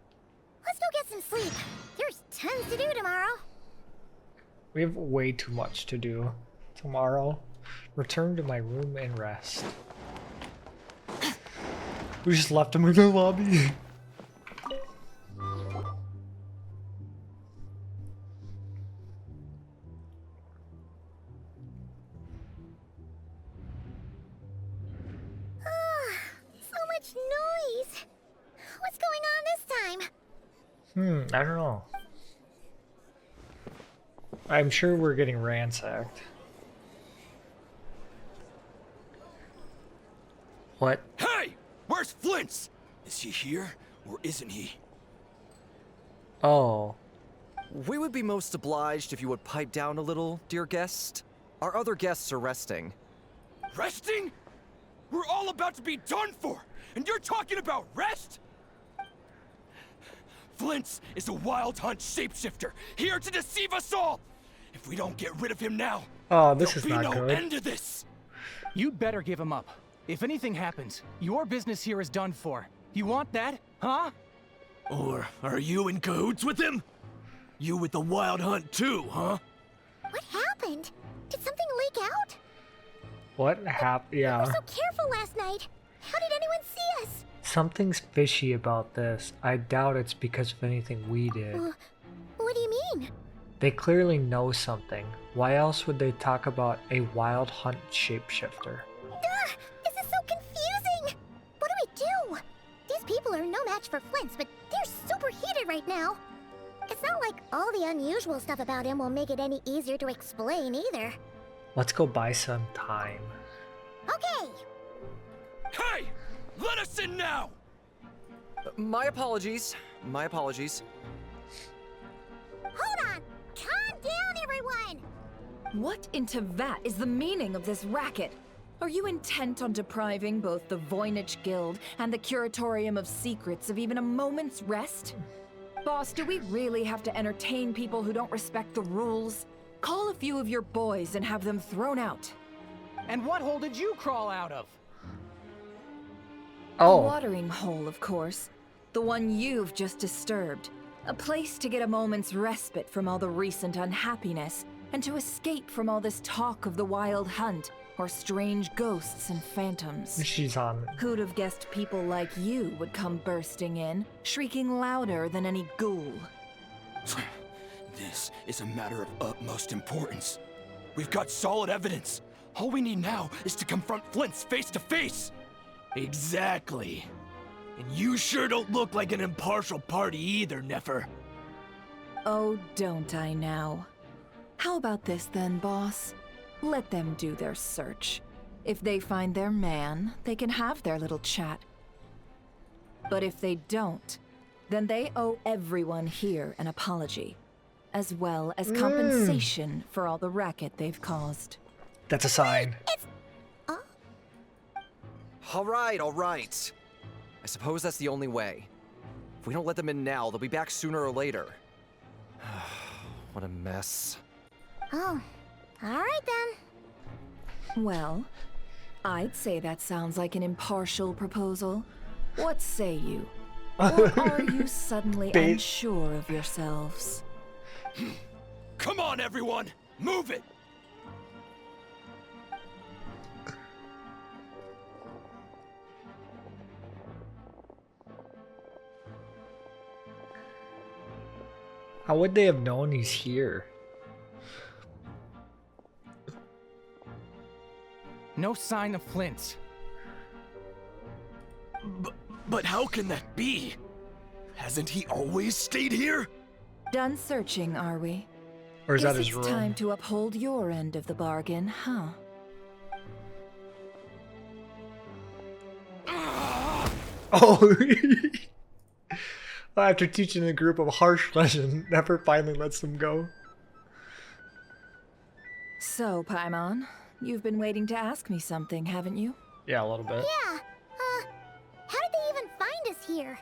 Let's go get some sleep. There's tons to do tomorrow. We have way too much to do tomorrow. Return to my room and rest. We just left him in the lobby. So much noise. What's going on this time? I don't know. I'm sure we're getting ransacked. What? Hey! Where's Flint's? Is he here, or isn't he? Oh. We would be most obliged if you would pipe down a little, dear guest. Our other guests are resting. Resting? We're all about to be done for, and you're talking about rest? Flint's is a wild hunt shapeshifter, here to deceive us all! If we don't get rid of him now, Oh, this is there'll not be no good. end to this! You'd better give him up. If anything happens, your business here is done for. You want that, huh? Or are you in cahoots with him? You with the wild hunt too, huh? What happened? Did something leak out? What happened? We Yeah. were so careful last night. How did anyone see us? Something's fishy about this. I doubt it's because of anything we did. What do you mean? They clearly know something. Why else would they talk about a wild hunt shapeshifter? This is so confusing. What do we do? These people are no match for Flint's, but they're super heated right now. It's not like all the unusual stuff about him will make it any easier to explain either. Let's go buy some time. Okay. Hey! Let us in now! My apologies. My apologies. Hold on. Calm down, everyone. What in Tevat is the meaning of this racket? Are you intent on depriving both the Voynich Guild and the Curatorium of Secrets of even a moment's rest? Boss, do we really have to entertain people who don't respect the rules? Call a few of your boys and have them thrown out. And what hole did you crawl out of? A watering hole, of course. The one you've just disturbed. A place to get a moment's respite from all the recent unhappiness, and to escape from all this talk of the wild hunt, or strange ghosts and phantoms. She's on. Who'd have guessed people like you would come bursting in, shrieking louder than any ghoul? This is a matter of utmost importance. We've got solid evidence. All we need now is to confront Flint's face to face. Exactly. And you sure don't look like an impartial party either, Nefer. Oh, don't I now? How about this then, boss? Let them do their search. If they find their man, they can have their little chat. But if they don't, then they owe everyone here an apology, as well as compensation for all the racket they've caused. That's a sign. All right. I suppose that's the only way. If we don't let them in now, they'll be back sooner or later. What a mess. Oh, all right then. Well, I'd say that sounds like an impartial proposal. What say you? Or are you suddenly unsure of yourselves? Come on, everyone! Move it! How would they have known he's here? No sign of Flint's. But how can that be? Hasn't he always stayed here? Done searching, are we? Or is Guess that his it's room? time to uphold your end of the bargain, huh? Oh. After teaching the group a harsh lesson, Nefer finally lets them go. So, Paimon, you've been waiting to ask me something, haven't you? Yeah, a little bit. Yeah. How did they even find us here?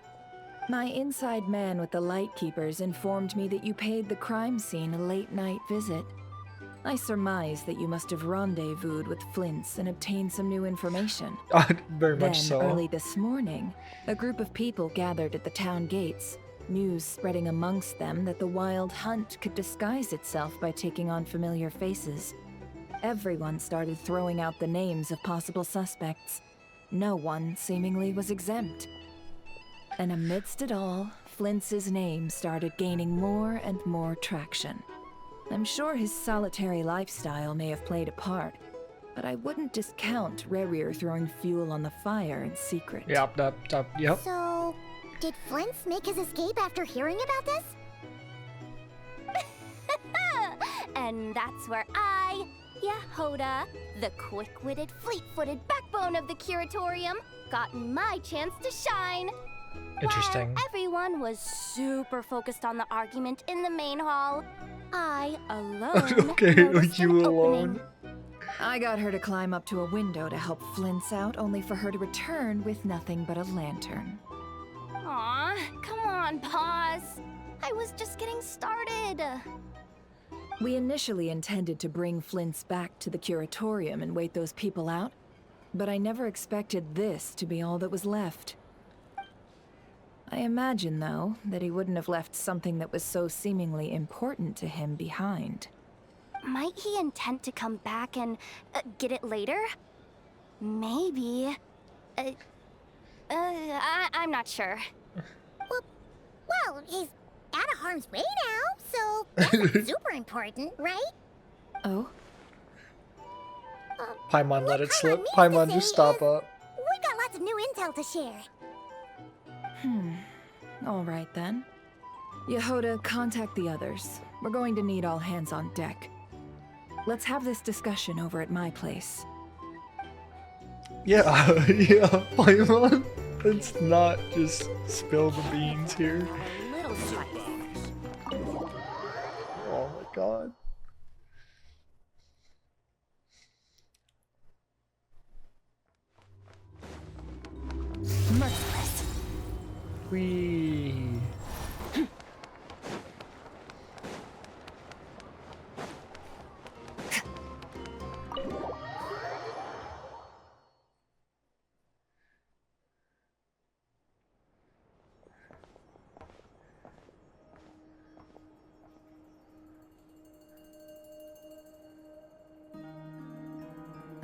My inside man with the Lightkeepers informed me that you paid the crime scene a late-night visit. I surmise that you must have rendezvoused with Flint's and obtained some new information. Very Then, much so. early this morning, a group of people gathered at the town gates, news spreading amongst them that the Wild Hunt could disguise itself by taking on familiar faces. Everyone started throwing out the names of possible suspects. No one, seemingly, was exempt. And amidst it all, Flint's name started gaining more and more traction. I'm sure his solitary lifestyle may have played a part, but I wouldn't discount Rerir throwing fuel on the fire in secret. Yep. So, did Flint's make his escape after hearing about this? And that's where I, Yehoda, the quick-witted, fleet-footed backbone of the Curatorium, got my chance to shine. Interesting. While everyone was super focused on the argument in the main hall, I alone Okay, noticed you an alone. opening. I got her to climb up to a window to help Flint's out, only for her to return with nothing but a lantern. Aw, come on, pause. I was just getting started. We initially intended to bring Flint's back to the Curatorium and wait those people out, but I never expected this to be all that was left. I imagine, though, that he wouldn't have left something that was so seemingly important to him behind. Might he intend to come back and get it later? Maybe. I'm not sure. Well, he's out of harm's way now, so that's super important, right? Oh? Paimon let it slip. Paimon, just stop up. We got lots of new intel to share. All right then. Yehoda, contact the others. We're going to need all hands on deck. Let's have this discussion over at my place. Yeah, Paimon. Let's not just spill the beans here. Little spice. Oh my god. Merciless. Whee.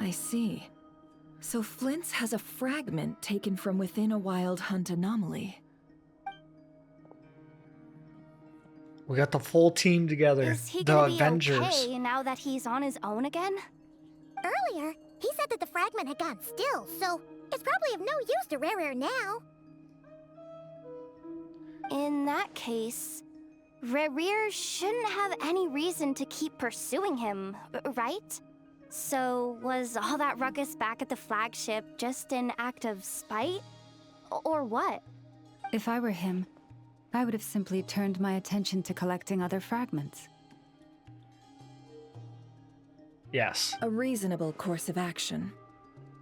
I see. So Flint's has a fragment taken from within a Wild Hunt anomaly. We got the full team together. Is he The gonna be Avengers. okay now that he's on his own again? Earlier, he said that the fragment had gone still, so it's probably of no use to Rerir now. In that case, Rerir shouldn't have any reason to keep pursuing him, right? So was all that ruckus back at the flagship just an act of spite? Or what? If I were him, I would have simply turned my attention to collecting other fragments. Yes. A reasonable course of action.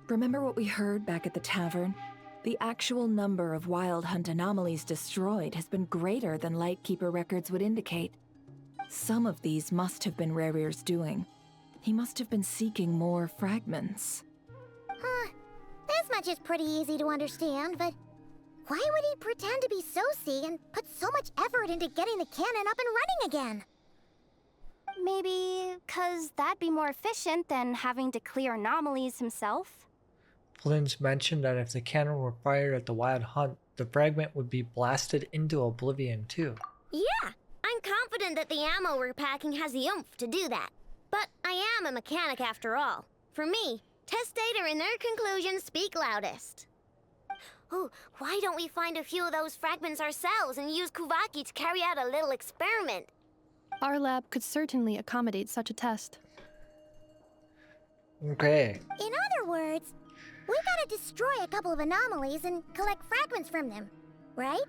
Remember what we heard back at the tavern? The actual number of Wild Hunt anomalies destroyed has been greater than Lightkeeper records would indicate. Some of these must have been Rerir's doing. He must have been seeking more fragments. This much is pretty easy to understand, but why would he pretend to be Soci and put so much effort into getting the cannon up and running again? Maybe 'cause that'd be more efficient than having to clear anomalies himself. Flynn's mentioned that if the cannon were fired at the Wild Hunt, the fragment would be blasted into oblivion too. Yeah, I'm confident that the ammo we're packing has the oomph to do that. But I am a mechanic after all. For me, test data and their conclusions speak loudest. Ooh, why don't we find a few of those fragments ourselves and use Kuvaki to carry out a little experiment? Our lab could certainly accommodate such a test. Okay. In other words, we gotta destroy a couple of anomalies and collect fragments from them, right?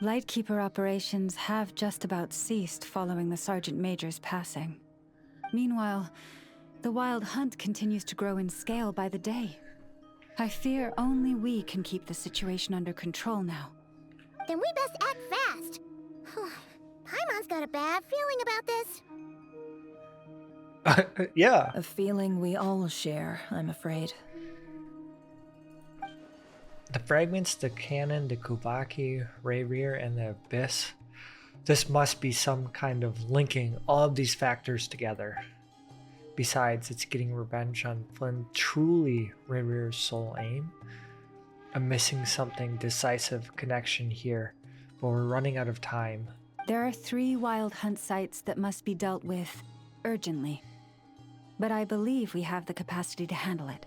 Lightkeeper operations have just about ceased following the Sergeant Major's passing. Meanwhile, the Wild Hunt continues to grow in scale by the day. I fear only we can keep the situation under control now. Then we best act fast. Paimon's got a bad feeling about this. Yeah. A feeling we all share, I'm afraid. The fragments, the cannon, the Kuvaki, Reir, and the Abyss. This must be some kind of linking all of these factors together. Besides, it's getting revenge on Flynn, truly Reir's sole aim. I'm missing something decisive connection here, but we're running out of time. There are 3 wild hunt sites that must be dealt with urgently. But I believe we have the capacity to handle it.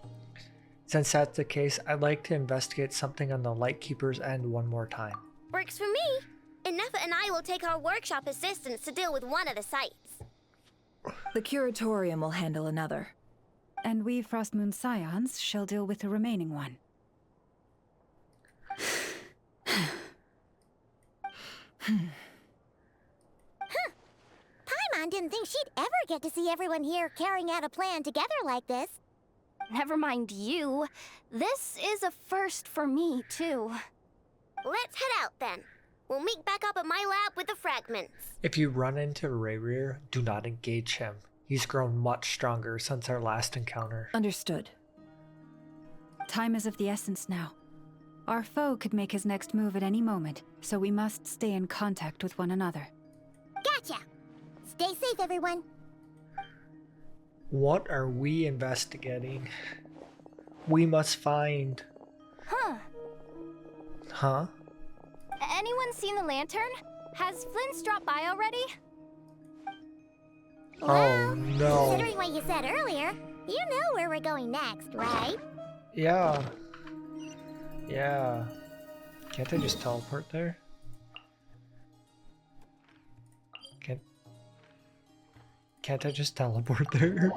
Since that's the case, I'd like to investigate something on the Lightkeeper's end one more time. Works for me. Ineffa and I will take our workshop assistants to deal with one of the sites. The Curatorium will handle another. And we Frostmoon Scions shall deal with the remaining one. Paimon didn't think she'd ever get to see everyone here carrying out a plan together like this. Never mind you. This is a first for me, too. Let's head out then. We'll meet back up at my lab with the fragments. If you run into Reir, do not engage him. He's grown much stronger since our last encounter. Understood. Time is of the essence now. Our foe could make his next move at any moment, so we must stay in contact with one another. Gotcha! Stay safe, everyone. What are we investigating? We must find... Huh? Anyone seen the lantern? Has Flint's dropped by already? Oh no. Considering what you said earlier, you know where we're going next, right? Yeah. Yeah. Can't I just teleport there? Can't I just teleport there?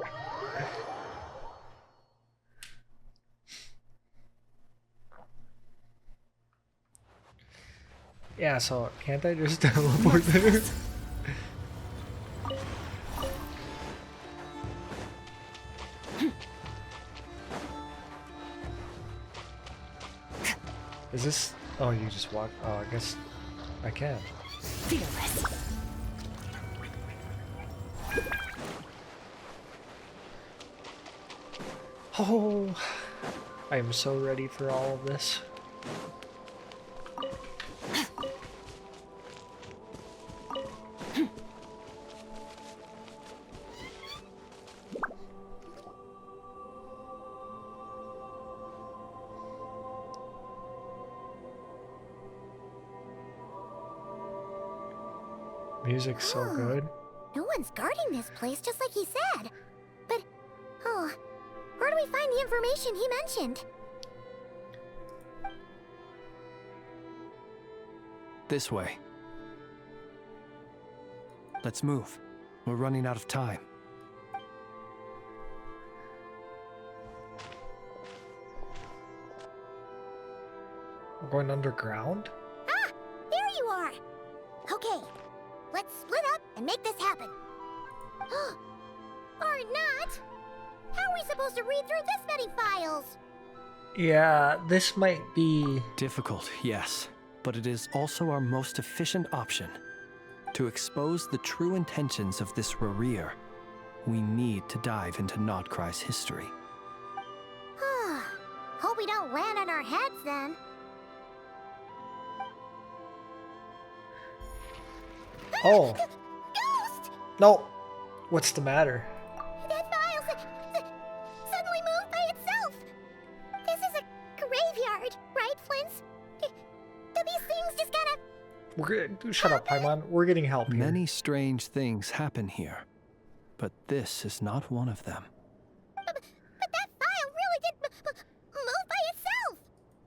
Yeah, so can't I just teleport there? Is this... Oh, you just walk... Oh, I guess I can. Fearless. Oh, I am so ready for all of this. Music's so good. No one's guarding this place, just like he said. But, oh, where do we find the information he mentioned? This way. Let's move. We're running out of time. We're going underground? Ah! There you are! Okay, let's split up and make this happen. Or not! How are we supposed to read through this many files? Yeah, this might be... difficult, yes. But it is also our most efficient option. To expose the true intentions of this Reir, we need to dive into nod-krai's history. Hope we don't land on our heads then. Oh. Ghost! No! What's the matter? That file suddenly moved by itself. This is a graveyard, right, Flint's? Do these things just kind of... We're good. Shut up, Paimon. We're getting help here. Many strange things happen here, but this is not one of them. But that file really did move by itself.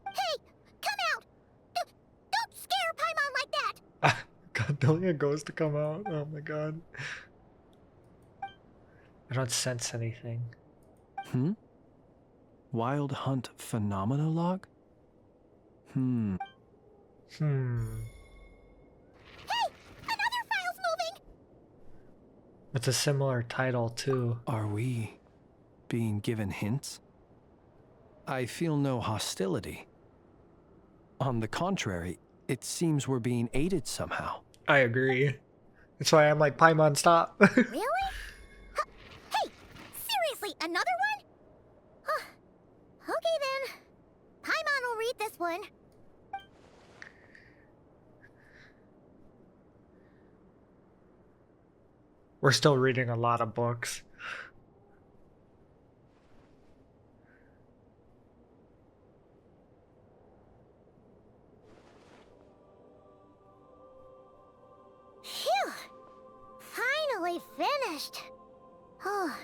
Hey, come out! Don't scare Paimon like that. God, telling a ghost to come out. Oh my god. I don't sense anything. Wild Hunt Phenomenolog? Hey! Another file's moving! It's a similar title, too. Are we being given hints? I feel no hostility. On the contrary, it seems we're being aided somehow. I agree. That's why I'm like, Paimon, stop. Really? Hey! Wait, another one? Huh. Okay then. Paimon will read this one. We're still reading a lot of books. Phew! Finally finished. Oh,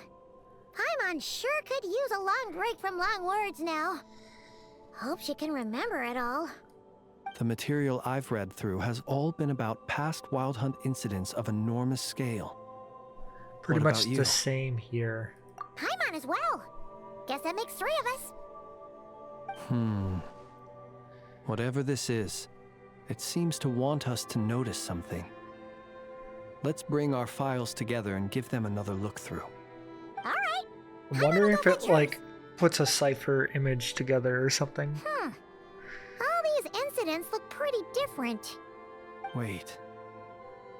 Paimon sure could use a long break from long words now. Hope she can remember it all. The material I've read through has all been about past Wild Hunt incidents of enormous scale. Pretty What much about you? the same here. Paimon as well. Guess that makes 3 of us. Whatever this is, it seems to want us to notice something. Let's bring our files together and give them another look through. All right. I'm wondering if it, like, puts a cipher image together or something. All these incidents look pretty different. Wait.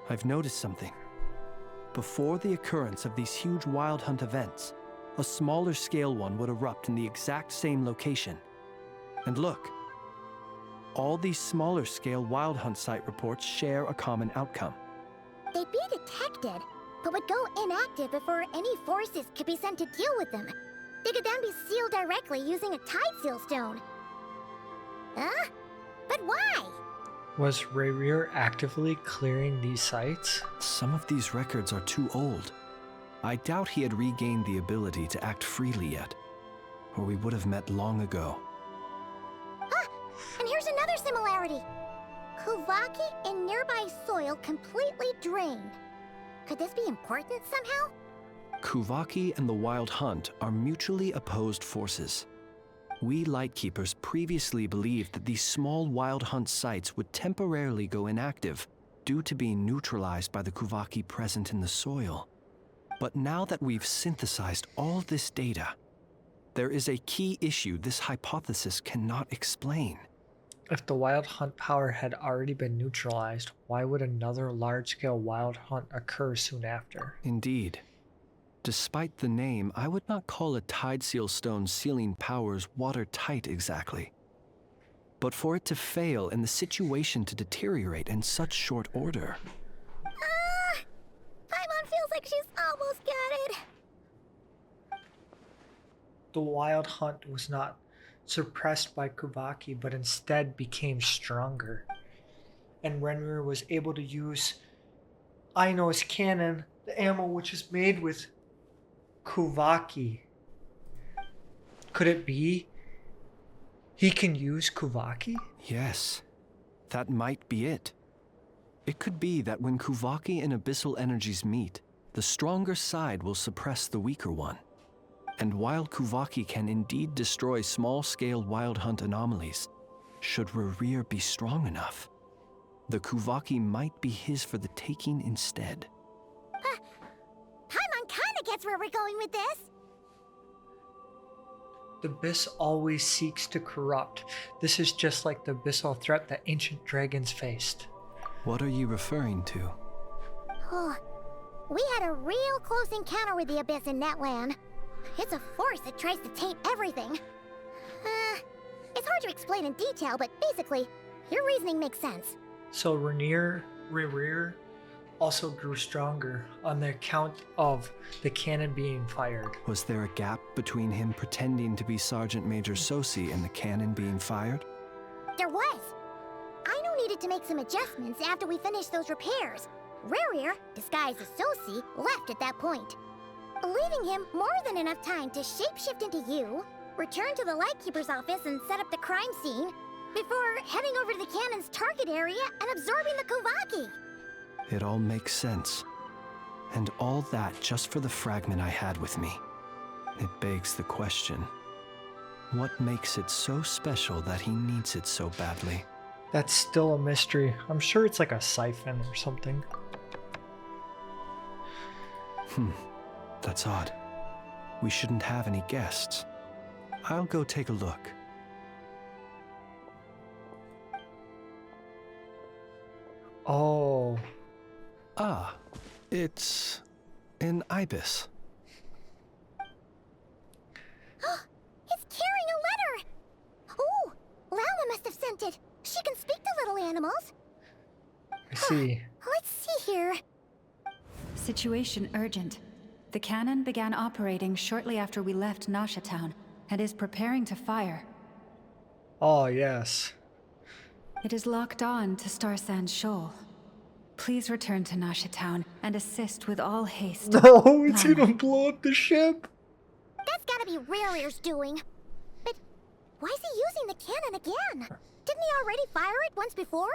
I've noticed something. Before the occurrence of these huge Wild Hunt events, a smaller scale one would erupt in the exact same location. And look, all these smaller scale Wild Hunt site reports share a common outcome. They'd be detected, but would go inactive before any forces could be sent to deal with them. They could then be sealed directly using a tide seal stone. Huh? But why? Was Rayrear actively clearing these sites? Some of these records are too old. I doubt he had regained the ability to act freely yet, or we would have met long ago. Ah! And here's another similarity. Kuvaki and nearby soil completely drained. Could this be important somehow? Kuvaki and the Wild Hunt are mutually opposed forces. We Lightkeepers previously believed that these small Wild Hunt sites would temporarily go inactive due to being neutralized by the Kuvaki present in the soil. But now that we've synthesized all this data, there is a key issue this hypothesis cannot explain. If the Wild Hunt power had already been neutralized, why would another large-scale Wild Hunt occur soon after? Indeed. Despite the name, I would not call a Tide Seal Stone sealing powers watertight exactly. But for it to fail and the situation to deteriorate in such short order... Paimon feels like she's almost got it. The Wild Hunt was not suppressed by Kuvaki, but instead became stronger. And Renrir was able to use Aino's cannon, the ammo which is made with Kuvaki. Could it be he can use Kuvaki? Yes, that might be it. It could be that when Kuvaki and Abyssal energies meet, the stronger side will suppress the weaker one. And while Kuvaki can indeed destroy small-scale Wild Hunt anomalies, should Rayrear be strong enough, the Kuvaki might be his for the taking instead. Paimon kinda gets where we're going with this. The Abyss always seeks to corrupt. This is just like the abyssal threat that ancient dragons faced. What are you referring to? Oh, we had a real close encounter with the Abyss in Netland. It's a force that tries to taint everything. It's hard to explain in detail, but basically, your reasoning makes sense. So Rayrear also grew stronger on the account of the cannon being fired. Was there a gap between him pretending to be Sergeant Major Sosi and the cannon being fired? There was. Aino needed to make some adjustments after we finished those repairs. Rayrear, disguised as Sosi, left at that point, leaving him more than enough time to shapeshift into you, return to the Lightkeeper's office and set up the crime scene, before heading over to the cannon's target area and absorbing the Kuvaki. It all makes sense. And all that just for the fragment I had with me. It begs the question, what makes it so special that he needs it so badly? That's still a mystery. I'm sure it's like a siphon or something. That's odd. We shouldn't have any guests. I'll go take a look. Oh. Ah, it's an ibis. He's carrying a letter! Ooh, Llama must have sent it. She can speak to little animals. I see. Let's see here. Situation urgent. The cannon began operating shortly after we left Nasha Town and is preparing to fire. Oh, yes. It is locked on to Star Sand Shoal. Please return to Nasha Town and assist with all haste. No, it's gonna blow up the ship. That's gotta be Rare's doing. But why is he using the cannon again? Didn't he already fire it once before?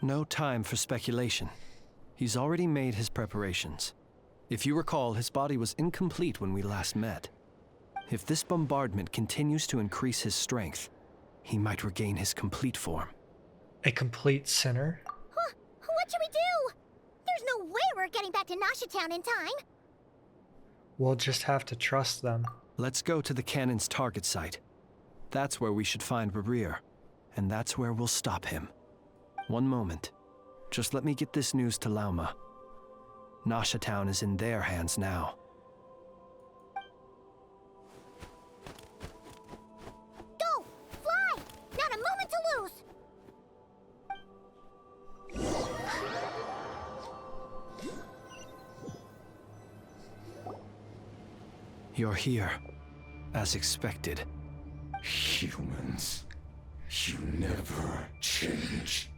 No time for speculation. He's already made his preparations. If you recall, his body was incomplete when we last met. If this bombardment continues to increase his strength, he might regain his complete form. A complete sinner? Huh, what should we do? There's no way we're getting back to Nasha Town in time. We'll just have to trust them. Let's go to the cannon's target site. That's where we should find Rare, and that's where we'll stop him. One moment. Just let me get this news to Lauma. Nasha Town is in their hands now. Go! Fly! Not a moment to lose! You're here, as expected. Humans, you never change.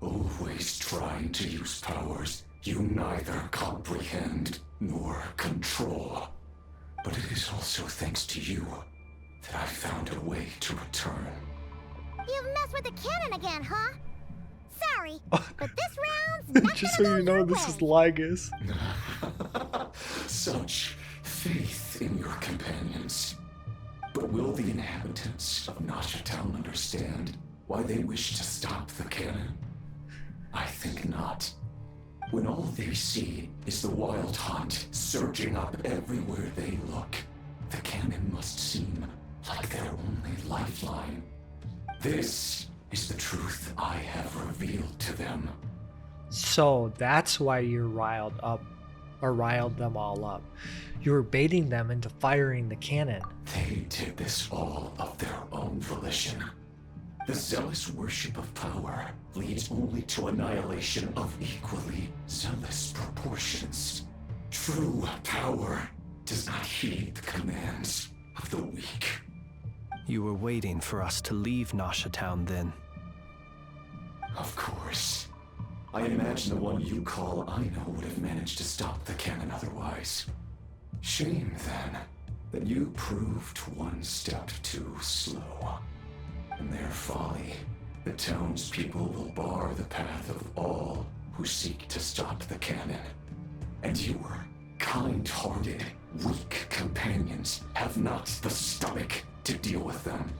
Always trying to use powers you neither comprehend nor control. But it is also thanks to you that I found a way to return. You've messed with the cannon again, huh? Sorry, but this round's not Just gonna so go you know, your this way. is Lygus. Such faith in your companions. But will the inhabitants of Nasha Town understand why they wish to stop the cannon? I think not. When all they see is the wild hunt surging up everywhere they look, the cannon must seem like their only lifeline. This is the truth I have revealed to them. So that's why you riled them all up. You were baiting them into firing the cannon. They did this all of their own volition. The zealous worship of power leads only to annihilation of equally zealous proportions. True power does not heed the commands of the weak. You were waiting for us to leave Nasha Town then. Of course. I imagine the one you call Aino would have managed to stop the cannon otherwise. Shame, then, that you proved one step too slow. In their folly, the townspeople will bar the path of all who seek to stop the cannon. And your kind-hearted, weak companions have not the stomach to deal with them.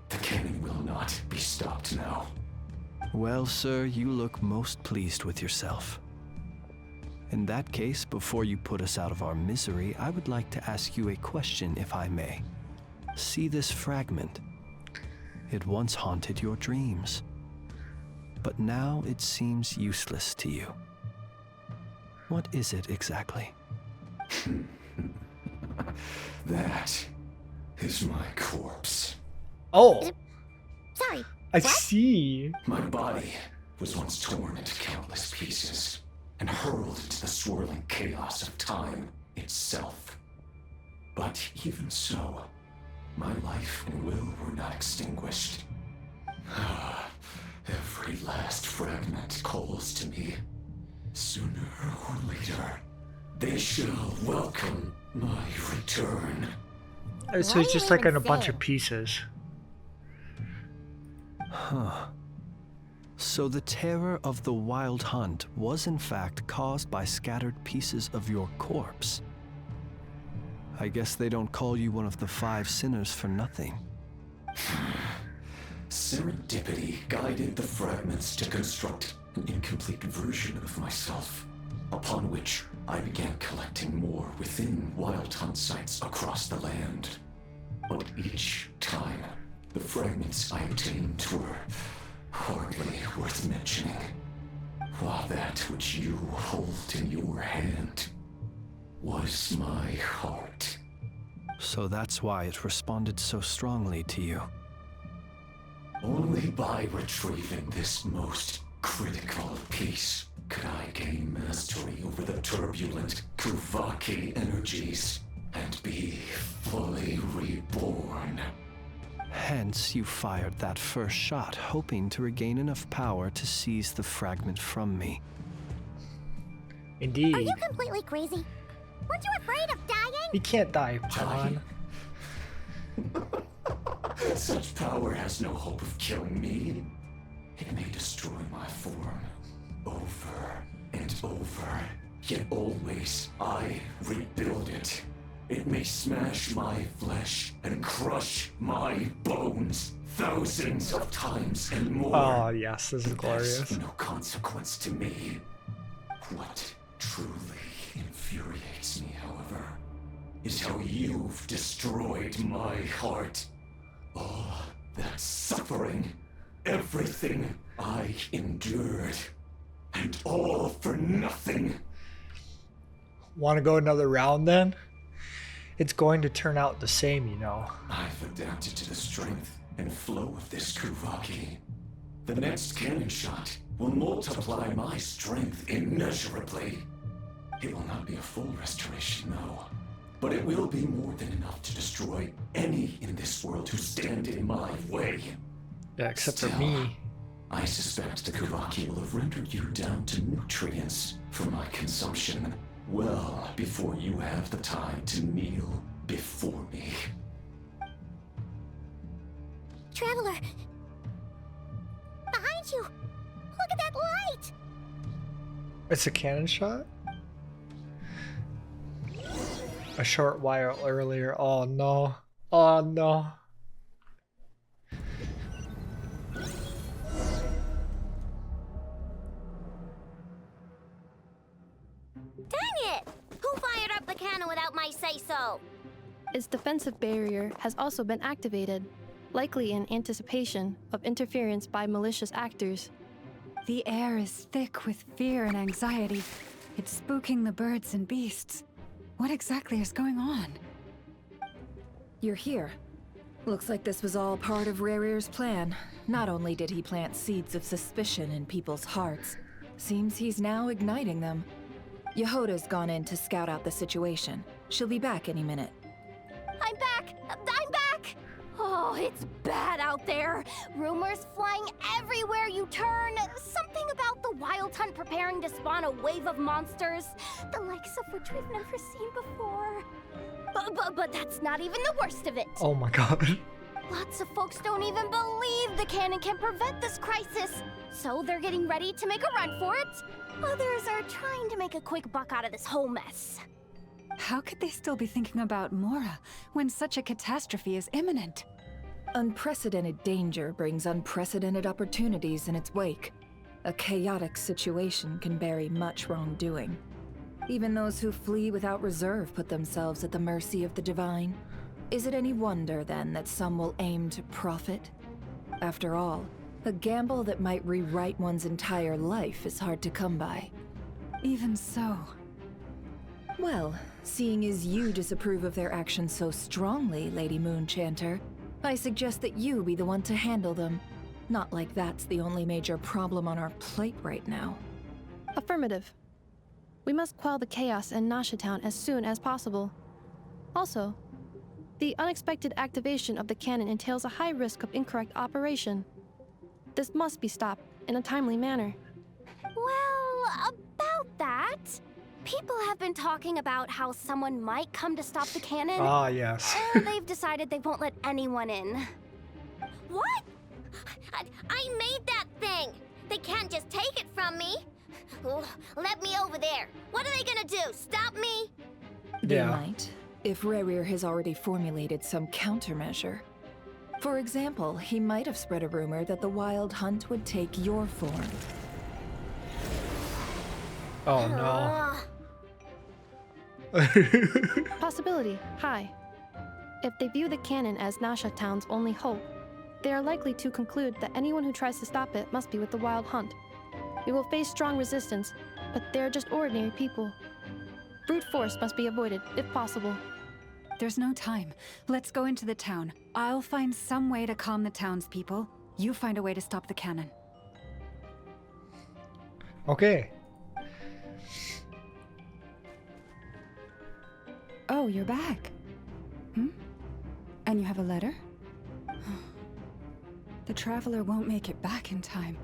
The cannon will not be stopped now. Well, sir, you look most pleased with yourself. In that case, before you put us out of our misery, I would like to ask you a question, if I may. See this fragment? It once haunted your dreams, but now it seems useless to you. What is it exactly? That is my corpse. Oh! Sorry. I see. My body was once torn into countless pieces and hurled into the swirling chaos of time itself. But even so, my life and will were not extinguished. Every last fragment calls to me. Sooner or later, they shall welcome my return. So it's just like in a bunch of pieces. Huh. So the terror of the wild hunt was in fact caused by scattered pieces of your corpse. I guess they don't call you one of the 5 sinners for nothing. Serendipity guided the fragments to construct an incomplete version of myself, upon which I began collecting more within wild hunt sites across the land. But each time, the fragments I obtained were hardly worth mentioning, while that which you hold in your hand was my heart. So that's why it responded so strongly to you. Only by retrieving this most critical piece could I gain mastery over the turbulent Kuvaki energies and be fully reborn. Hence, you fired that first shot, hoping to regain enough power to seize the fragment from me. Indeed. Are you completely crazy? Weren't you afraid of dying? You can't die, Pawn. Such power has no hope of killing me. It may destroy my form over and over, yet always I rebuild it. It may smash my flesh and crush my bones thousands of times and more. Oh, yes, this is glorious. There's no consequence to me. What truly infuriates me, however, is how you've destroyed my heart. All that suffering, everything I endured, and all for nothing. Want to go another round then? It's going to turn out the same, you know. I've adapted to the strength and flow of this Kuvaki. The next cannon shot will multiply my strength immeasurably. It will not be a full restoration, no. But it will be more than enough to destroy any in this world who stand in my way. Yeah, except Still, for me. I suspect the Kuvaki will have rendered you down to nutrients for my consumption well before you have the time to kneel before me. Traveler! Behind you! Look at that light! It's a cannon shot? A short while earlier. Oh no. Oh no. Dang it! Who fired up the cannon without my say-so? Its defensive barrier has also been activated, likely in anticipation of interference by malicious actors. The air is thick with fear and anxiety. It's spooking the birds and beasts. What exactly is going on? You're here. Looks like this was all part of Rarir's plan. Not only did he plant seeds of suspicion in people's hearts, seems he's now igniting them. Yehoda's gone in to scout out the situation. She'll be back any minute. I'm back! I'm back! Oh, it's bad out there. Rumors flying everywhere you turn. Something about the Wild Hunt preparing to spawn a wave of monsters, the likes of which we've never seen before. But that's not even the worst of it. Oh my god. Lots of folks don't even believe the cannon can prevent this crisis, so they're getting ready to make a run for it. Others are trying to make a quick buck out of this whole mess. How could they still be thinking about Mora when such a catastrophe is imminent? Unprecedented danger brings unprecedented opportunities in its wake. A chaotic situation can bury much wrongdoing. Even those who flee without reserve put themselves at the mercy of the divine. Is it any wonder, then, that some will aim to profit? After all, a gamble that might rewrite one's entire life is hard to come by. Even so. Well, seeing as you disapprove of their actions so strongly, Lady Moonchanter, I suggest that you be the one to handle them. Not like that's the only major problem on our plate right now. Affirmative. We must quell the chaos in Nasha Town as soon as possible. Also, the unexpected activation of the cannon entails a high risk of incorrect operation. This must be stopped in a timely manner. Well, about that, people have been talking about how someone might come to stop the cannon. Ah, yes. And they've decided they won't let anyone in. What? I made that thing! They can't just take it from me! Oh, let me over there! What are they gonna do? Stop me? They might, if Rarir has already formulated some countermeasure. For example, he might have spread a rumor that the Wild Hunt would take your form. Oh no. Possibility high. If they view the cannon as Nasha Town's only hope, they are likely to conclude that anyone who tries to stop it must be with the Wild Hunt. We will face strong resistance, but they're just ordinary people. Brute force must be avoided, if possible. There's no time. Let's go into the town. I'll find some way to calm the townspeople. You find a way to stop the cannon. Okay. Oh, you're back. And you have a letter? The Traveler won't make it back in time.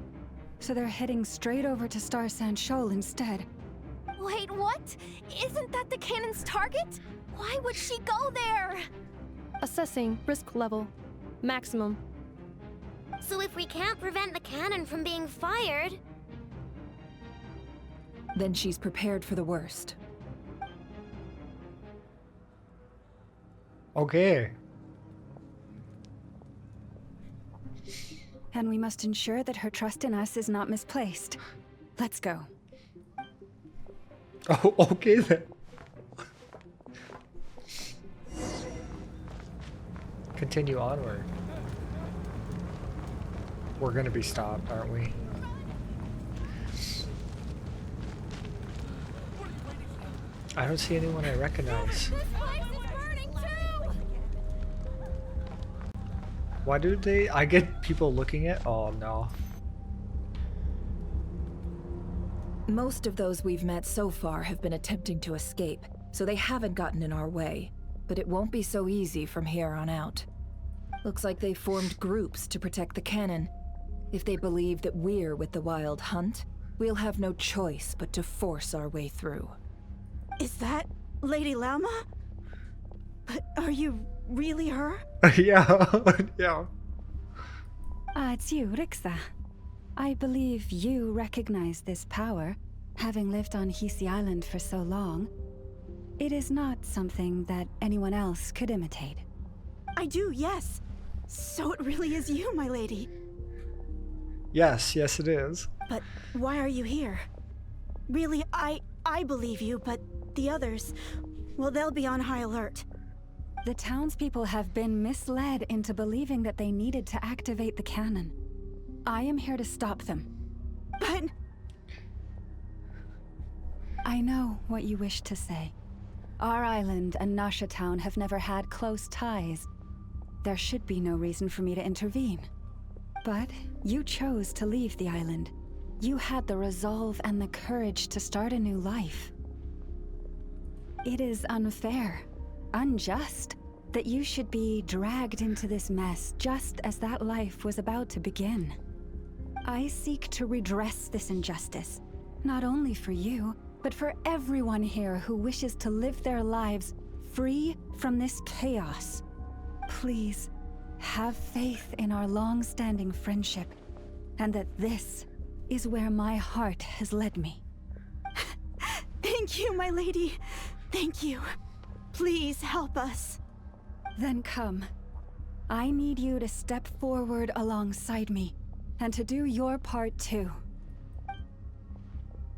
So they're heading straight over to Star Sand Shoal instead. Wait, what? Isn't that the cannon's target? Why would she go there? Assessing risk level. Maximum. So if we can't prevent the cannon from being fired... Then she's prepared for the worst. Okay. And we must ensure that her trust in us is not misplaced. Let's go. Oh, okay then. Continue onward. We're gonna be stopped, aren't we? I don't see anyone I recognize. Why do they? I get people looking at. Oh no. Most of those we've met so far have been attempting to escape, so they haven't gotten in our way. But it won't be so easy from here on out. Looks like they formed groups to protect the cannon. If they believe that we're with the Wild Hunt, we'll have no choice but to force our way through. Is that Lady Lalma? But are you really her? Yeah, yeah. It's you, Rixa. I believe you recognize this power, having lived on Hisi Island for so long. It is not something that anyone else could imitate. I do, yes. So it really is you, my lady. Yes, yes it is. But why are you here? Really, I believe you, but the others, well, they'll be on high alert. The townspeople have been misled into believing that they needed to activate the cannon. I am here to stop them. But... I know what you wish to say. Our island and Nasha Town have never had close ties. There should be no reason for me to intervene. But you chose to leave the island. You had the resolve and the courage to start a new life. It is unfair, unjust, that you should be dragged into this mess just as that life was about to begin. I seek to redress this injustice, not only for you, but for everyone here who wishes to live their lives free from this chaos. Please, have faith in our long-standing friendship, and that this is where my heart has led me. Thank you, my lady. Thank you. Please help us. Then come. I need you to step forward alongside me, and to do your part too.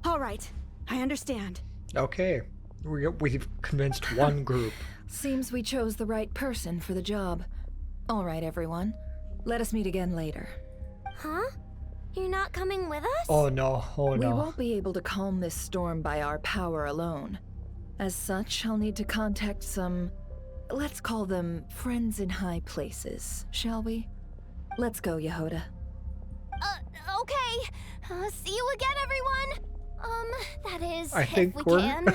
All right, I understand. Okay, we've convinced one group. Seems we chose the right person for the job. All right, everyone. Let us meet again later. Huh? You're not coming with us? Oh no, oh no. We won't be able to calm this storm by our power alone. As such, I'll need to contact some, let's call them friends in high places, shall we? Let's go, Yehoda. Okay. See you again, everyone. That is, I think if we can.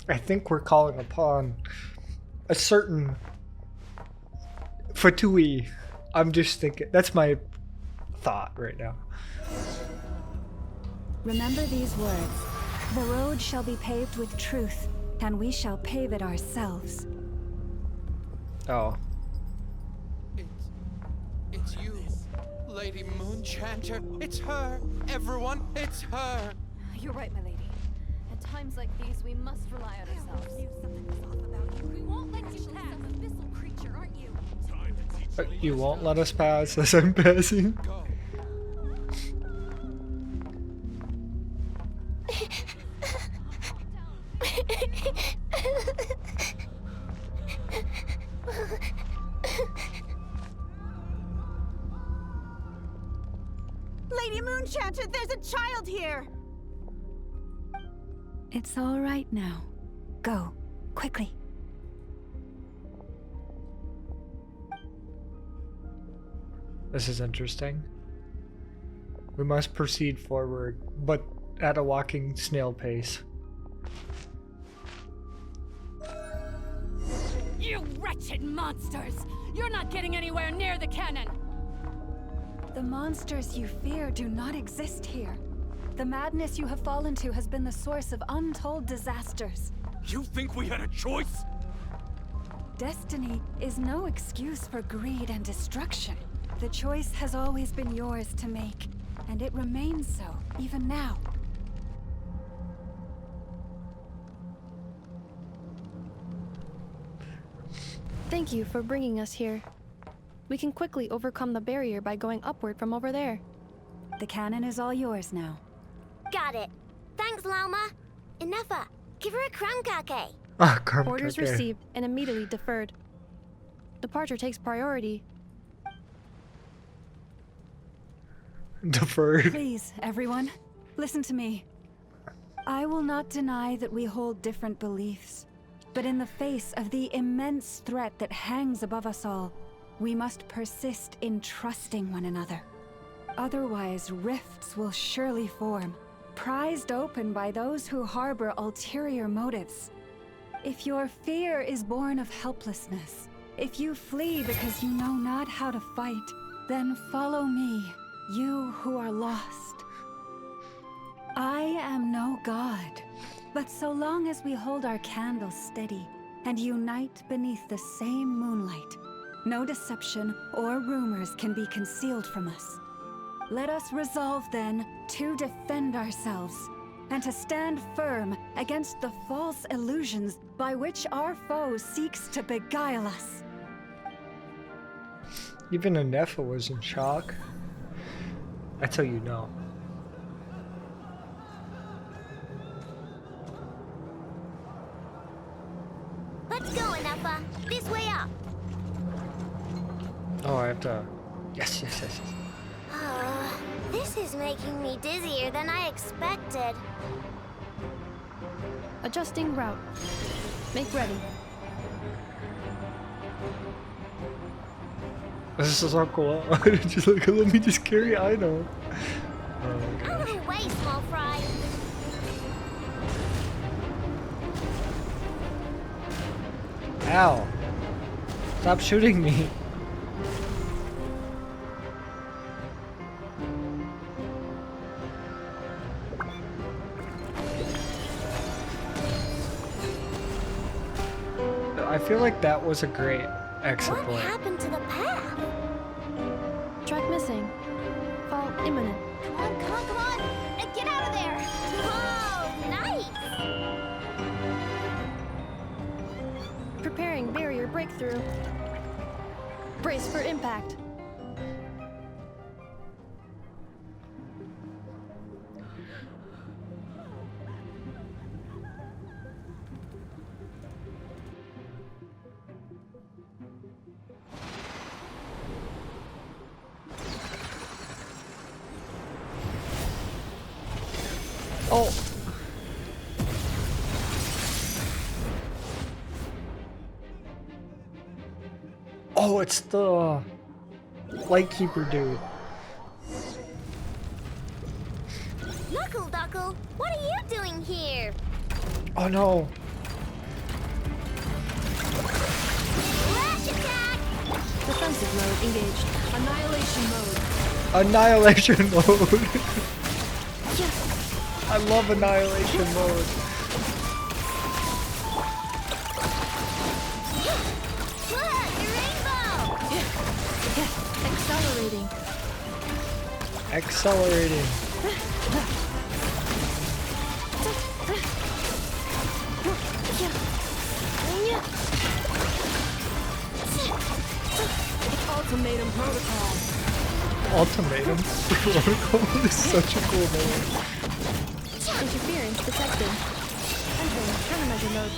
I think we're calling upon a certain Fatui. I'm just thinking, that's my thought right now. Remember these words. The road shall be paved with truth, and we shall pave it ourselves. Oh. It's you, Lady Moonchanter. It's her. Everyone, it's her. You're right, my lady. At times like these, we must rely on ourselves. We won't let you pass. Some abyssal creature, aren't you? You won't let us pass as I'm passing? Lady Moonchanter, there's a child here! It's all right now. Go. Quickly. This is interesting. We must proceed forward, but at a walking snail pace. You wretched monsters! You're not getting anywhere near the cannon! The monsters you fear do not exist here. The madness you have fallen to has been the source of untold disasters. You think we had a choice? Destiny is no excuse for greed and destruction. The choice has always been yours to make, and it remains so, even now. Thank you for bringing us here. We can quickly overcome the barrier by going upward from over there. The cannon is all yours now. Got it. Thanks, Lauma. Enougha, give her a crumb cake. Orders received and immediately deferred. Departure takes priority. Deferred. Please, everyone, listen to me. I will not deny that we hold different beliefs, but in the face of the immense threat that hangs above us all, we must persist in trusting one another. Otherwise, rifts will surely form, prized open by those who harbor ulterior motives. If your fear is born of helplessness, if you flee because you know not how to fight, then follow me. You who are lost. I am no god, but so long as we hold our candles steady and unite beneath the same moonlight, no deception or rumors can be concealed from us. Let us resolve then to defend ourselves and to stand firm against the false illusions by which our foe seeks to beguile us. Even Enougha was in shock. That's how you know. Let's go, Enougha. This way up. Oh, I have to... Yes. This is making me dizzier than I expected. Adjusting route. Make ready. This is so cool. Just like, let me just carry Aino. Oh, Out of the way, small fry. ow. Stop shooting me. I feel like that was a great exit What point. happened to the path? Track missing. Fall imminent. Come on! Get out of there! Whoa, nice! Preparing barrier breakthrough. Brace for impact. Oh. Oh, it's the Lightkeeper dude. Knuckle Duckle, what are you doing here? Oh no. Flash attack! Defensive mode engaged. Annihilation Annihilation mode. mode. I love annihilation mode. Accelerating. Accelerating. Ultimatum protocol. Ultimatum protocol is such a cool name. Interference detected. Entering countermeasure mode.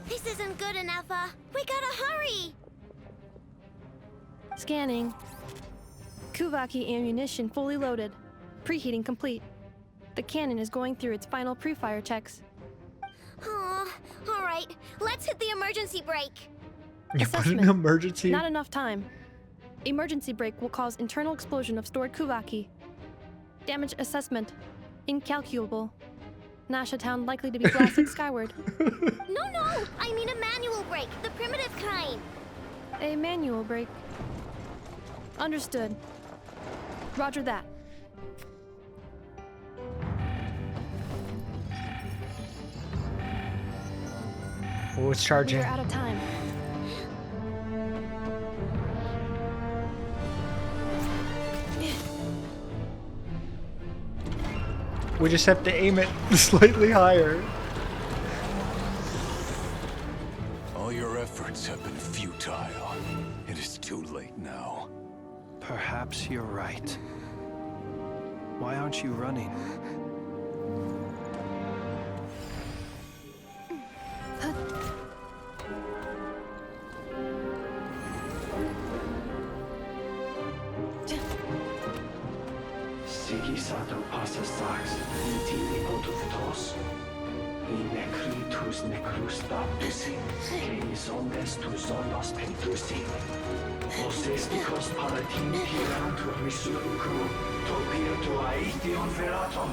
This isn't good enough. We gotta hurry. Scanning. Kuvaki ammunition fully loaded. Preheating complete. The cannon is going through its final pre-fire checks. Aw, alright, let's hit the emergency brake. You put an emergency? Not enough time. Emergency brake will cause internal explosion of stored Kuvaki. Damage assessment. Incalculable. Nasha Town likely to be blasted skyward. No, I mean a manual brake, the primitive kind. A manual brake. Understood. Roger that. Oh, it's charging. We're out of time. We just have to aim it slightly higher. All your efforts have been futile. It is too late now. Perhaps you're right. Why aren't you running? Sigisato passa sax, intimi potuvitos. Necritus necrus baptisi, cenis omnes tu zonos pentusi. Osesticos palatin pirantur misurucru, topirtu aethion veraton.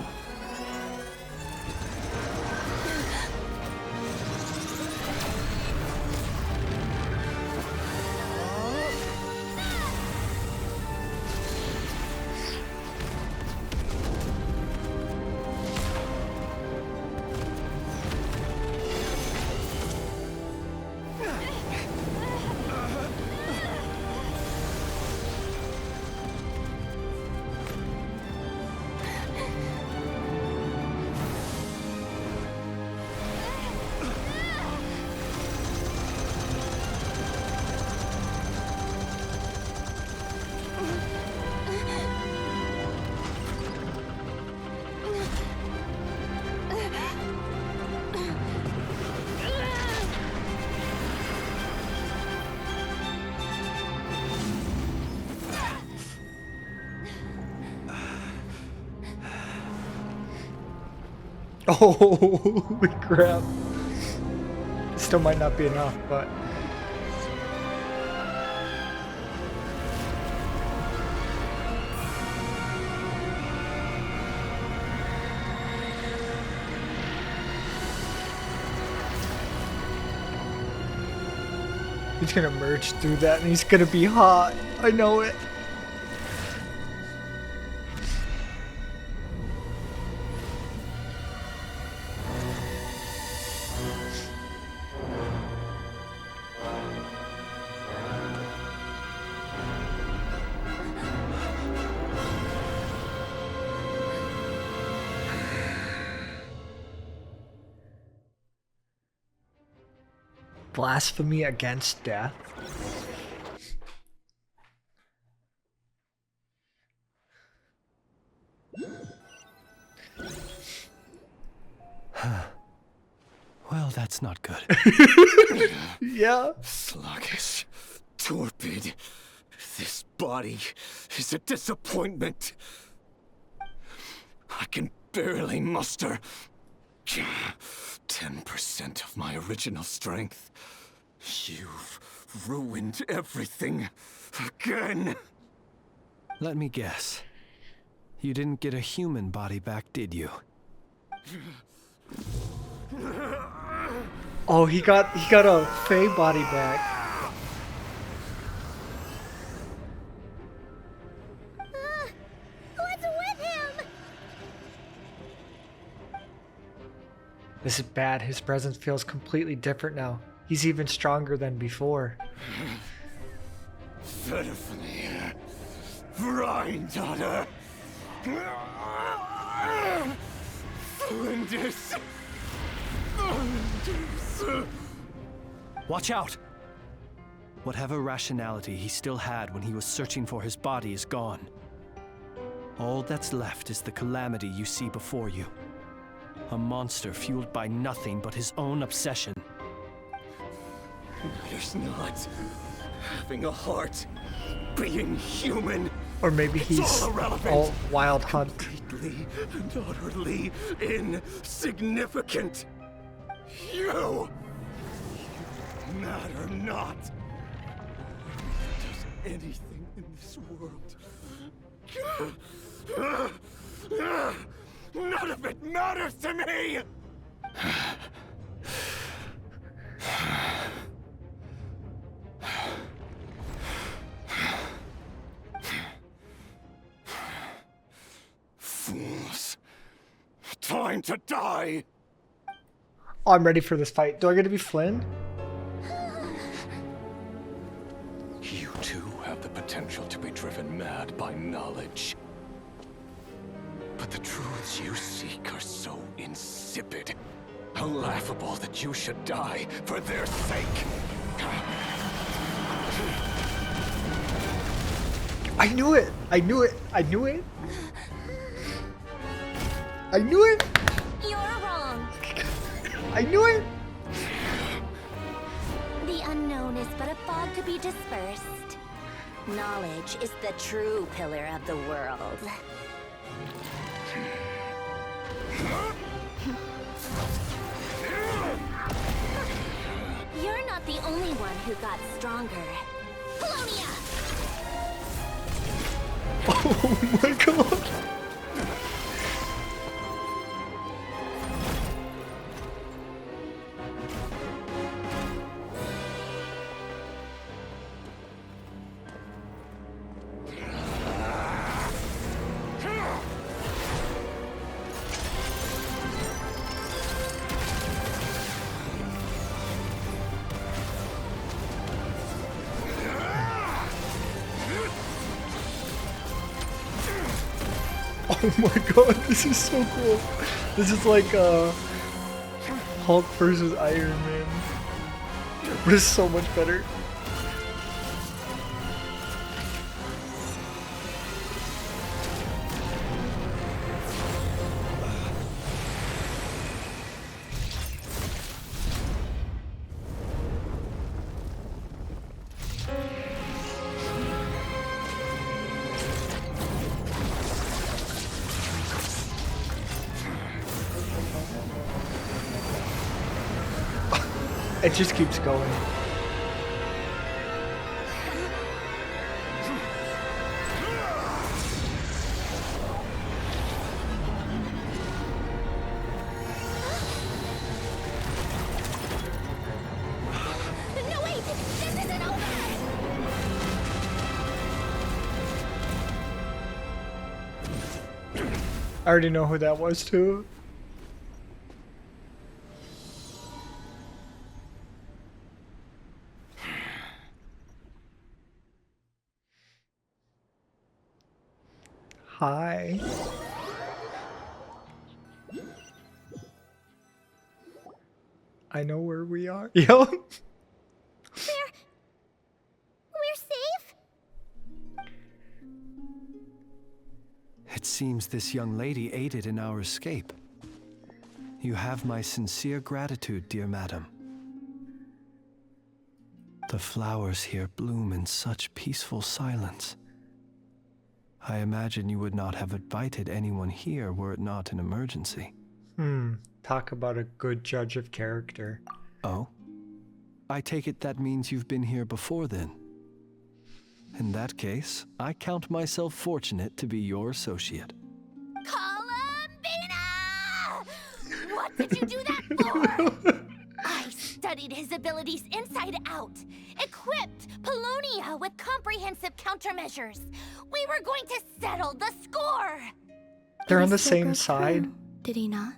Oh, holy crap. Still might not be enough, but... He's gonna merge through that and he's gonna be hot. I know it. Blasphemy against death. Well, that's not good. Yeah. Sluggish, torpid. This body is a disappointment. I can barely muster 10% of my original strength. You've ruined everything again. Let me guess. You didn't get a human body back, did you? Oh, he got a Fey body back. What's with him? This is bad. His presence feels completely different now. He's even stronger than before. Verify. Granddaughter. Flinders. Watch out! Whatever rationality he still had when he was searching for his body is gone. All that's left is the calamity you see before you. A monster fueled by nothing but his own obsession. Matters not. Having a heart. Being human. Or maybe It's he's all irrelevant. all Wild Hunt. Completely and utterly insignificant. You matter not. Does anything in this world? None of it matters to me. Fools. Time to die. Oh, I'm ready for this fight. Do I get to be Flynn? You too have the potential to be driven mad by knowledge. But the truths you seek are so insipid. How laughable that you should die for their sake. I knew it! I knew it! I knew it! I knew it! You're wrong. I knew it! The unknown is but a fog to be dispersed. Knowledge is the true pillar of the world. You're not the only one who got stronger. Polonia! Oh my god! Oh my god, this is so cool. This is like Hulk versus Iron Man. But it's so much better. It just keeps going. No, wait! This isn't over! I already know who that was too. Hi. I know where we are. Yo. We're safe? It seems this young lady aided in our escape. You have my sincere gratitude, dear madam. The flowers here bloom in such peaceful silence. I imagine you would not have invited anyone here were it not an emergency. Talk about a good judge of character. Oh? I take it that means you've been here before then. In that case, I count myself fortunate to be your associate. Columbina! What did you do that for? I studied his abilities inside out. Equipped Polonia with comprehensive countermeasures. We were going to settle the score. They're on the same side. Did he not?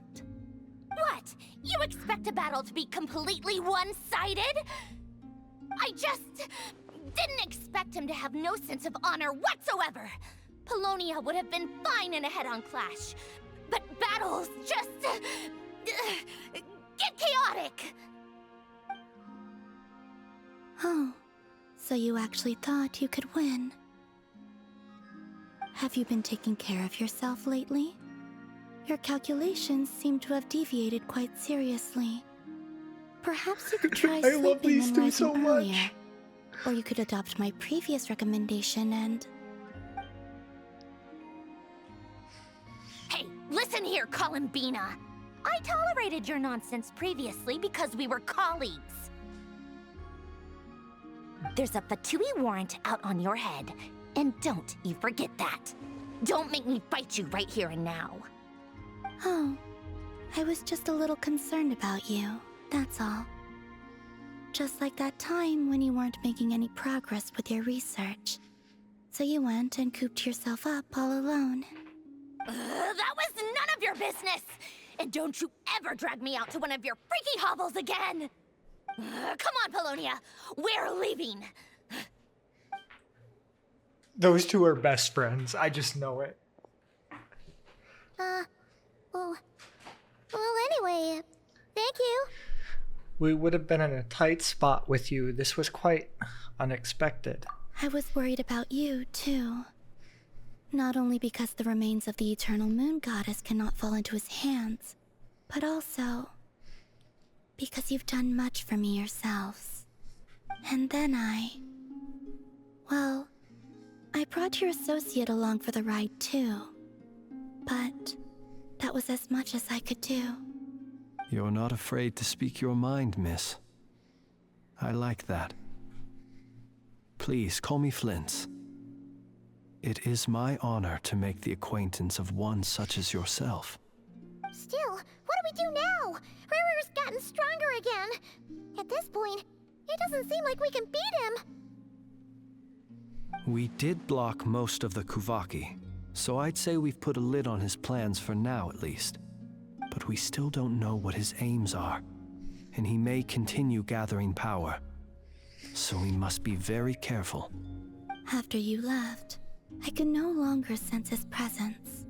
What? You expect a battle to be completely one-sided? I just didn't expect him to have no sense of honor whatsoever. Polonia would have been fine in a head-on clash. But battles just get chaotic. Oh, so you actually thought you could win. Have you been taking care of yourself lately? Your calculations seem to have deviated quite seriously. Perhaps you could try I love sleeping these and two rising so much. earlier. Or you could adopt my previous recommendation and... Listen here, Columbina. I tolerated your nonsense previously because we were colleagues. There's a Fatui warrant out on your head, and don't you forget that. Don't make me fight you right here and now. Oh, I was just a little concerned about you, that's all. Just like that time when you weren't making any progress with your research. So you went and cooped yourself up all alone. That was none of your business! And don't you ever drag me out to one of your freaky hovels again! Come on, Polonia! We're leaving! Those two are best friends. I just know it. Well, anyway, thank you. We would have been in a tight spot with you. This was quite unexpected. I was worried about you, too. Not only because the remains of the Eternal Moon Goddess cannot fall into his hands, but also because you've done much for me yourselves. And then I brought your associate along for the ride, too. But that was as much as I could do. You're not afraid to speak your mind, miss. I like that. Please, call me Flint's. It is my honor to make the acquaintance of one such as yourself. Still, what do we do now? Riri's gotten stronger again. At this point, it doesn't seem like we can beat him. We did block most of the Kuvaki, so I'd say we've put a lid on his plans for now at least. But we still don't know what his aims are, and he may continue gathering power. So we must be very careful. After you left, I could no longer sense his presence.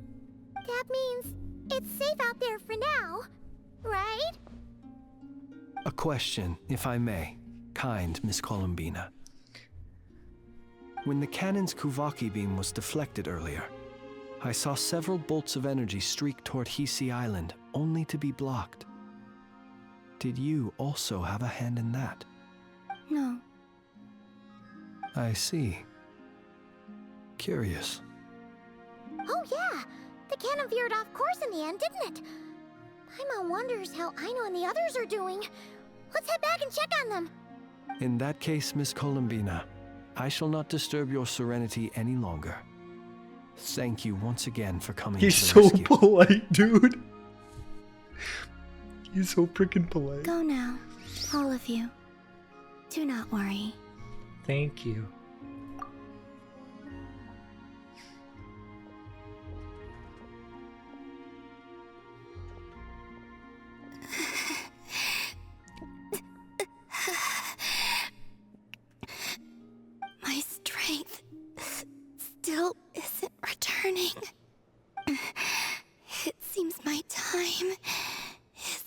That means it's safe out there for now, right? A question, if I may, kind Miss Columbina. When the cannon's Kuvaki beam was deflected earlier, I saw several bolts of energy streak toward Hisi Island, only to be blocked. Did you also have a hand in that? No. I see. Curious. Oh yeah, the cannon veered off course in the end, didn't it? Paimon wonders how Aino and the others are doing. Let's head back and check on them. In that case, Miss Columbina, I shall not disturb your serenity any longer. Thank you once again for coming He's to the so rescue. polite, dude. He's so freaking polite. Go now, all of you. Do not worry. Thank you. My strength still isn't returning. It seems my time is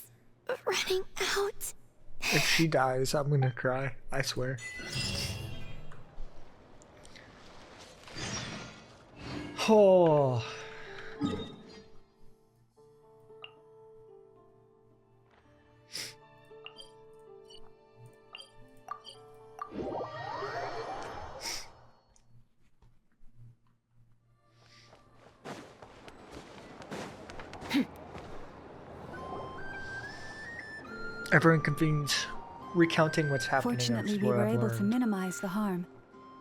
running out. If she dies, I'm gonna cry. I swear. Oh. Everyone convenes, recounting what's happening. Fortunately, we were able to minimize the harm.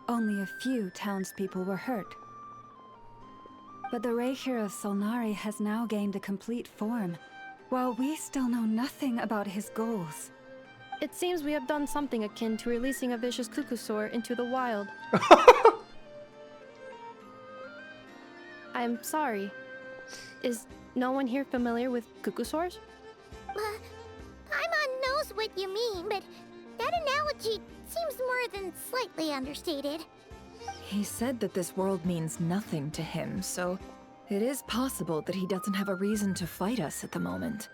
Only a few townspeople were hurt. But the Rey hero Solnari has now gained a complete form, while we still know nothing about his goals. It seems we have done something akin to releasing a vicious Kukusaur into the wild. I'm sorry. Is no one here familiar with Kukusaurs? Paimon knows what you mean, but that analogy seems more than slightly understated. He said that this world means nothing to him, so it is possible that he doesn't have a reason to fight us at the moment.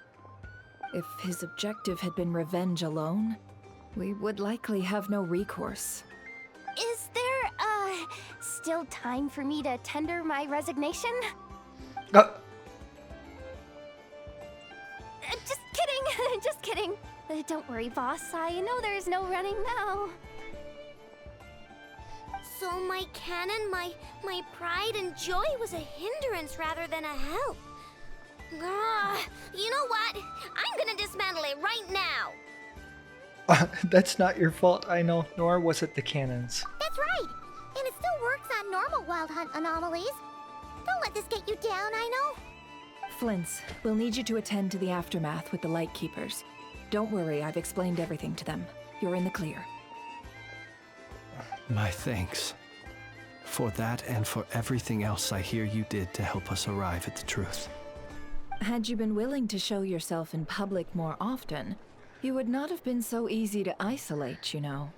If his objective had been revenge alone, we would likely have no recourse. Is there, still time for me to tender my resignation? Just kidding, just kidding. Don't worry, boss. I know there's no running now. So my cannon, my pride and joy was a hindrance rather than a help. You know what? I'm gonna dismantle it right now. That's not your fault, I know, nor was it the cannons. That's right. And it still works on normal wild hunt anomalies. Don't let this get you down, I know. Flints, we'll need you to attend to the aftermath with the Lightkeepers. Don't worry, I've explained everything to them. You're in the clear. My thanks. For that and for everything else I hear you did to help us arrive at the truth. Had you been willing to show yourself in public more often, you would not have been so easy to isolate, you know.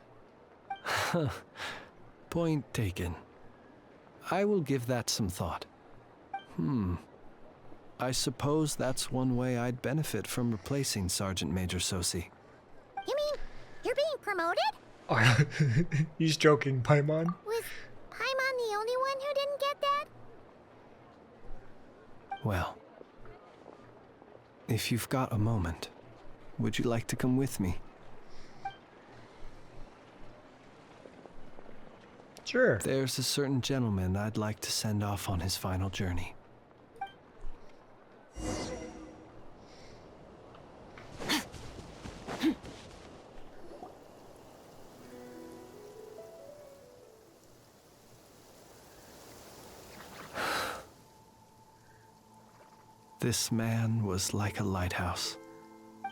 Point taken. I will give that some thought. I suppose that's one way I'd benefit from replacing Sergeant Major Sosi. You mean you're being promoted? He's joking, Paimon. Was Paimon the only one who didn't get that? Well, if you've got a moment, would you like to come with me? Sure. There's a certain gentleman I'd like to send off on his final journey. This man was like a lighthouse.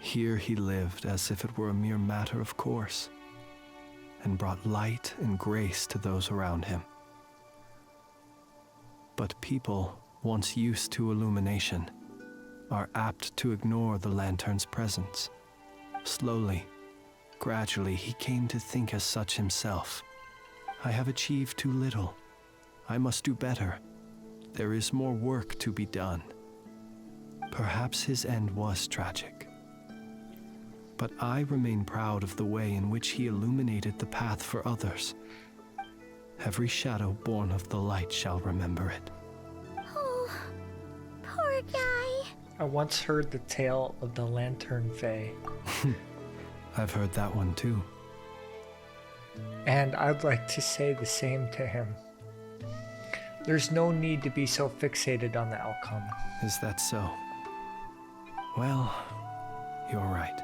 Here he lived as if it were a mere matter of course, and brought light and grace to those around him. But people, once used to illumination, are apt to ignore the lantern's presence. Slowly, gradually, he came to think as such himself. I have achieved too little. I must do better. There is more work to be done. Perhaps his end was tragic. But I remain proud of the way in which he illuminated the path for others. Every shadow born of the light shall remember it. Oh, poor guy. I once heard the tale of the Lantern Fae. I've heard that one too. And I'd like to say the same to him. There's no need to be so fixated on the outcome. Is that so? Well, you're right.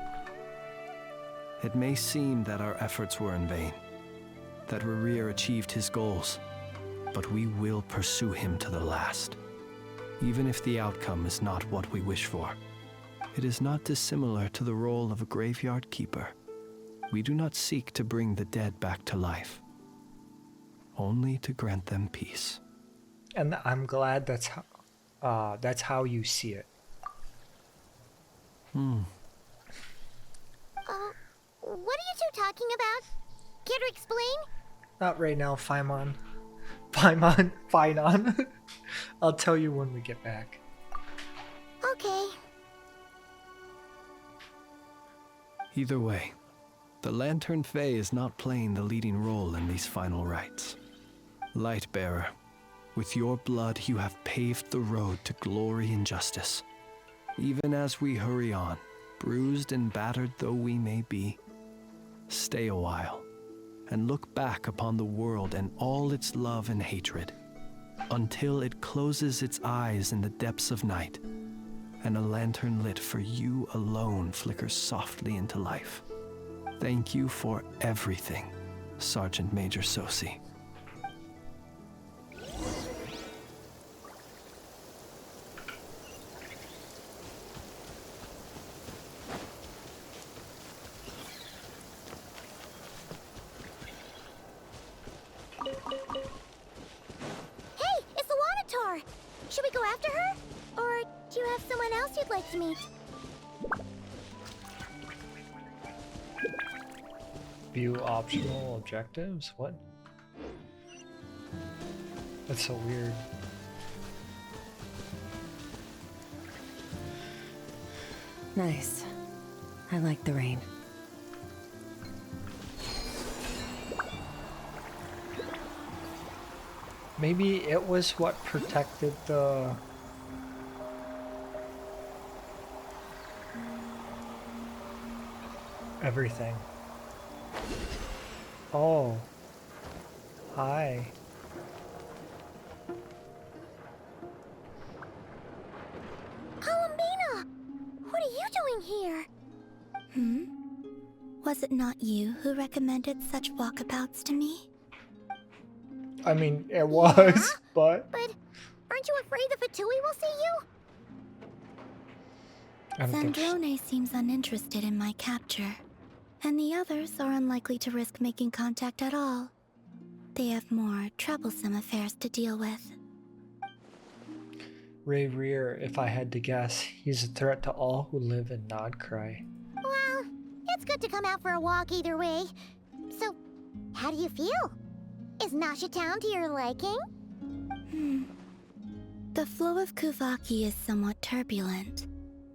It may seem that our efforts were in vain, that Rerir achieved his goals, but we will pursue him to the last, even if the outcome is not what we wish for. It is not dissimilar to the role of a graveyard keeper. We do not seek to bring the dead back to life, only to grant them peace. And I'm glad that's how you see it. What are you two talking about? Care to explain? Not right now, Paimon. Paimon. I'll tell you when we get back. Okay. Either way, the Lantern Fae is not playing the leading role in these final rites. Lightbearer, with your blood you have paved the road to glory and justice. Even as we hurry on, bruised and battered though we may be, stay a while and look back upon the world and all its love and hatred, until it closes its eyes in the depths of night, and a lantern lit for you alone flickers softly into life. Thank you for everything, Sergeant Major Sosi. Hey, it's the Wanatar! Should we go after her? Or do you have someone else you'd like to meet? View optional objectives? What? That's so weird. Nice. I like the rain. Maybe it was what protected the... everything. Oh. Hi. Was it not you who recommended such walkabouts to me? I mean, it was, but... But aren't you afraid the Fatui will see you? I don't think so. Zandrone seems uninterested in my capture, and the others are unlikely to risk making contact at all. They have more troublesome affairs to deal with. Ray Rear, if I had to guess, he's a threat to all who live in nod-krai. Well, it's good to come out for a walk either way. So, how do you feel? Is Nasha Town to your liking? The flow of Kuvaki is somewhat turbulent,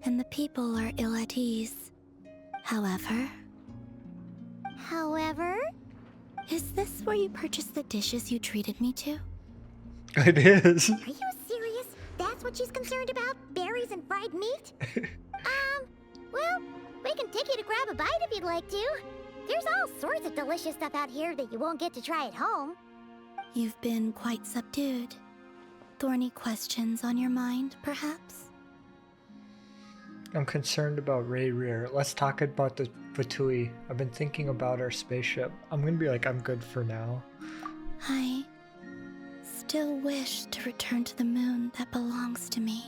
and the people are ill at ease. However... Is this where you purchased the dishes you treated me to? It is. Are you serious? That's what she's concerned about? Berries and fried meat? Well, we can take you to grab a bite if you'd like to. There's all sorts of delicious stuff out here that you won't get to try at home. You've been quite subdued. Thorny questions on your mind, perhaps? I'm concerned about Ray Rear. Let's talk about the Fatui. I've been thinking about our spaceship. I'm gonna be like, I'm good for now. I still wish to return to the moon that belongs to me.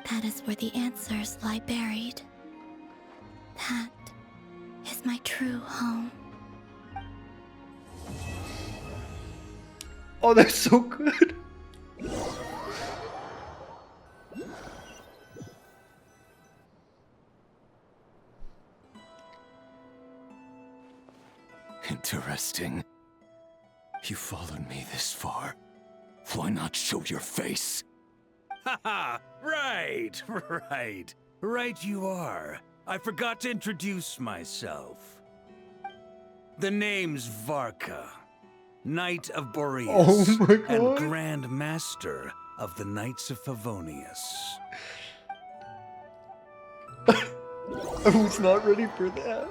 That is where the answers lie buried. That is my true home. Oh, that's so good. Interesting. You followed me this far. Why not show your face? Haha! Right, right. Right you are. I forgot to introduce myself. The name's Varka, Knight of Boreas, Oh my God. and Grand Master of the Knights of Favonius. I was not ready for that.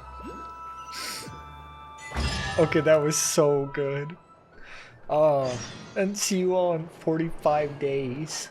Okay, that was so good. And see you all in 45 days.